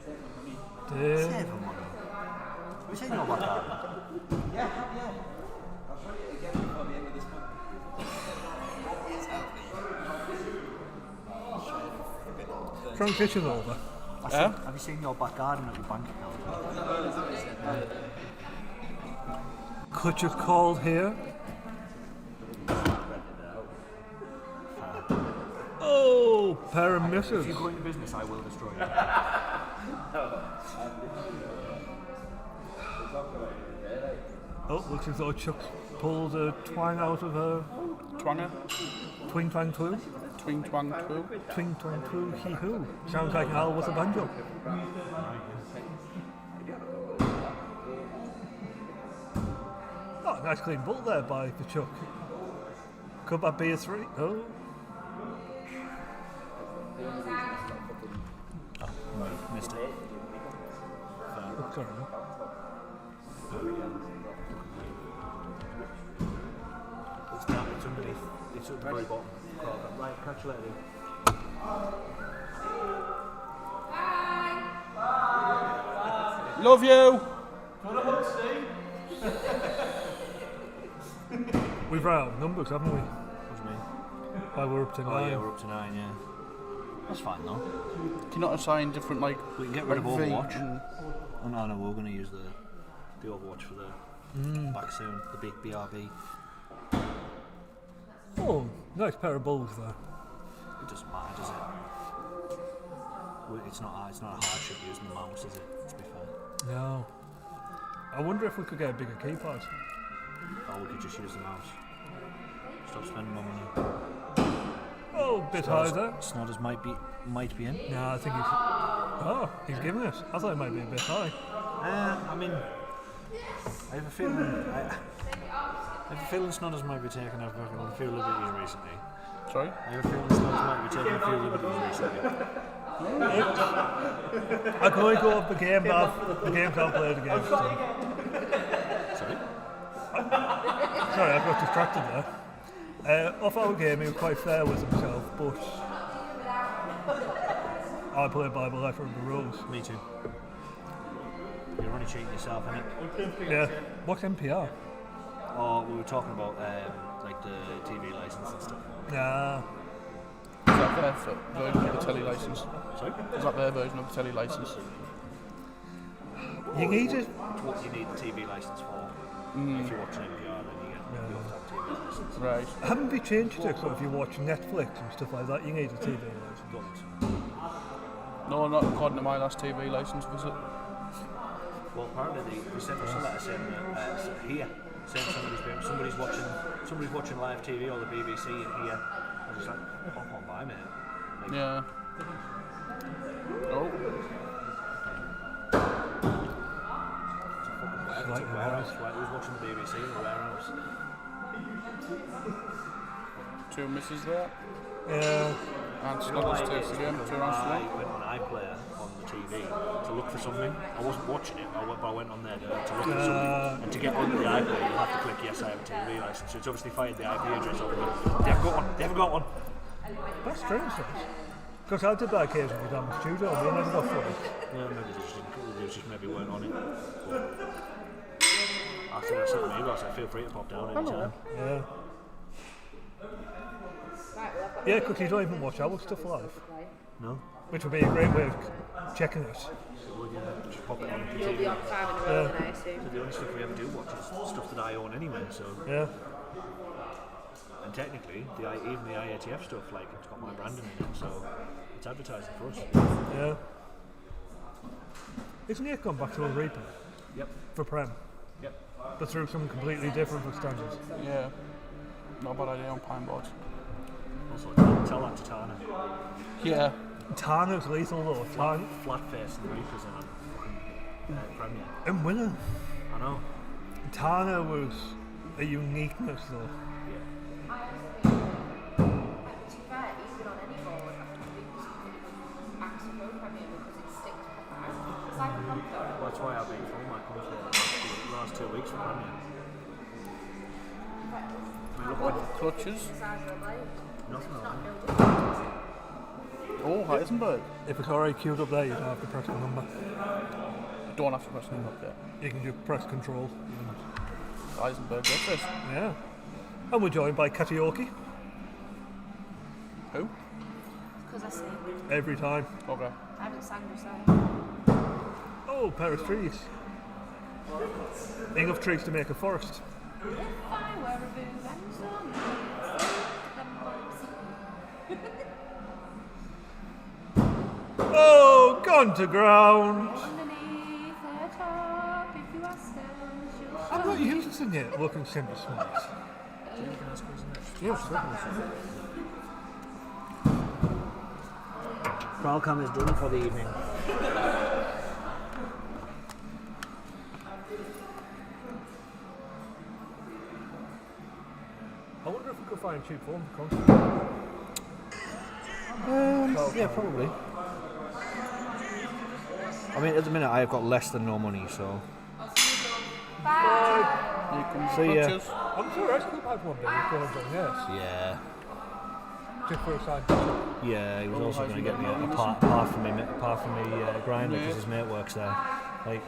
Yeah. We say no about that. Transition over. Yeah? Have you seen your back garden at your bank account? Clutch is called here. Oh, pair of misses. If you go into business, I will destroy you. Oh, looks as though Chuck pulled a twang out of her Twanger? twing twang twoo. Twing twang twoo. Twing twang twoo hee hoo. Sounds like Al with a banjo. Oh, nice clean bull there by the Chuck. Could that be a 3? Oh. Missed it. Looks alright. It's down, it's underneath. It's at the very bottom. Right, catch you later. Love you! We've run out of numbers, haven't we? What do you mean? Why we're up to 9. Oh yeah, we're up to 9, yeah. That's fine though. Can you not assign different, like, We can get rid of like V Overwatch. and- Oh no, we're going to use the Overwatch for the back soon, the big BRB. Oh, nice pair of bulls there. It doesn't matter, does it? It's not a hardship using the mouse, is it? To be fair. No. I wonder if we could get a bigger keypad. Or we could just use the mouse. Stop spending more money. Oh, bit high there. Snodders might be in. No, I think he's. Oh, he's giving it. I thought it might be a bit high. I mean, I have a feeling Snodders might be taking a few liberties recently. Sorry? I have a feeling Snodders might be taking a few liberties recently. I can only go off the game, but the games I've played against them. Sorry? Sorry, I got distracted there. Off our game, he was quite fair with himself, but I played by the letter of the rules. Me too. You're only cheating yourself, innit? Yeah. What's NPR? Oh, we were talking about like the TV license and stuff. Nah. that their version of the telly license? Sorry? Is that their version of the telly license? You need it. What you need the TV license for. If you're watching NPR, then you have to have TV license. Right. Haven't they changed it? So if you watch Netflix and stuff like that, you need a TV license. Don't think so. No, not according to my last TV license visit. Well, apparently they sent us a letter saying that saying somebody's watching live TV or the BBC in here. I was just like, hop on by, mate. Like, Yeah. Oh. It's a warehouse. Who's watching the BBC in the warehouse? Two misses there. Yeah. And You know why Scottish it is? takes again. Because 2 rounds to when one. I went on iPlayer on the TV to look for something, I wasn't watching it, but I went on there to look for something. And to get onto the iPlayer, you have to click yes, I have a TV license. So it's obviously fired the IP address over it. They haven't got one. They haven't got one. That's strange, because I did that occasionally down the studio and we never got footage. Yeah, maybe they just didn't. They just maybe weren't on it. But I think that's something you guys. I feel free to pop down anytime. Yeah. Yeah, because you don't even watch our stuff live, No. which would be a great way of checking it. Well, yeah, just pop it on the You'll be TV. on 5 in a row, then I assume. So the only stuff we ever do watch is stuff that I own anyway. So Yeah. and technically, even the IATF stuff, like it's got my branding in it, so it's advertising for us. Yeah. Isn't it gone back to a replay Yep. for Prem? Yep. But through something completely different for standards. Yeah. Not a bad idea on pine boards. Also, tell that to Tana. Yeah. Tana's lethal though. Flat face and Reapers in a Premier. And winner. I know. Tana was a uniqueness though. Yeah. To be fair, even on any board, I think it's Axe Throwing Premier because it sticks proper. It's like a pump though. Well, that's why I've been filming my country the last 2 weeks for Premier. I mean, look what Clutches. nothing Not on no different, is it? Oh, Heisenberg. If it's already queued up there, you don't have to press the number. Don't have to press them up there. You can just press control. Heisenberg gets it. Yeah. And we're joined by karaoke Who? Because I sing. every time. Okay. I haven't sang or sang. Oh, pair of trees. Enough trees to make a forest. If I were a boo and Oh, gone to ground. underneath the top, if you ask them, she'll I'm not using it looking simple smart. Yes, Crowlcam is done for the evening. I wonder if we could find cheap form for concert. Yeah, probably. I mean, at the minute, I've got less than no money, so. You can See ya. clutches. I'm sure I could have one day. Yes. Yeah. Just for a side. Yeah, he was Oh, also how's going he to get me got a money? apart from me grinder Yeah. because his mate works there. Like,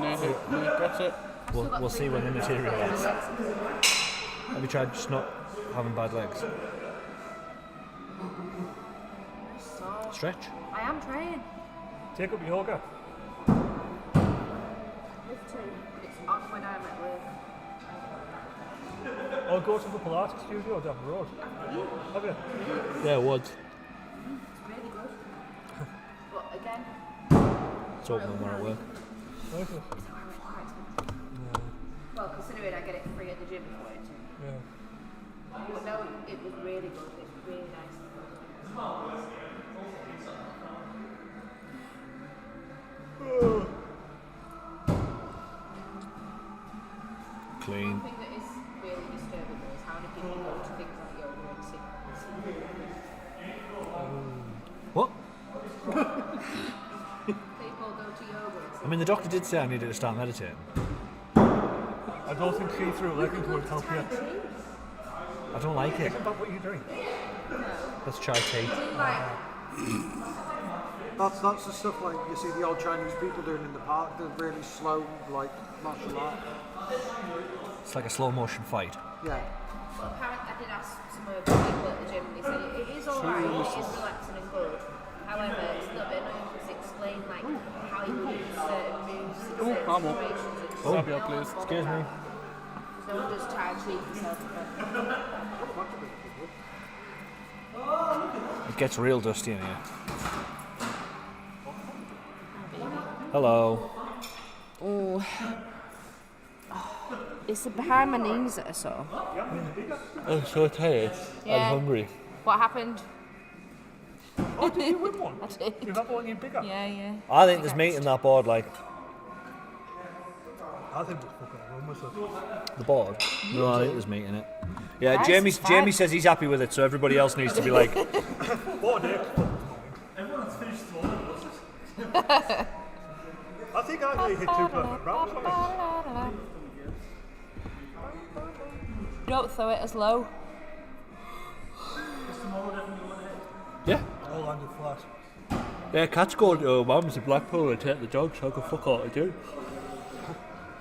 Nate gets it. we'll see when the materialises. Have you tried just not having bad legs? Stretch. I am trying. Take up yoga. Lift two, but it's on when I'm at work. Or go to the Pilates studio down the road. Have you? Yeah, it would. It's really good. But again, It's open when we're at work. Nice. it's quite expensive. Well, considering I get it free at the gym if I wanted to. Yeah. But no, it was really good. It's really nice. Clean. The thing that is really disturbing though is how many people go to things like yoga and sit. What? People go to yoga and sit. I mean, the doctor did say I needed to start meditating. I don't think see-through leggings would help you. I don't like it. Think about what you drink. That's chai tea. That's the stuff like you see the old Chinese people doing in the park, the really slow, like martial art. It's like a slow motion fight. Yeah. Well, apparently, I did ask some of the people at the gym, and they said it is alright, it is relaxing and good. However, it's a little bit annoying because it explained like how you can use certain moves in certain I'm up. situations. It's Grab your no please. one Excuse me. So one just try and treat yourself a bit. It gets real dusty in here. Hello. Oh. It's behind my knees that are sore. I'm so tired. Yeah. I'm hungry. What happened? Oh, did you win one? I did. Is that the one you bigger? Yeah. I think there's meat in that board, like. I think it's fucking wrong with it. The board? No, I think there's meat in it. Yeah, Guys, Jamie, it's fine. Jamie says he's happy with it, so everybody else needs to be like, What a day. Everyone's finished throwing, what's it? I think I actually hit 2 perfect rounds on it. Don't throw it as low. yeah. All landed flat. Yeah, Cat's going to Mum's in Blackpool and take the dog, so I can fuck all to do.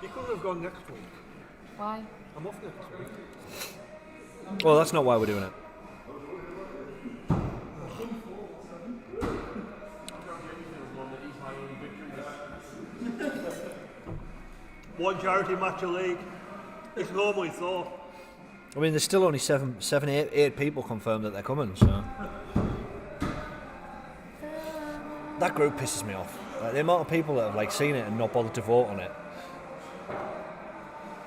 You couldn't have gone next week. Why? I'm off next week. Well, that's not why we're doing it. One charity match a league. It's normally so. I mean, there's still only eight people confirmed that they're coming, so. That group pisses me off. Like, the amount of people that have like seen it and not bothered to vote on it.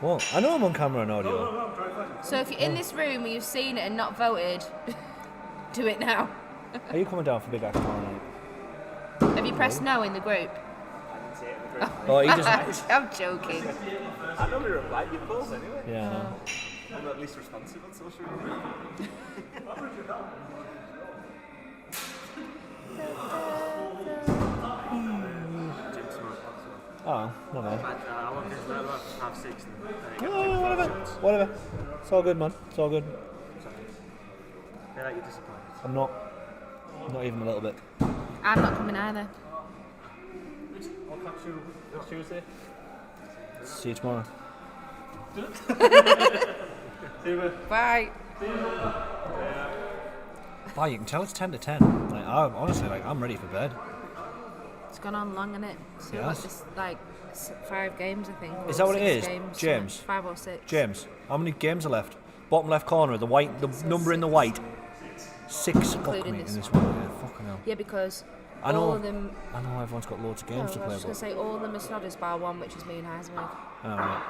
What? I know I'm on camera and audio. So if you're in this room and you've seen it and not voted, do it now. Are you coming down for Big Axe tomorrow night? Have you pressed no in the group? Oh, he doesn't. I'm joking. I normally reply to your polls anyway. Yeah. I know. I'm at least responsive on social media. Oh, no, man. I want this about half 6. Whatever. It's all good, man. It's all good. I feel like you're disappointed. I'm not. Not even a little bit. I'm not coming either. I'll catch you next Tuesday. See you tomorrow. Bye. Wow, you can tell it's 10 to 10. Like, honestly, I'm ready for bed. It's gone on long, innit? So Yes. like, this, like 5 games, I think. Is or that what it 6 is? games, James? 5 or 6. James, how many games are left? Bottom left corner, the number in the white. 6. Fuck Including me this in this one. one. Yeah, fucking hell. Yeah, because I know. all of them. I know everyone's got loads of No, games to I play. was just But going to say all of them are snodders bar one, which is me and Heisenberg. oh, right.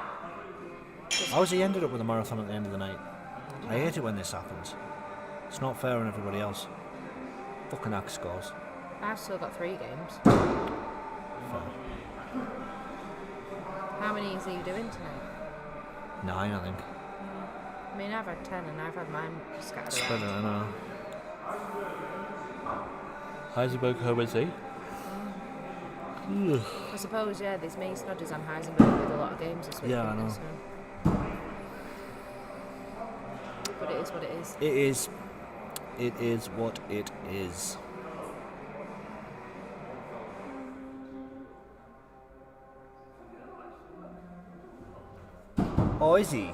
How's he ended up with a marathon at the end of the night? I hate it when this happens. It's not fair on everybody else. Fucking Axe scores. I've still got 3 games. Fair. How many are you doing tonight? 9, I think. I mean, I've had 10 and I've had mine scattered Spread it, around. I know. Heisenberg, how is he? I suppose, yeah, there's me, Snodders and Heisenberg with a lot of games this week. Yeah, I know. So. But it is what it is. It is. It is what it is. Oh, is he?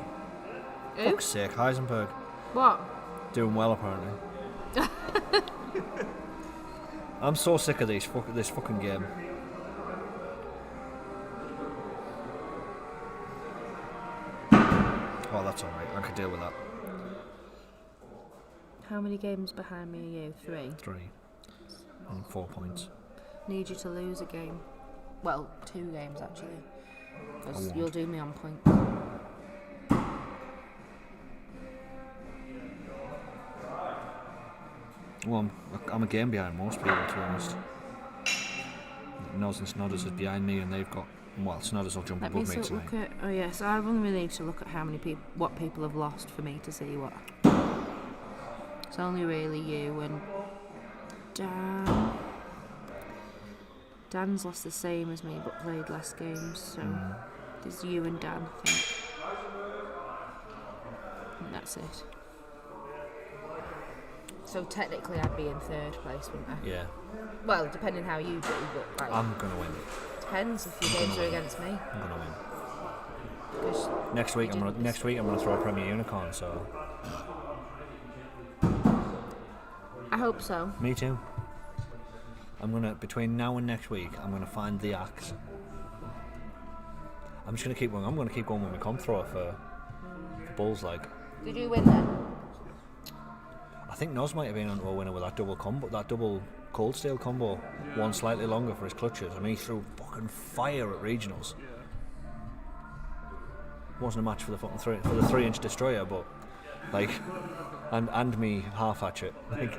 Who? Fuck's sake, Heisenberg. What? Doing well, apparently. I'm so sick of this fucking game. Oh, that's alright. I could deal with that. How many games behind me are you? 3? 3. And 4 points. Need you to lose a game. Well, 2 games actually. I Because won't. you'll do me on points. Well, I'm a game behind most people, to be honest. Nels and Snodders is behind me, and they've got. Well, Snodders will jump Let me above me look tonight. at. Oh yeah, so I really need to look at how many people, what people have lost for me to see what. It's only really you and Dan. Dan's lost the same as me, but played less games. So there's you and Dan, I think. And that's it. So technically, I'd be in 3rd place, wouldn't I? Yeah, Well, depending how you do, but like, I'm gonna win. depends if your games are against me. I'm gonna win. 'Cause Next week, you I'm didn't gonna throw a Premier Unicorn. So I hope so. Me too. I'm gonna, between now and next week, I'm gonna find the axe. I'm just gonna keep going. I'm gonna keep going with my comp thrower for bulls. Like, Did you win then? I think Noz might have been onto a winner with that double combo, that double cold steel combo. One slightly longer for his clutches. I mean, he threw fucking fire at regionals. Wasn't a match for the fucking 3-inch destroyer, but like, and me half hatchet. Like,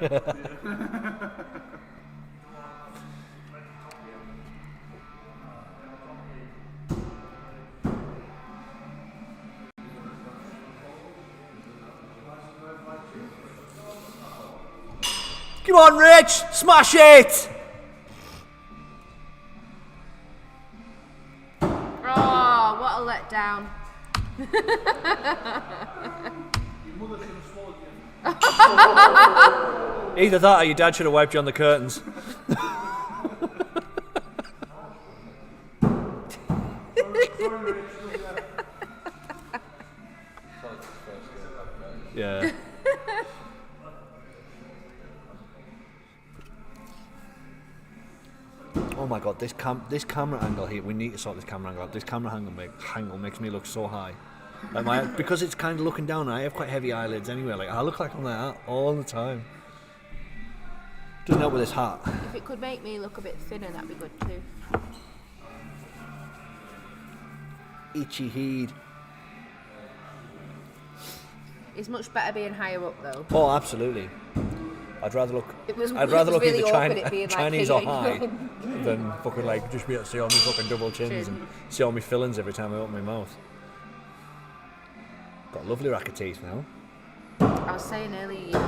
come on, Rich! Smash it! Oh, what a letdown. Either that or your dad should have wiped you on the curtains. Yeah. Oh my god, this camera angle here, we need to sort this camera angle out. This camera angle makes me look so high. Like because it's kind of looking down, I have quite heavy eyelids anyway. Like, I look like I'm like that all the time. Doesn't help with this hat. If it could make me look a bit thinner, that'd be good too. Itchy heed. It's much better being higher up though. Oh, absolutely. I'd rather look Really either Chinese or high than fucking like just be able to see all my fucking double chins and see all my fillings every time I open my mouth. Got a lovely rack of teeth now. I was saying earlier,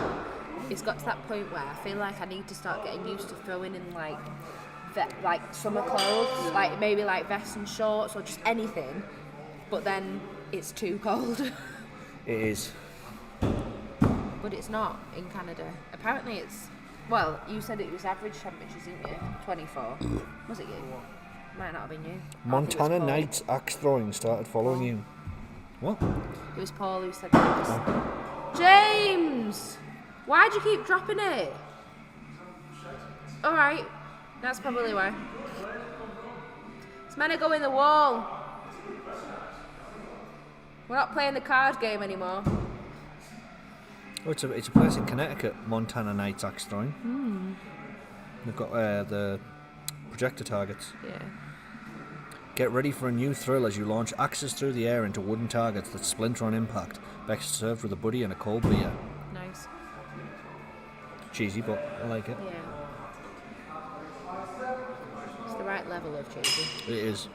it's got to that point where I feel like I need to start getting used to throwing in like summer clothes, like maybe like vests and shorts or just anything, but then it's too cold. It is. But it's not in Canada. Apparently it's, well, you said it was average temperatures, didn't you? 24. Was it you? Might not have been you. Montana Knights Axe Throwing started following you. What? It was Paul who said that. James! Why'd you keep dropping it? Alright, that's probably why. It's meant to go in the wall. We're not playing the card game anymore. Oh, it's a place in Connecticut, Montana Knights Axe Throwing. They've got the projector targets. Yeah. Get ready for a new thrill as you launch axes through the air into wooden targets that splinter on impact. Best served with a buddy and a cold beer. Nice. Cheesy, but I like it. Yeah. It's the right level of cheesy. It is.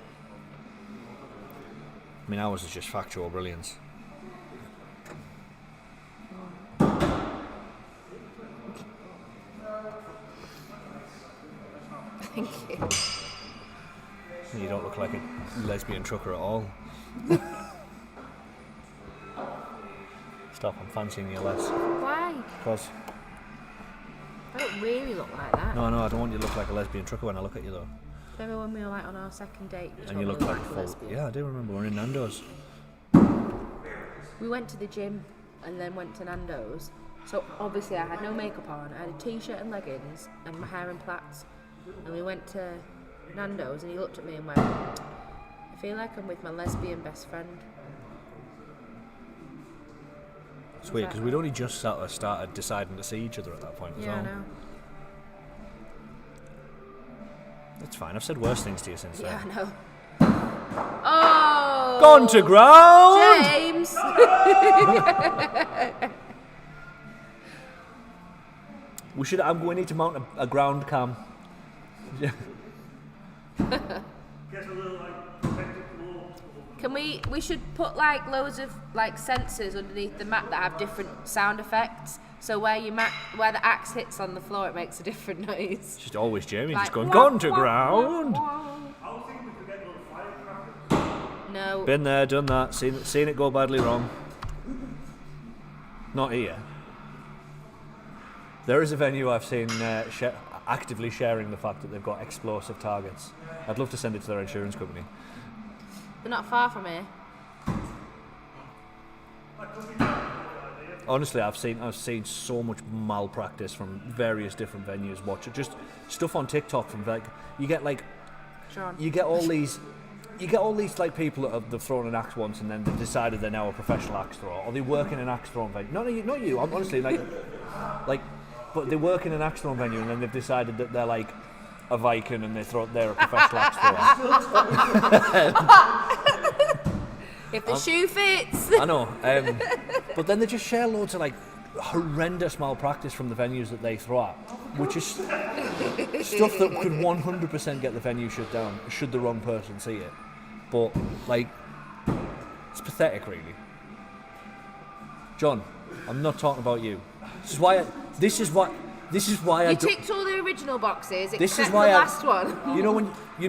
I mean, ours is just factual brilliance. Thank you. You don't look like a lesbian trucker at all. Stop, I'm fancying you less. Why? Because... I don't really look like that. No, I don't want you to look like a lesbian trucker when I look at you though. Remember when we were like on our second date? And you look like a full... lesbian? Yeah, I do remember. We're in Nando's. We went to the gym and then went to Nando's. So obviously I had no makeup on. I had a t-shirt and leggings and my hair in plaits. And we went to Nando's and he looked at me and went, I feel like I'm with my lesbian best friend. It's weird because we'd only just started deciding to see each other at that point as well. Yeah, I know. That's fine. I've said worse things to you since Yeah, then. I know. Oh! Gone to ground! James! We need to mount a ground cam. Can we should put like loads of like sensors underneath the mat that have different sound effects. So where the axe hits on the floor, it makes a different noise. It's just always Jamie Like, just going, wah, gone to wah, ground! wah. No. Been there, done that, seen it go badly wrong. Not here. There is a venue I've seen actively sharing the fact that they've got explosive targets. I'd love to send it to their insurance company. They're not far from here. Honestly, I've seen so much malpractice from various different venues. Watch it, just stuff on TikTok from like you get all these like people that they've thrown an axe once and then they've decided they're now a professional axe thrower, or they work in an axe throwing venue. Not you. I'm honestly like, but they work in an axe throwing venue and then they've decided that they're like a Viking and they're a professional axe thrower. If the shoe fits. I know, but then they just share loads of like horrendous malpractice from the venues that they throw at, which is stuff that could 100% get the venue shut down should the wrong person see it. But like, it's pathetic, really. John, I'm not talking about you. This is why I You do. ticked all the original boxes This except is why the last one. You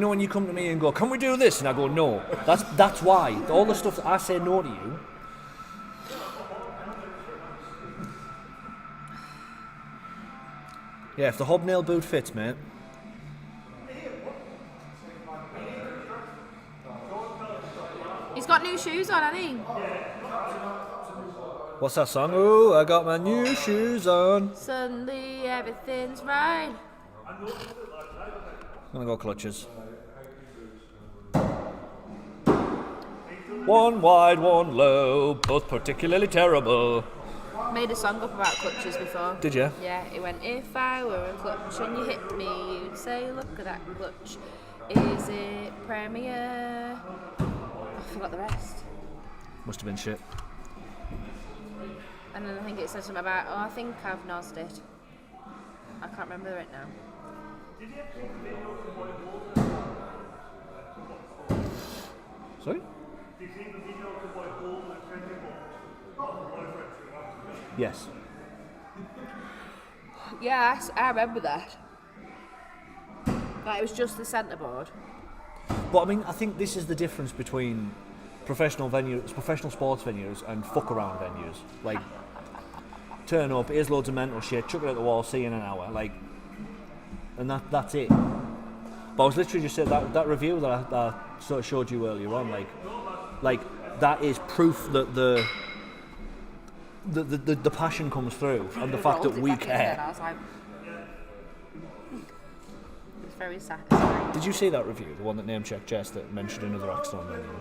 know when you come to me and go, "Can we do this?" and I go, "No." That's why all the stuff that I say no to you. Yeah, if the hobnail boot fits, mate. He's got new shoes on, hasn't he? What's that song? Oh, I got my new shoes on. Suddenly everything's right. I'm gonna go clutches. One wide, one low, both particularly terrible. Made a song up about clutches before. Did you? Yeah, it went, if I were a clutch and you hit me, you'd say, look at that clutch. Is it Premier? I forgot the rest. Must have been shit. And then I think it said something about, I think I've nosed it. I can't remember it now. Sorry? Yes. Yes, I remember that. Like, it was just the centreboard. But I mean, I think this is the difference between professional sports venues and fuck around venues. Like, turn up, here's loads of mental shit, chuck it at the wall, see you in an hour, like, and that's it. But I was literally just saying that review that I sort of showed you earlier on, like that is proof that the passion comes through and the fact that we care. I was like, it's very satisfying. Did you see that review, the one that name-checked Jess that mentioned another axe throwing venue?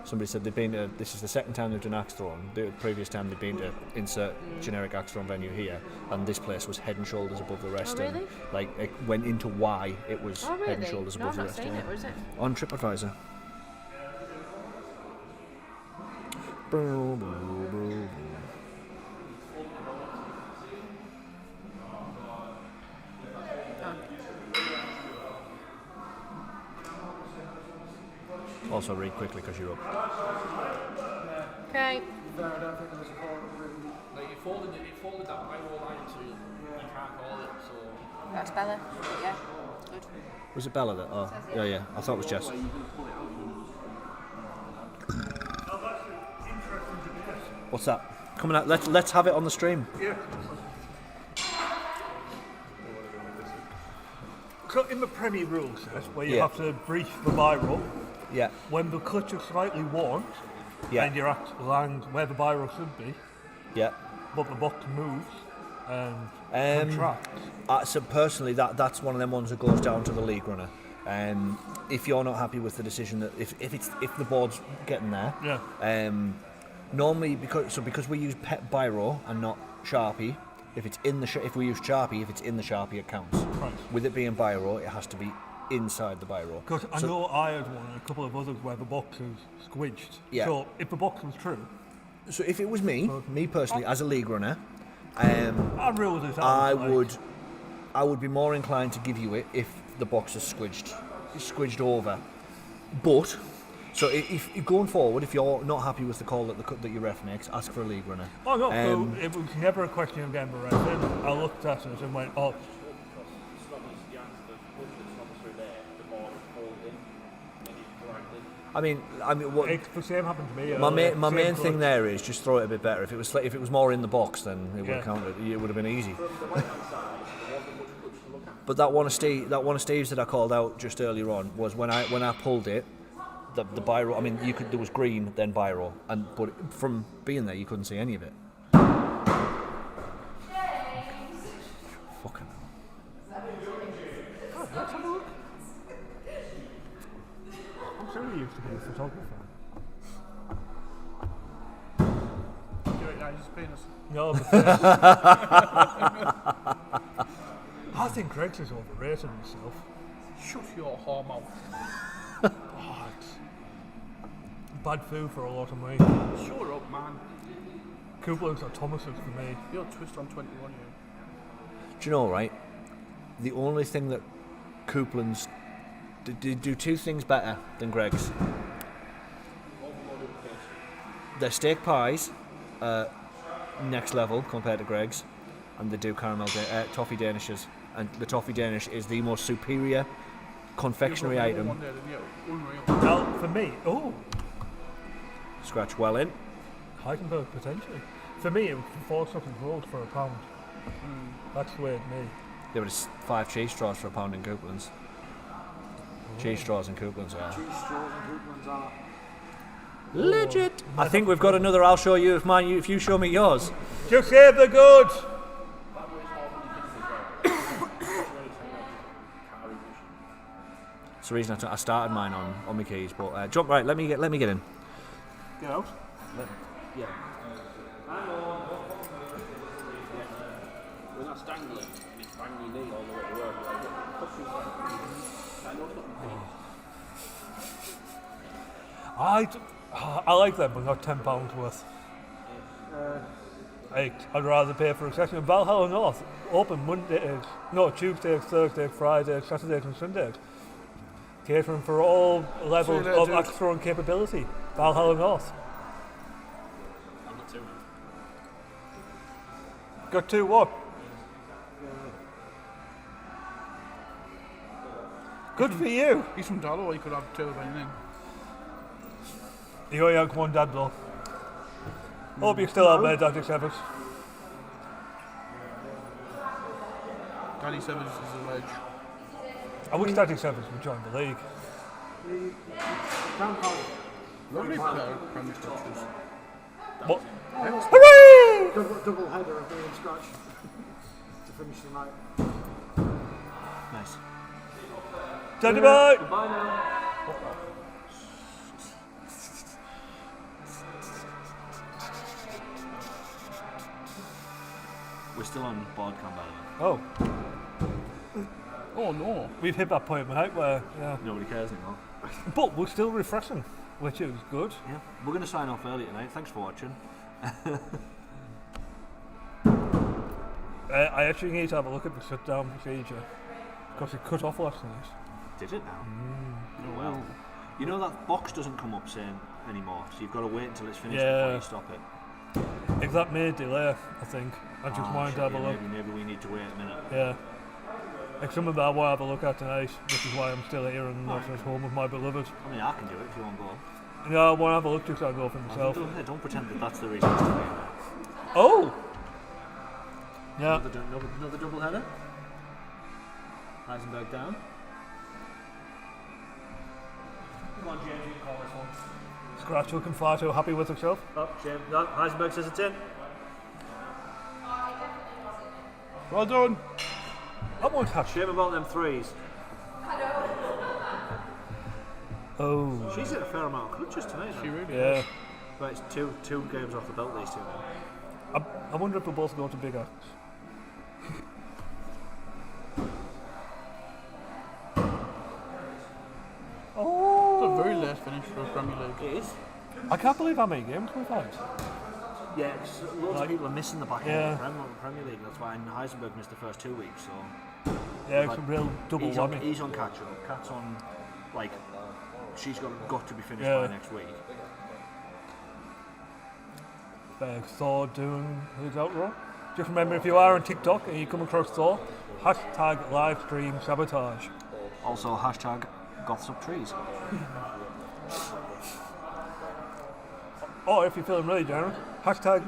Somebody said they've been to, this is the second time they've done axe throwing. The previous time they've been to insert generic axe throwing venue here, and this place was head and shoulders above the rest. Oh, really? And like it went into why it was Oh, really? head and shoulders No, above I've the not rest. seen it. Where is it? On TripAdvisor. Also read quickly because you're up. Okay. Like you folded that white line so you can't call it, so That's Bella. Yeah, good. Was it Bella that? Oh, yeah. I thought it was Jess. What's that? Coming out. Let's have it on the stream. Yeah. So in the Premier rules, where you have to breach the biro, when the clutch is slightly worn, and your axe lands where the biro should be, but the box moves and contracts. So personally, that's one of them ones that goes down to the league runner. If you're not happy with the decision that if the board's getting there, normally because we use pet biro and not Sharpie. If we use Sharpie, if it's in the Sharpie, it counts. Right. With it being biro, it has to be inside the biro. Because I know I had one and a couple of others where the box is squidged. Yeah. So if the box was true, so if it was me personally, as a league runner, I would be more inclined to give you it if the box is squidged over. But so if going forward, if you're not happy with the call that your ref makes, ask for a league runner. Oh no, so it was never a question of getting the ref in. I looked at it and went, oh. I mean, what? The same happened to me. My main thing there is just throw it a bit better. If it was more in the box, then it would have counted. It would have been easy. But that one of Steve's that I called out just earlier on was when I pulled it, the biro. I mean, there was green then biro, but from being there you couldn't see any of it. to be a photographer. Give it guys, his penis. No, but I think Greg's is overrated himself. Shut your whore mouth. Bad food for a lot of me. Shut up, man. Couples or Thomas's for me. You're twist on 21, you. Do you know, right? The only thing that Coupland's do two things better than Greg's. Their steak pies are next level compared to Greg's, and they do caramel toffee danishes. And the toffee danish is the most superior confectionery item. One there, didn't you? Unreal. Well, for me, Scratch well in. Heisenberg potentially. For me, it was 4 sausage rolls for £1. That's the way it me. There was 5 cheese straws for £1 in Coupland's. Cheese straws in Coupland's are Cheese straws and Coupland's are. legit. I think we've got another. I'll show you if mine. If you show me yours. Just save the goods! It's the reason I started mine on my keys. But jump right. Let me get in. Get out. Yeah. We're not strangling. It's banging your knee all the way to work. I like them, but not £10 worth. I'd rather pay for a session in Valhalla North. Open Tuesdays, Thursdays, Fridays, Saturdays and Sundays. Catering for all levels of axe throwing capability. Valhalla North. I'm not too. Got 2 what? Good for you. He's from Dallow, he could have 2 of anything. You only have one dad though. Hope you still have there, Daddy Severs. Danny Severs is a ledge. I wish Daddy Severs would join the league. Lovely player, Premier Structures. What? Hooray! Double header of me and Scratch to finish the night. Nice. Daddy bye! Goodbye now. We're still on board cam, by the way. Oh, Oh no. we've hit that point right where, yeah. Nobody cares anymore. But we're still refreshing, which is good. Yeah. We're going to sign off early tonight. Thanks for watching. I actually need to have a look at the shutdown procedure because it cut off last night. Did it now? Oh well. You know that box doesn't come up saying anymore, so you've got to wait until it's finished before you stop it. If that may delay, I think. I just wanted to have a look. Maybe we need to wait a minute. Yeah. Like something that I want to have a look at tonight, which is why I'm still here and not at home with my beloved. I mean, I can do it if you want to go. Yeah, I want to have a look just so I go for myself. Don't pretend that that's the reason it's doing it. Oh! Yeah. Another double header. Heisenberg down. Come on, James, you can call this one. Scratch looking far too happy with himself. Oh, James, no, Heisenberg says it's in. Well done. I won't have Shame about them threes. Oh. She's hit a fair amount of clutches tonight. She really Yeah. is. But it's two games off the belt, these two now. I wonder if we'll both go to Big Axe. It's a very late finish for a Premier League. It is. I can't believe how many games we've had. Yeah, loads of people are missing the back end Yeah. of the Premier League. That's why Heisenberg missed the first 2 weeks. So Yeah, it's a real double he's whammy. he's on catch up. Kat's on, like, she's got to be finished Yeah. by next week. Thor doing his outro. Just remember, if you are on TikTok and you come across Thor, hashtag livestream sabotage. Also, hashtag goths up trees. Or if you're feeling really generous, hashtag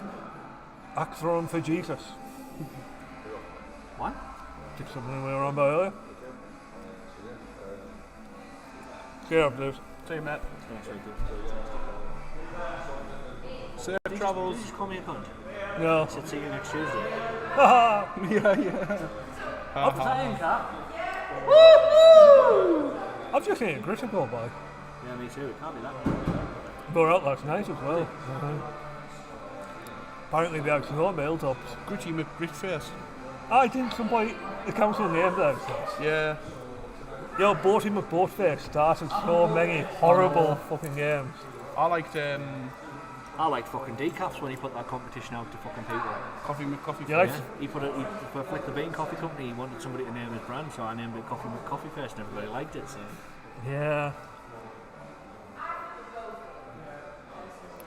axe throwing for Jesus. What? Just something we were on about earlier. See you after this. See you, mate. Safe Did travels. you just call me a cunt? No. I said see you next Tuesday. Haha! Yeah. Up the time, Kat. I've just seen a gritter go by. Yeah, me too. It can't be that good. We were out last night as well. Apparently they had snow mail tops. Gritty McGritface. I think somebody, the council named that. Yeah. Yo, Boaty McBoatface started so many horrible fucking games. I liked fucking decaps when he put that competition out to fucking people. Coffee McCoffee. You like? He put for Flick the Bean Coffee Company. He wanted somebody to name his brand, so I named it Coffee McCoffee first, and everybody liked it. So Yeah.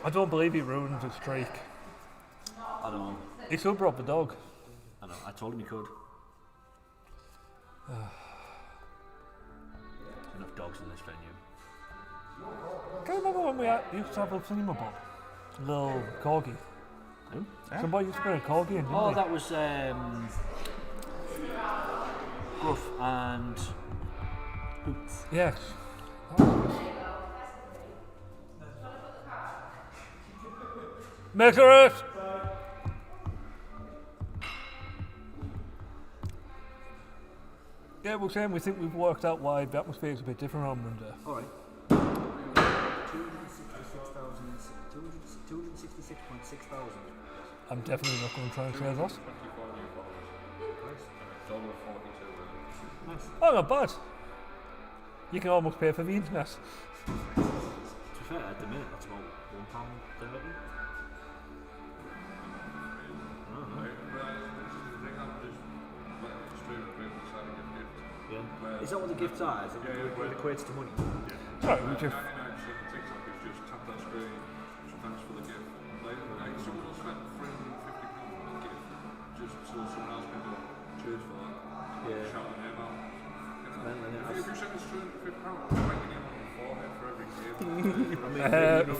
I don't believe he ruined the streak. I know. He still brought the dog. I know. I told him he could. Enough dogs in this venue. Can you remember when we used to have a cinema bob? Little corgi. Who? Somebody used to bring a corgi in, didn't Oh, they? that was Gruff and Hoots. Yes. Measure it! Yeah, we're saying we think we've worked out why the atmosphere is a bit different on Monday. Alright. 266.6 thousand. I'm definitely not going to try and say that. Nice. Oh, not bad. You can almost pay for the internet. To be fair, at the minute, that's about £1.30. Yeah. Is that what the gifts are? Is it what it equates to money? Sorry, we just...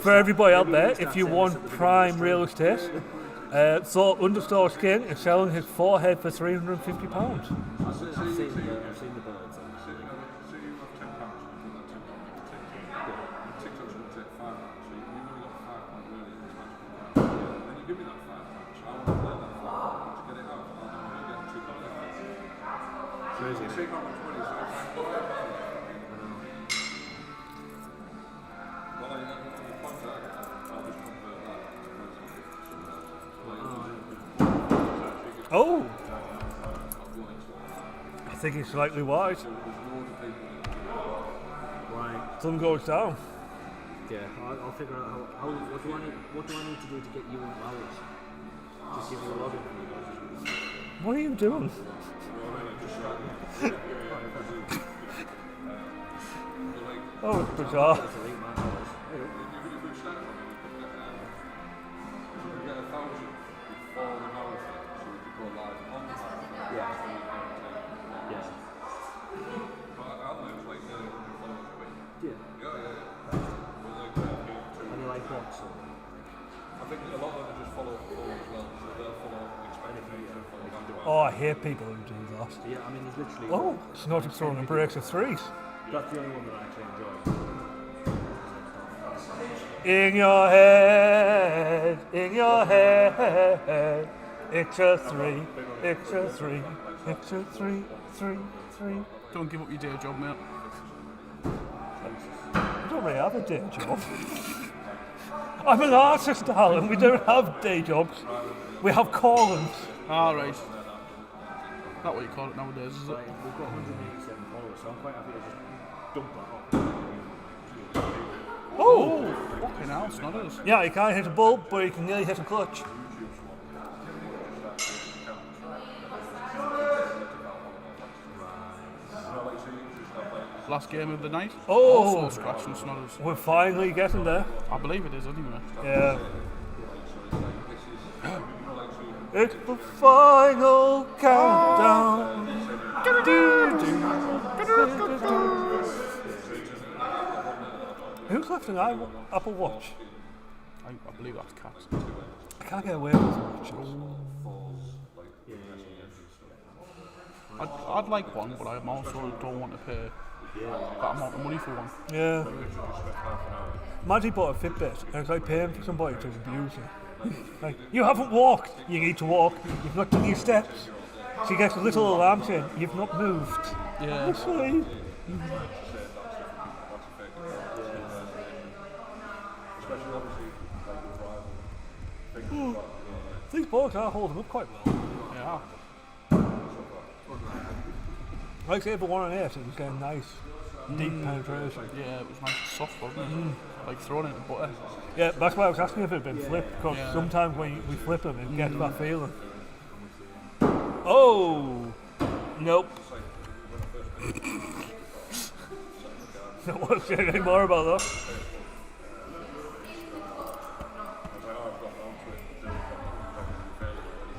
For everybody out there, if you want prime real estate, so Understore Skin is selling his forehead for £350. I've seen the birds. Oh! I think he's slightly wide. Right. Sun goes down. Yeah, I'll figure out what do I need to do to get you on hours? Just give you a login. What are you doing? Oh, it's bizarre. Oh, I hate people who do that. Yeah, I mean, he's literally. Oh, it's not just throwing a breaks of threes. That's the only one that I actually enjoy. In your head, it's a three, it's a three, it's a three, three, three. Don't give up your day job, mate. I don't really have a day job. I'm an artist, darling. We don't have day jobs. We have callings. All right. Not what you call it nowadays, is it? We've got 187 followers, so I'm quite happy to just dump that off. Oh! Fucking hell, it's not us. Yeah, you can't hit a ball, but you can nearly hit a clutch. Last game of the night. Oh! Also scratch and snodders. We're finally getting there. I believe it is anyway. Yeah. It's the final countdown. Who's left an Apple Watch? I believe that's cats. I can't get away with watches. I'd like one, but I also don't want to pay that amount of money for one. Yeah. Maddie bought a Fitbit, and it's like paying for somebody to abuse you. Like, you haven't walked. You need to walk. You've not done your steps. She gets a little alarm saying, you've not moved. Yeah. Honestly. bows are holding up quite well. Yeah. Like say for 1 and 8, it was getting nice, deep penetration. Yeah, it was nice and soft, wasn't it? Like throwing it in butter. Yeah, that's why I was asking if it had been flipped, because Yeah. sometimes when we flip them, it gets that feeling. Oh! Nope. Not want to say any more about that.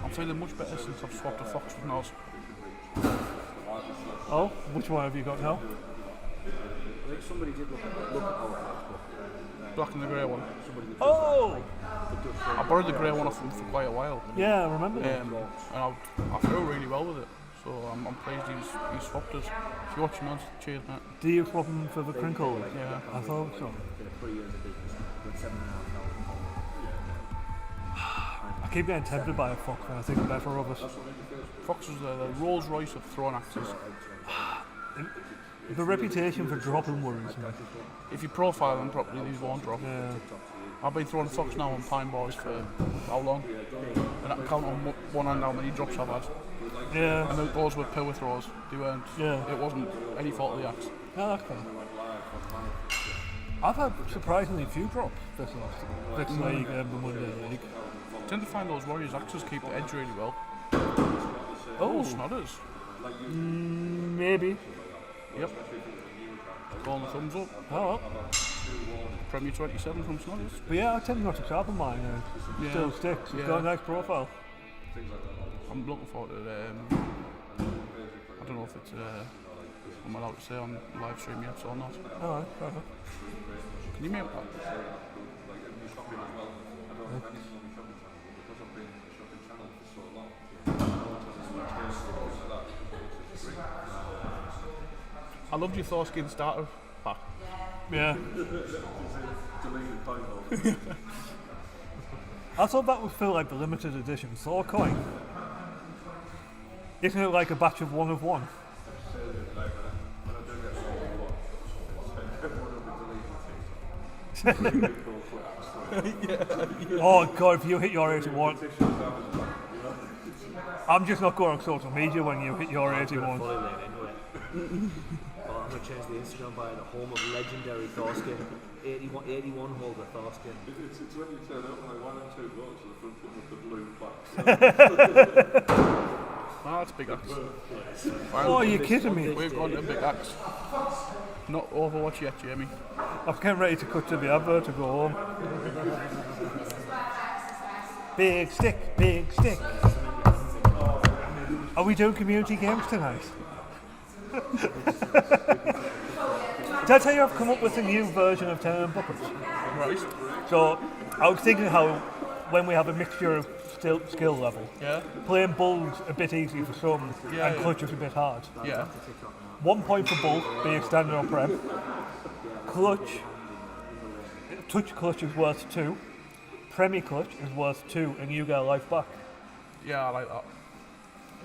I'm feeling much better since I've swapped a fox with Nos. Oh, which one have you got now? I think somebody did look at our house, Black and the grey one. Oh! I borrowed the grey one off him for quite a while. Yeah, I remember that. And I threw really well with it. So I'm pleased he's swapped us. If you're watching us, cheers, mate. Do you swap them for the crinkle? Yeah. I thought so. 3 years of business, with 7,500. I keep getting tempted by a fox when I think better of us. Fox was the Rolls Royce of throwing axes. The reputation for dropping worries me. If you profile them properly, these won't drop. Yeah. I've been throwing fox now on pine boys for how long? And I can count on one hand how many drops I've had. Yeah. And those were power throws. They weren't. Yeah. It wasn't any fault of the axe. Yeah, that's cool. I've had surprisingly few drops this league and the Monday league. I tend to find those Warriors axes keep the edge really well. Oh, snodders. Maybe. Yep. Calling the thumbs up. Oh, Premier 27 from Snodders. but yeah, I tend not to sharpen mine. Yeah. Still sticks. It's Yeah. got a nice profile. I'm looking forward to it. I don't know if it's I'm allowed to say on live stream yet or not. Alright, fair enough. Can you mute that? I loved your Thorskin starter pack. Yeah. I thought that would feel like the limited edition Thor coin. Isn't it like a batch of one of one? Oh god, if you hit your 81. I'm just not going on social media when you hit your 81. Fully lean into it. Well, I'm going to change the Instagram by the home of legendary Thorskin. 81 holder Thorskin. It's when you turn up and like 1 and 2 votes at the front of the blue plaque. Ah, that's big axe. Oh, you're kidding me. We've gone to big axe. Not Overwatch yet, Jamie. I'm getting ready to cut to the advert to go home. Big stick, big stick. Are we doing community games tonight? Did I tell you I've come up with a new version of 10 buckets? Right. So I was thinking how when we have a mixture of skill level, Yeah. playing bulls a bit easy for some Yeah, and yeah. clutches a bit hard. Yeah. 1 point for bull, be it standard or prem. Clutch, touch clutch is worth 2. Premier clutch is worth 2 and you get a life back. Yeah, I like that.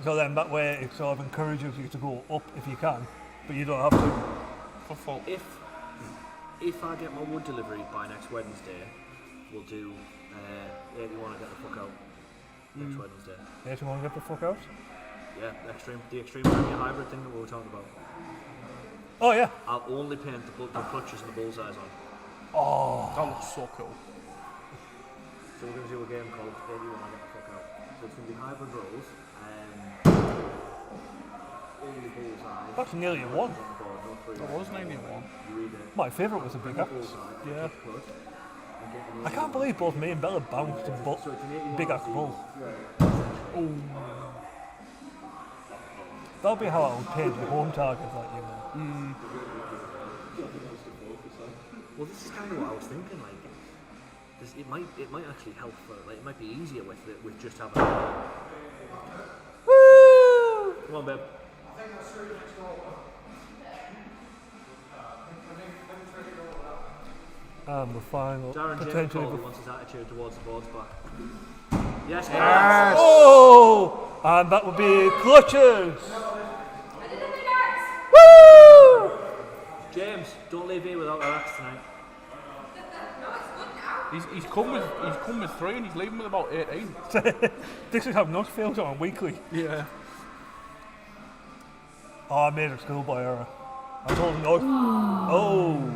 So then that way it sort of encourages you to go up if you can, but you don't have to. For full. If I get my wood delivery by next Wednesday, we'll do 81 and get the fuck out next Wednesday. Yes, you want to get the fuck out? Yeah, the extreme Premier hybrid thing that we were talking about. Oh yeah. I'll only paint the clutches and the bullseyes on. Oh. That looks so cool. So we're going to do a game called 81 and get the fuck out. So it's going to be hybrid rolls. Only bullseyes. That's nearly a 1. That was 91. My favourite was a big axe. Yeah. I can't believe both me and Bella bounced a big axe bull. Oh. That'll be how I would paint your home target, like you know. Well, this is kind of what I was thinking. Like, it might actually help. Like, it might be easier with just having. Woo! Come on, babe. And the final Darren James potentially. Cole wants his attitude towards the boards back. Yes, Yes! Oh! And that would be clutches! Woo! James, don't leave here without that axe tonight. He's come with 3 and he's leaving with about 18. This is how Nuts feels on weekly. Yeah. Oh, I made a schoolboy error. I told him no. Oh,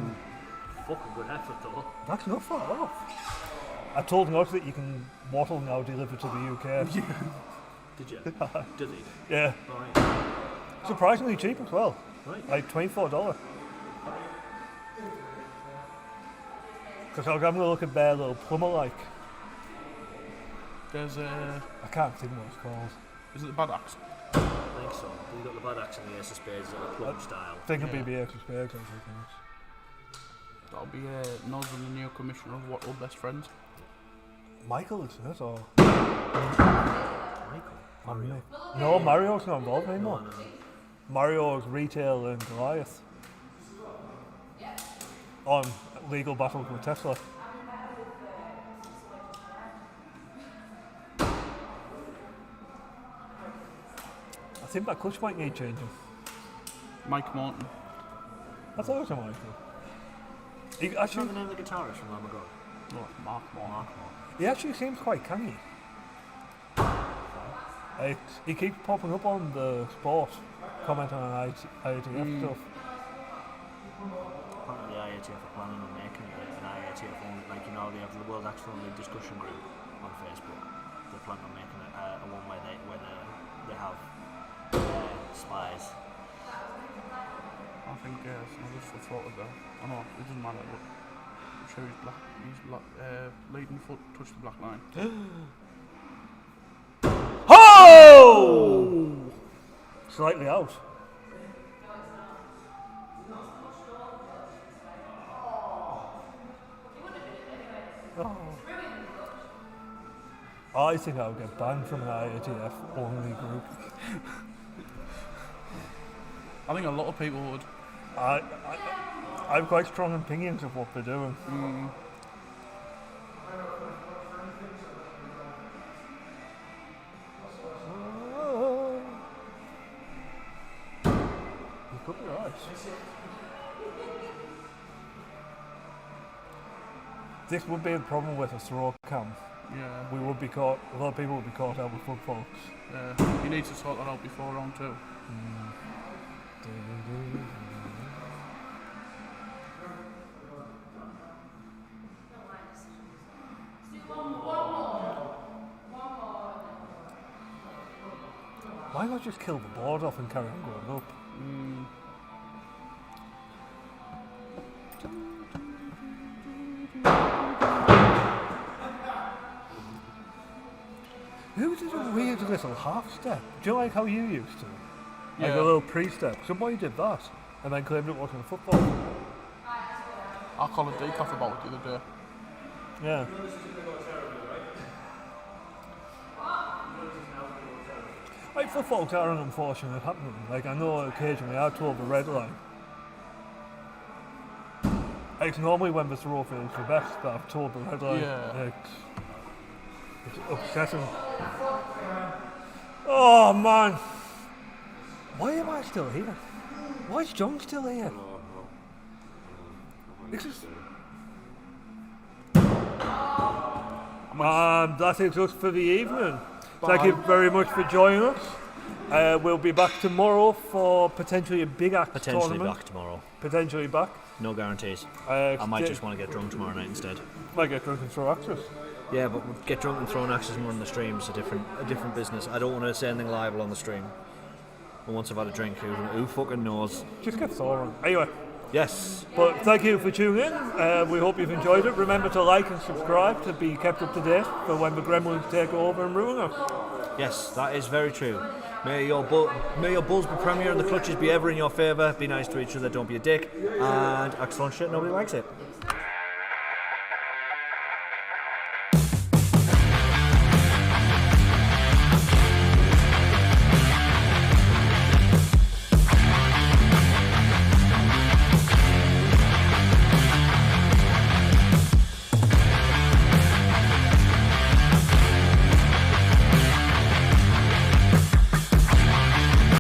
Fucking good effort though. that's not far off. I told him that you can wattle now deliver to the UK. Did you? Did he? Yeah, Right. surprisingly cheap as well. Right. Like $24. Because I was having a look at their little plumber like. There's I can't think what it's called. is it the Bad Axe? I think so. You got the bad axe and the ace of spades, like a plum style. I think it'd Yeah. be the extra spare. I think That'll be Noz and the new commissioner of What All Best Friends. Michael, isn't it? Or Michael. Mario? No, Mario's not involved anymore. No. Mario's retail and Goliath. On legal battle with Tesla. I think that clutch might need changing. Mike Morton. I thought it was a Michael. He What's actually, the name of the guitarist from Lamb of God? Oh, Mark Morton. he actually seems quite canny. He keeps popping up on the sport, commenting on IATF stuff. Apparently the IATF are planning on making an IATF one, like you know they have the World Axe Throwing League discussion group on Facebook. They're planning on making a one where they have spies. I think I just thought of that. I know it doesn't matter, but I'm sure he's black. He's leading foot touched the black line. Oh! Slightly out. Oh. I think I'll get banned from an IATF only group. I think a lot of people would. I have quite strong opinions of what they're doing. You could be right. This would be a problem with a throw cam. Yeah. We would be caught. A lot of people would be caught out with foot folks. You need to sort that out before round 2. Why not just kill the board off and carry on going up? Who did a weird little half step? Do you like how you used to? Like Yeah. a little pre-step. Somebody did that and then claimed it wasn't football. I called a decaf about it the other day. Yeah. Like footballs are an unfortunate happening. Like I know occasionally I told the red line. It's normally when the throw feels the best that I've told the red line. Yeah. It's upsetting. Oh man! Why am I still here? Why is John still here? This is... That is us for the evening. Thank you very much for joining us. We'll be back tomorrow for potentially a big axe Potentially tournament. back tomorrow. Potentially back. No guarantees. I I might just want to get drunk tomorrow night instead. might get drunk and throw axes. Yeah, but get drunk and throwing axes more on the stream is a different business. I don't want to say anything liable on the stream. And once I've had a drink, who fucking knows? Just get thrown. Anyway, Yes. but thank you for tuning in. We hope you've enjoyed it. Remember to like and subscribe to be kept up to date for when the gremlins take over and ruin us. Yes, that is very true. May your bulls be premier and the clutches be ever in your favour. Be nice to each other, don't be a dick. And axe throwing shit, nobody likes it.